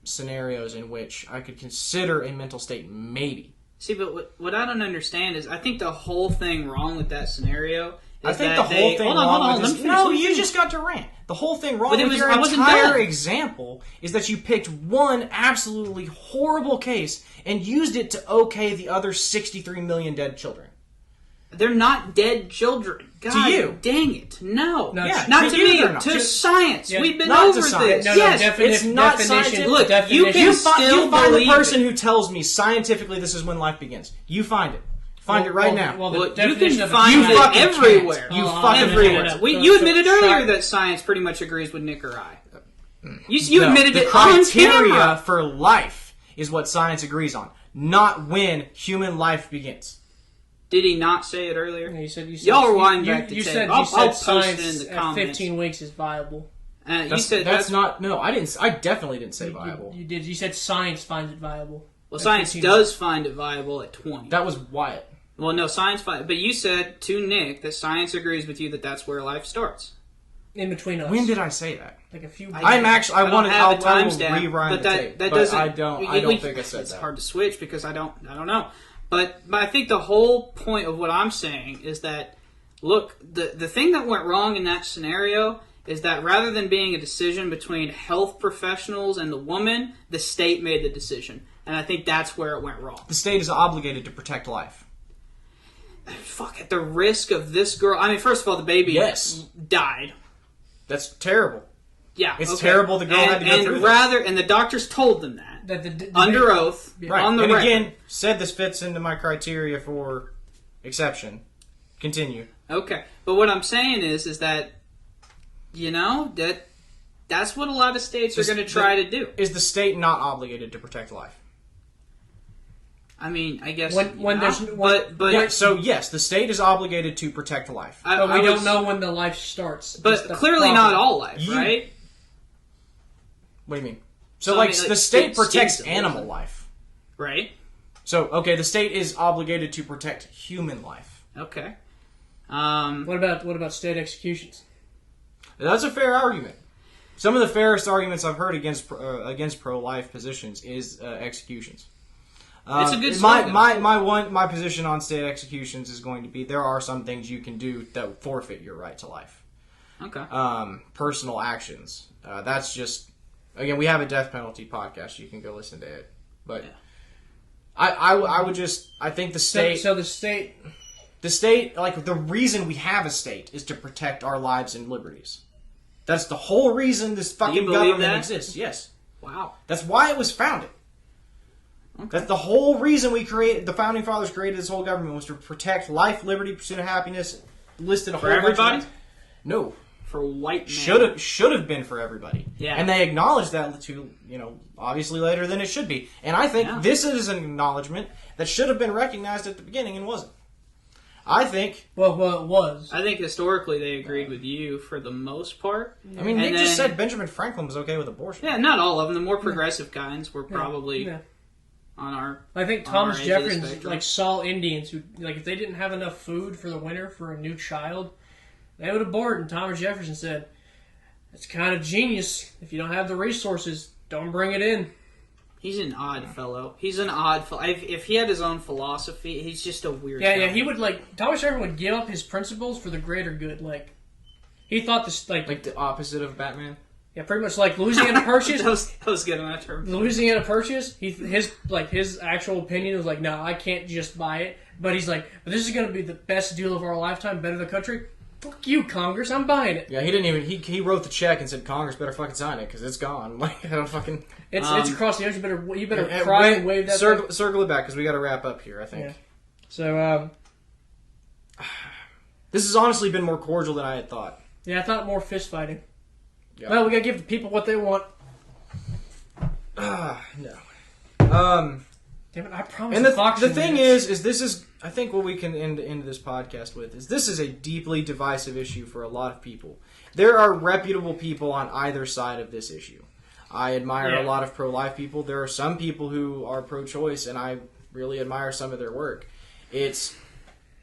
scenarios in which I could consider a mental state maybe. See, but what I don't understand is I think the whole thing wrong with that scenario is I think that the whole thing hold wrong on, with let this... me finish, No, let me you finish. just got to rant. The whole thing wrong But it with was- your I wasn't entire done. example is that you picked one absolutely horrible case and used it to okay the other 63 million dead children. They're not dead children. God, To you. dang it. No. No, Yeah, Not to you me. they're not. To science. Yeah, We've been not over to science. this. No, yes. it's not definition. scientific. Look, definition. you can You still find the believe person it. who tells me scientifically this is when life begins. You find it. Find it right now. Well, the Well, you definition can of find You it fucking everywhere. can't. You Oh, fucking everywhere. can't. You admitted earlier Sci- that science pretty much agrees with Nick or I. You No, admitted the it on criteria camera. for life is what science agrees on, not when human life begins. Did he not say it earlier? You said Y'all rewind back to you tape. said I'll science post it in the at comments. 15 weeks is viable. You said That's not. No, I didn't. I definitely didn't say viable. You did. You said science finds it viable. well, At science 15 does find it viable at 20. That was Wyatt. Well, no, science find. But you said to Nick that science agrees with you that that's where life starts. in between us. When did I say that? Like a few. I'm actually. I don't wanted. have I'll the timestamp, rewind but the that tape, that but doesn't. I don't. I don't think I said it's that. hard to switch because I don't know. But I think the whole point of what I'm saying is that look, the thing that went wrong in that scenario is that rather than being a decision between health professionals and the woman, the state made the decision, and I think that's where it went wrong. The state is obligated to protect life. Fuck, at the risk of this girl. I mean, first of all, the baby died. That's terrible. Yeah, It's okay. terrible the girl had to go through this. And the doctors told them that That the under oath Right. on the and record. again, said this fits into my criteria for exception. Continue. Okay, but what I'm saying is that that's what a lot of states are going to try to do. Is the state not obligated to protect life? I mean, I guess When there's- but Yeah, so yes, the state is obligated to protect life. But we don't know when the life starts. But That's the clearly problem. not all life, You- right? What do you mean? So, So, I like, mean, like, the state kids protects still animal live. life. Right. So, okay, the state is obligated to protect human life. Okay. What about state executions? That's a fair argument. Some of the fairest arguments I've heard against pro-life positions is executions. It's a good slogan. My position on state executions is going to be there are some things you can do that forfeit your right to life. Okay. Personal actions. That's just, again, we have a death penalty podcast. You can go listen to it. But I would just, I think the state. So the state. The state, like, the reason we have a state is to protect our lives and liberties. That's the whole reason this fucking government exists. Yes. Wow. That's why it was founded. Okay. That's the whole reason the founding fathers created this whole government was to protect life, liberty, pursuit of happiness. Listed a whole for everybody. No, for white men. Should have been for everybody. Yeah, and they acknowledged that to obviously later than it should be. And I think this is an acknowledgement that should have been recognized at the beginning and wasn't. I think. Well, it was. I think historically they agreed with you for the most part. I mean, Nick just said Benjamin Franklin was okay with abortion. Yeah, not all of them. The more progressive kinds were probably on our. I think Thomas Jefferson saw Indians who if they didn't have enough food for the winter for a new child, they would abort. And Thomas Jefferson said, "It's kind of genius. If you don't have the resources, don't bring it in." He's an odd fellow. He's an odd fellow. If he had his own philosophy, he's just a weird guy. Yeah, he would, Thomas Jefferson would give up his principles for the greater good. He thought this, Like the opposite of Batman? Yeah, pretty much like Louisiana Purchase. that was good on that term. Louisiana Purchase, his actual opinion was no, I can't just buy it. But he's but this is going to be the best deal of our lifetime, better the country. Fuck you, Congress, I'm buying it. Yeah, he didn't even, he wrote the check and said, Congress better fucking sign it, because it's gone. I don't fucking... It's across the ocean, you better cry and wave that circle it back, because we got to wrap up here, I think. Yeah. So, this has honestly been more cordial than I had thought. Yeah, I thought more fist fighting. Yeah. Well, we got to give the people what they want. No. Damn it, I promise. And the thing is this is, I think what we can end this podcast with is this is a deeply divisive issue for a lot of people. There are reputable people on either side of this issue. I admire a lot of pro-life people. There are some people who are pro-choice, and I really admire some of their work. This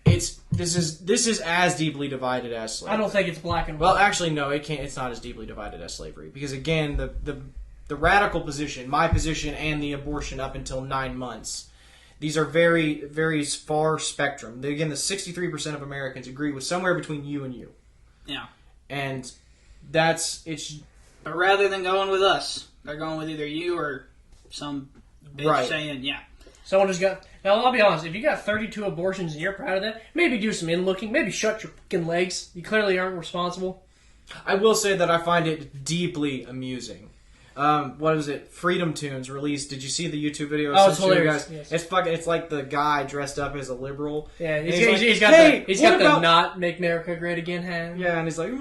is as deeply divided as slavery. I don't think it's black and white. Well, actually, no, it can't. It's not as deeply divided as slavery because again, the radical position, my position, and the abortion up until 9 months. These are very, very far spectrum. Again, the 63% of Americans agree with somewhere between you and you. Yeah. And But rather than going with us, they're going with either you or some bitch saying, Someone who's got... Now, I'll be honest. If you got 32 abortions and you're proud of that, maybe do some in-looking. Maybe shut your fucking legs. You clearly aren't responsible. I will say that I find it deeply amusing. What is it? Freedom Tunes released. Did you see the YouTube video? Oh, it's hilarious. Yes. It's like the guy dressed up as a liberal. Yeah, he's got the not make America great again hand. Yeah, and he's like,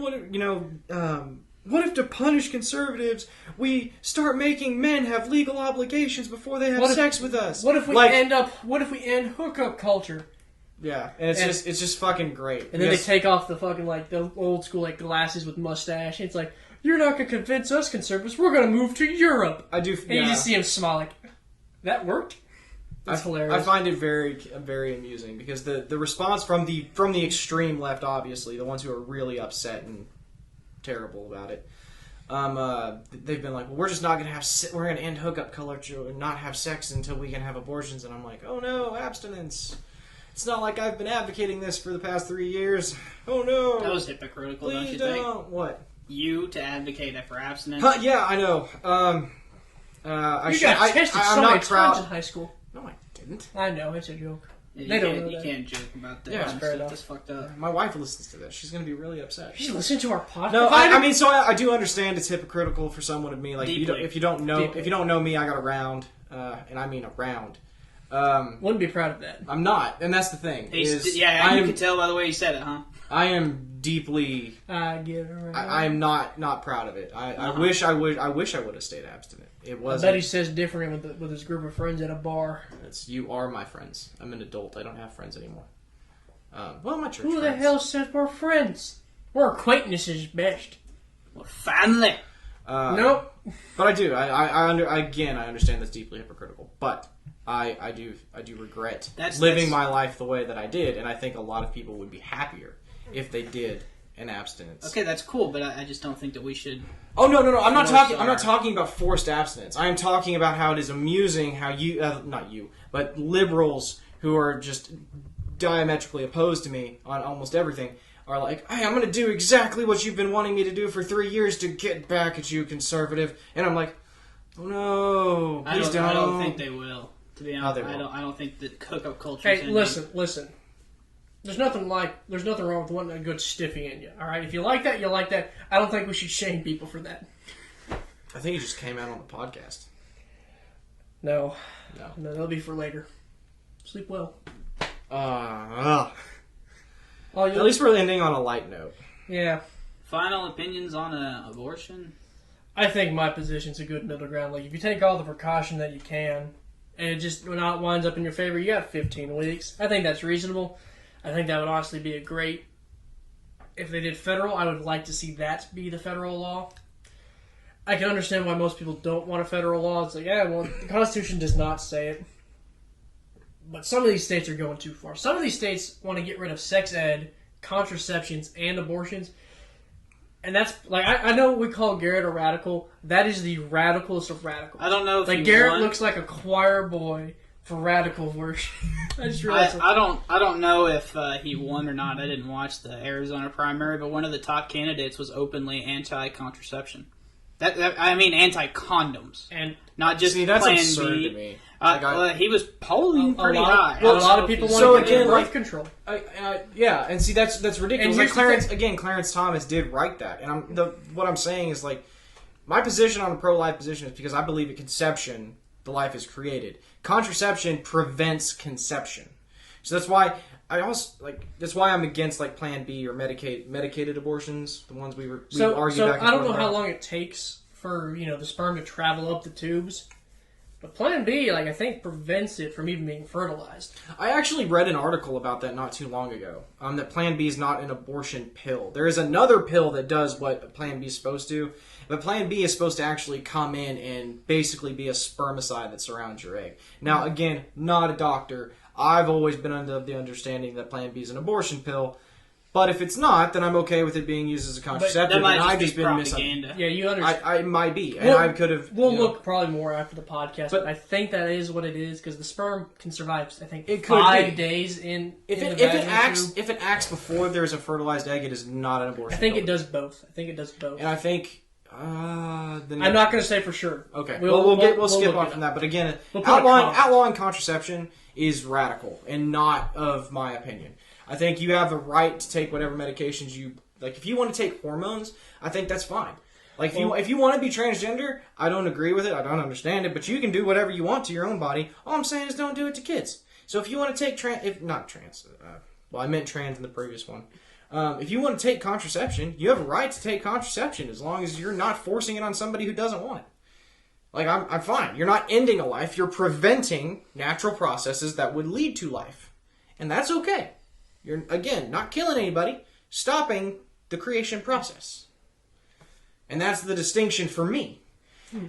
what if to punish conservatives, we start making men have legal obligations before they have sex with us? What if we end hookup culture? Yeah, and it's just fucking great. And then they take off the fucking the old school glasses with mustache. It's like, you're not gonna convince us conservatives. We're gonna move to Europe. I do, and you just see him smile that worked. That's hilarious. I find it very, very amusing because the response from the extreme left, obviously, the ones who are really upset and terrible about it, they've been like, well, we're just not gonna we're gonna end hookup culture and not have sex until we can have abortions. And I'm like, oh no, abstinence. It's not like I've been advocating this for the past 3 years. Oh no. That was hypocritical, Please don't you think? What? You to advocate for abstinence? Yeah, I know. You got tested so many times in high school. No, I didn't. I know, it's a joke. You can't joke about that. Yeah, fair enough. That's fucked up. My wife listens to this. She's going to be really upset. She listens to our podcast. No, I mean, so I do understand it's hypocritical for someone of me. Like, if you don't know me, I got around, and I mean around. Wouldn't be proud of that. I'm not, and that's the thing. You can tell by the way you said it, huh? I am deeply. I get it. Right. I am not proud of it. I wish I would have stayed abstinent. It was. I bet he says different with his group of friends at a bar. You are my friends. I'm an adult. I don't have friends anymore. Well, my church. Who the hell says we're friends? We're acquaintances best. We're family. Nope. But I do. I understand that's deeply hypocritical. But I do regret living my life the way that I did, and I think a lot of people would be happier if they did and abstinence. Okay, that's cool, but I just don't think that we should. Oh no! I'm not talking. I'm our- not talking about forced abstinence. I am talking about how it is amusing how you, not you, but liberals who are just diametrically opposed to me on almost everything are like, hey, I'm going to do exactly what you've been wanting me to do for 3 years to get back at you, conservative. And I'm like, oh no, please don't. I don't think they will. To be honest, they will. I don't think that hookup culture. Hey, listen. There's nothing wrong with wanting a good stiffy in you. All right, if you like that, you like that. I don't think we should shame people for that. I think it just came out on the podcast. No, that'll be for later. Sleep well. At least we're ending on a light note. Yeah. Final opinions on abortion? I think my position's a good middle ground. Like, if you take all the precaution that you can, and it just not winds up in your favor, you got 15 weeks. I think that's reasonable. I think that would honestly be a great... If they did federal, I would like to see that be the federal law. I can understand why most people don't want a federal law. It's like, yeah, well, the Constitution does not say it. But some of these states are going too far. Some of these states want to get rid of sex ed, contraceptions, and abortions. And that's, like, I know we call Garrett a radical. That is the radicalest of radicals. I don't know if like, Garrett looks like a choir boy for radical worship. I just realized I don't know if he won or not. I didn't watch the Arizona primary, but one of the top candidates was openly anti-contraception. I mean anti-condoms. And not just that's Plan absurd B. to me. He was polling pretty high. A lot of people want So to get again, birth like- control. Yeah, and see that's ridiculous. And Like here's Clarence Thomas did write that, and what I'm saying is like my position on the pro-life position is because I believe at conception the life is created. Contraception prevents conception, so that's why that's why I'm against like Plan B or medicated abortions, the ones we argued So back and I don't know forth how about. long it takes for the sperm to travel up the tubes, but Plan B, like, I think prevents it from even being fertilized. I actually read an article about that not too long ago. That Plan B is not an abortion pill. There is another pill that does what Plan B is supposed to, but Plan B is supposed to actually come in and basically be a spermicide that surrounds your egg. Now, again, not a doctor. I've always been under the understanding that Plan B is an abortion pill. But if it's not, then I'm okay with it being used as a contraceptive. That might and just I've be just been propaganda. Yeah, you understand. I might be, and We'll- I could have. We'll look probably more after the podcast, but I think that is what it is because the sperm can survive. I think It could 5 be. days in. If in it the if it vaginal acts tube. if it acts before there's a fertilized egg, it is not an abortion. I think pill. it does both. And I think. Then I'm not going to say for sure. Okay. We'll We'll skip look on it from up. that. But again, We'll put a comment. outlawing contraception is radical and not of my opinion. I think you have the right to take whatever medications you like. If you want to take hormones, I think that's fine. Like if you want to be transgender, I don't agree with it. I don't understand it. But you can do whatever you want to your own body. All I'm saying is don't do it to kids. So if you want to take I meant trans in the previous one. If you want to take contraception, you have a right to take contraception as long as you're not forcing it on somebody who doesn't want it. Like, I'm fine. You're not ending a life. You're preventing natural processes that would lead to life. And that's okay. You're, again, not killing anybody, stopping the creation process. And that's the distinction for me.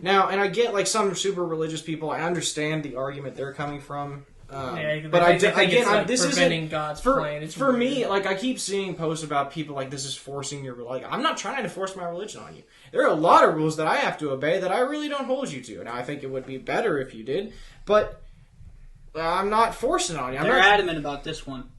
Now, and I get, like, some super religious people, I understand the argument they're coming from. But this isn't God's for plan. It's for weird. me. Like I keep seeing posts about people like this is forcing your like. I'm not trying to force my religion on you. There are a lot of rules that I have to obey that I really don't hold you to. Now I think it would be better if you did, but I'm not forcing it on you. They're adamant about this one.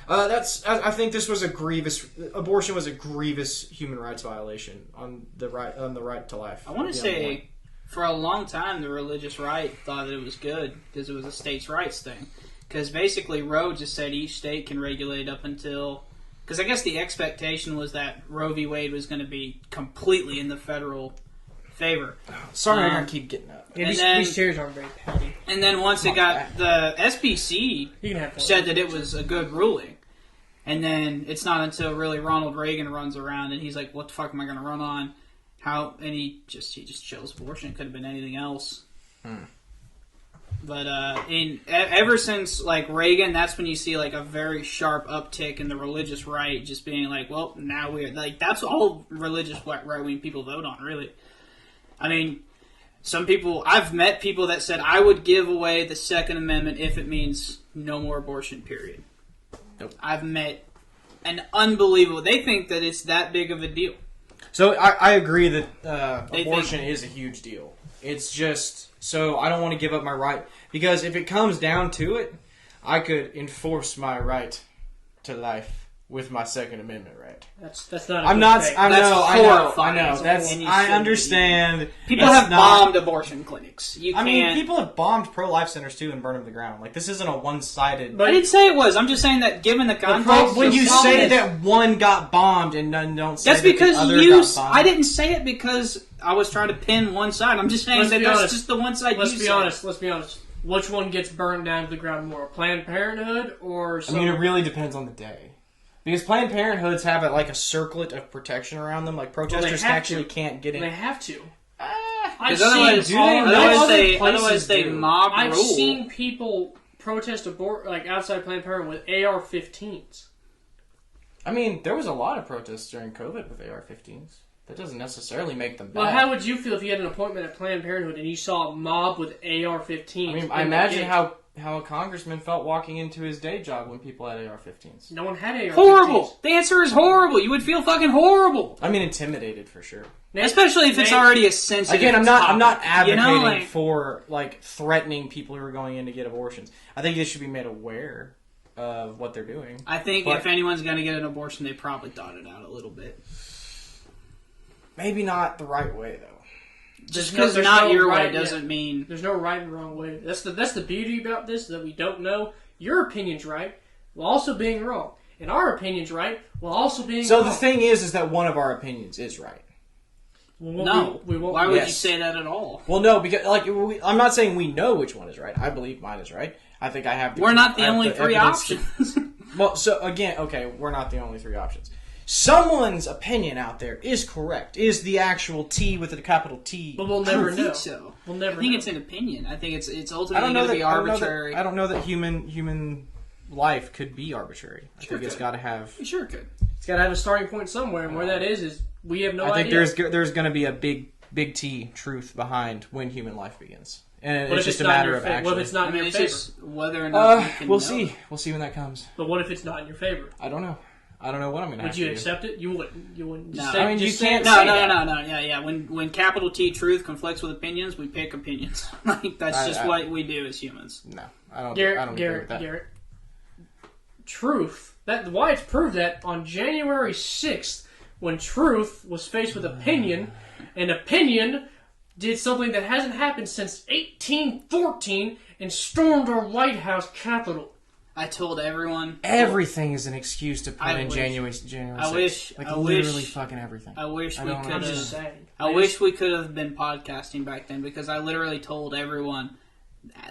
I think this was abortion was a grievous human rights violation on the right to life. I want to say, for a long time, the religious right thought that it was good because it was a states' rights thing. Because basically, Roe just said each state can regulate up until. Because I guess the expectation was that Roe v. Wade was going to be completely in the federal favor. Sorry, I gotta keep getting up. Yeah, And these chairs aren't very patty. And then once it got the SBC You can have one. said that it was a good ruling. And then it's not until really Ronald Reagan runs around and he's like, "What the fuck am I going to run on?" And he just chose abortion. It could have been anything else. But ever since like Reagan, that's when you see like a very sharp uptick in the religious right, just being like, well, now we're like that's all religious right wing people vote on, really. I mean, some people I've met people that said I would give away the Second Amendment if it means no more abortion. Period. Nope. I've met an unbelievable. They think that it's that big of a deal. So I agree that They abortion is a huge deal. It's just, so I don't want to give up my right. Because if it comes down to it, I could enforce my right to life with my Second Amendment right. That's not. I'm not. Thing. I That's know. I know. horrifying. That's. And you I shouldn't understand. People It's have not- bombed abortion clinics. You I can't. mean, people have bombed pro-life centers too and burned them to the ground. Like, this isn't a one-sided. I didn't say it was. I'm just saying that given the context. When the you problem say is- that one got bombed and none don't say That's that because the other you. got bombed. I didn't say it because I was trying to pin one side. I'm just saying Let's that be that's honest. just the one side. Let's you be said. honest. Let's be honest. Which one gets burned down to the ground more, Planned Parenthood or? I mean, it really depends on the day. Because Planned Parenthoods have like a circlet of protection around them. Like, protesters have actually to. can't get in. They have to. Because otherwise, do they? otherwise they do. mob I've rule. seen people protest like outside Planned Parenthood with AR-15s. I mean, there was a lot of protests during COVID with AR-15s. That doesn't necessarily make them bad. Well, how would you feel if you had an appointment at Planned Parenthood and you saw a mob with AR-15s? I mean, I imagine how a congressman felt walking into his day job when people had AR-15s. no one had AR-15s. Horrible. The answer is horrible. You would feel fucking horrible. I mean, intimidated for sure. Especially if it's already a sensitive Again, I'm not topic, advocating for like threatening people who are going in to get abortions. I think they should be made aware of what they're doing. I think But- if anyone's going to get an abortion, they probably thought it out a little bit. Maybe not the right way though. Just no- because there's not no your right- way doesn't mean... There's no right and wrong way. That's the beauty about this, that we don't know. Your opinion's right while also being wrong. And our opinion's right while also being So wrong. the thing is that one of our opinions is right. No. We won't. Why would you Yes. say that at all? Well, no, because I'm not saying we know which one is right. I believe mine is right. I think I have. We're not the I have only the three evidence to- options. Well, so again, okay, we're not the only three options. Someone's opinion out there is correct. Is the actual T with a capital T? But we'll I never don't know. think so. We'll never I think know. it's an opinion. I think it's I ultimately don't know going to that. be I don't know arbitrary. that, I don't know that human life could be arbitrary. I Sure think it's could. got to have. You sure could. It's got to have a starting point somewhere, and where that is we have no I think idea. there's going to be a big T truth behind when human life begins, and What it's if just a not in matter your of favor? action. What if it's not I in mean, your it's favor? just whether or not you can We'll know. see. We'll see when that comes. But what if it's not in your favor? I don't know. I don't know what I'm going to have Would you to do. accept it? You wouldn't. You wouldn't. Just No. say, I mean, just you say- can't No, say no, that. no, yeah. When capital T truth conflicts with opinions, we pick opinions. Like that's just what we do as humans. No, I don't. Garrett, I don't agree with Garrett, that. Garrett. Truth. Why it's proved that on January 6th, when truth was faced with opinion, and opinion did something that hasn't happened since 1814 and stormed our White House Capitol. I told everyone. Everything is an excuse to put I in wish- January. I 6th. wish- like I literally wish- fucking everything. I wish we don't could I'm have. just saying. I wish we could have been podcasting back then because I literally told everyone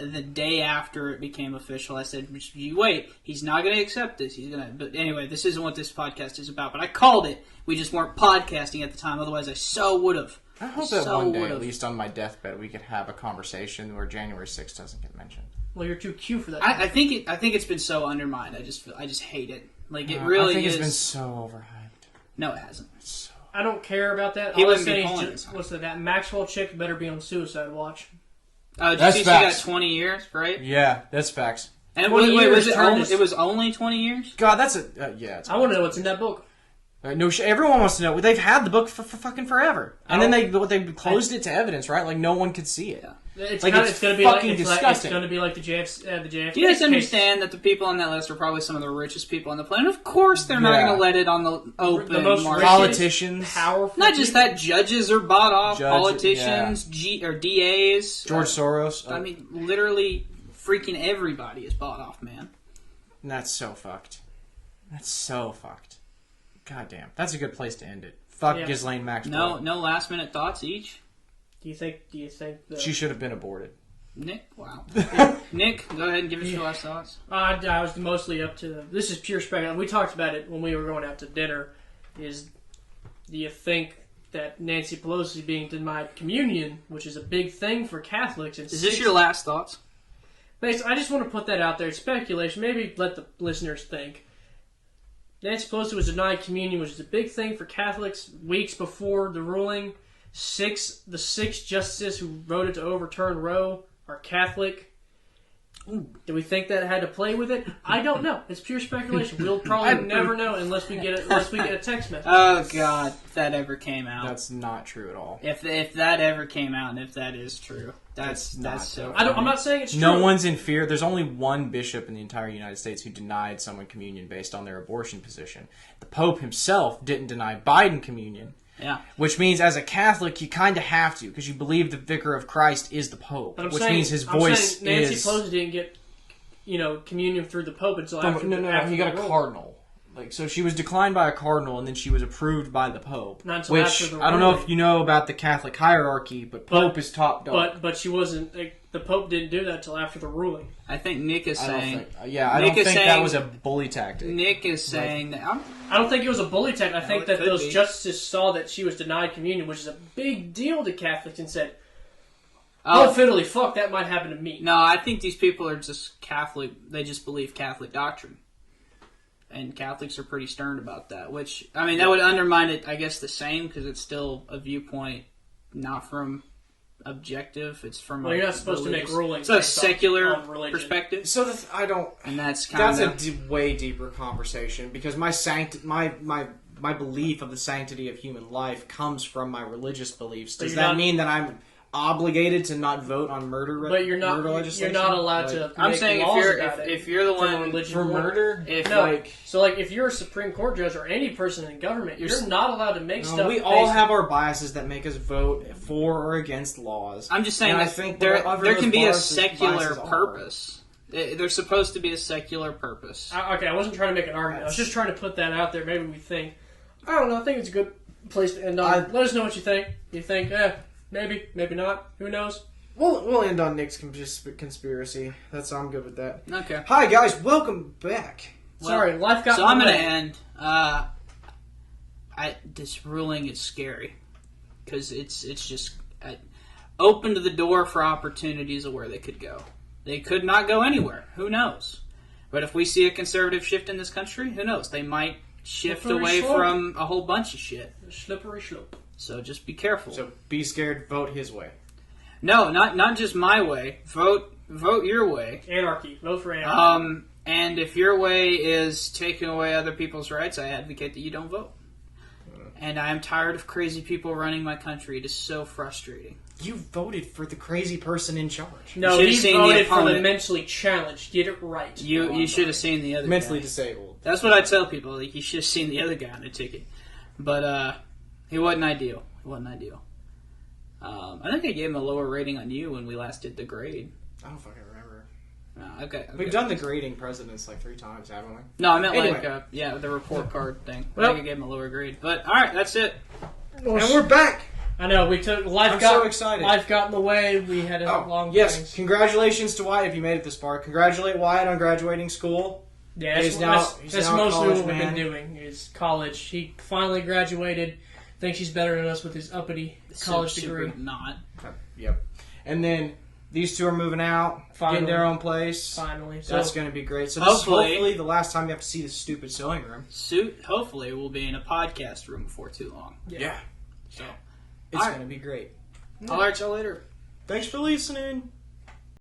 the day after it became official. I said, "You wait, he's not going to accept this. He's going to." But anyway, this isn't what this podcast is about. But I called it. We just weren't podcasting at the time. Otherwise, I so would have. I hope that one day, at least on my deathbed, we could have a conversation where January 6th doesn't get mentioned. Well, you're too cute for that. I think it's been so undermined. I just hate it. Like it really I think is. it's been so overhyped. No, it hasn't. I don't care about that. He All I'm wouldn't be saying pulling is, this. what's that Maxwell chick better be on suicide watch. Did you That's see she got facts. 20 years, right? Yeah, that's facts. And 20 wait, was years it turned only, this- it was only 20 years? God, that's a yeah. It's I want to know what's in that book. no, everyone wants to know. They've had the book for fucking forever, and then they closed it to evidence, right? Like no one could see it. It's Like, kinda, it's gonna be fucking like, disgusting. It's going to be like the JFK Do you guys case. understand that the people on that list are probably some of the richest people on the planet? Of course, they're not Yeah. going to let it on the open The most market. richest, Politicians. powerful. Not just people. that, judges are bought off, Judge- politicians, or DAs. George Soros. I mean, literally, freaking everybody is bought off, man. That's so fucked. That's so fucked. God damn. That's a good place to end it. Fuck Yeah. Ghislaine Maxwell. No last minute thoughts each. Do you think? The, She should have been aborted. Nick, wow. Nick, go ahead and give us your last thoughts. I was mostly up to this is pure speculation. We talked about it when we were going out to dinner. Do you think that Nancy Pelosi being denied communion, which is a big thing for Catholics, and Is this your last thoughts? I just want to put that out there. It's speculation. Maybe let the listeners think. Nancy Pelosi was denied communion, which is a big thing for Catholics. Weeks before the ruling, the six justices who voted to overturn Roe are Catholic. Do we think that had to play with it? I don't know. It's pure speculation. We'll probably never know unless we get a text message. Oh God, if that ever came out. That's not true at all. If that ever came out, and if that is true, that's so. I'm not saying it's true. No one's in fear. There's only one bishop in the entire United States who denied someone communion based on their abortion position. The Pope himself didn't deny Biden communion. Yeah. Which means, as a Catholic, you kind of have to, because you believe the Vicar of Christ is the Pope. But which means his voice Nancy is... Pelosi didn't get, communion through the Pope until after. No. He got a cardinal. So she was declined by a cardinal, and then she was approved by the Pope. Not until after the I don't know ruling. if you know about the Catholic hierarchy, but Pope is top dog. But she wasn't. The Pope didn't do that until after the ruling. I think Nick is saying. I don't think that was a bully tactic. Nick is saying that. I don't think it was a bully tactic. I think that it could those be. justices saw that she was denied communion, which is a big deal to Catholics, and said, "Oh, fiddly fuck, that might happen to me." No, I think these people are just Catholic. They just believe Catholic doctrine. And Catholics are pretty stern about that, which, I mean, that would undermine it, I guess, the same, because it's still a viewpoint not from objective, it's from Well, you're not supposed to make rulings. It's a based secular on religion. perspective. So I don't... And that's kind That's a way deeper conversation, because my belief of the sanctity of human life comes from my religious beliefs. Does that mean that I'm obligated to not vote on murder? But you're not. Murder legislation? You're not allowed to. I'm make saying laws about if you're the one for murder. If you're a Supreme Court judge or any person in government, you're not allowed to make stuff. We all have our biases that make us vote for or against laws. I'm just saying and that I think there can be a biases secular purpose. There's supposed to be a secular purpose. Okay, I wasn't trying to make an argument. I was just trying to put that out there. Maybe we think. I don't know. I think it's a good place to end on. Let us know what you think. You think, maybe, maybe not. Who knows? We'll end on Nick's conspiracy. I'm good with that. Okay. Hi guys, welcome back. Sorry, life got. So I'm going to end. This ruling is scary because it's just opened the door for opportunities of where they could go. They could not go anywhere. Who knows? But if we see a conservative shift in this country, who knows? They might shift Slippery away slope. from a whole bunch of shit. Slippery slope. So just be careful. So be scared. Vote his way. No, not just my way. Vote your way. Anarchy. Vote for anarchy. And if your way is taking away other people's rights, I advocate that you don't vote. And I am tired of crazy people running my country. It is so frustrating. You voted for the crazy person in charge. No, You he should've seen the voted for the opponent. mentally challenged. Get it right. You should have seen the other Mentally guy. disabled. That's what I tell people. Like, you should have seen the other guy on the ticket. But he wasn't ideal. I think I gave him a lower rating on you when we last did the grade. I don't fucking remember. No, okay. We've done the grading presidents like 3 times, haven't we? No, I meant Anyway. the report card thing. Well- I think I gave him a lower grade. But, alright, that's it. And we're back. I know, we took life. I'm got, so excited. Life got in the way. We had a long. Yes, things. congratulations to Wyatt if you made it this far. Congratulate Wyatt on graduating school. Yeah, He's that's now a mostly college what we've man. been doing is college. He finally graduated. Thinks he's better than us with his uppity college Super degree. not. Yep. And then these two are moving out, Finally. getting their own place. Finally, so That's going to be great. So this is Hopefully- hopefully the last time you have to see this stupid sewing room. Hopefully we'll be in a podcast room before too long. Yeah. So, It's Alright. going to be great. I'll let y'all later. Thanks for listening.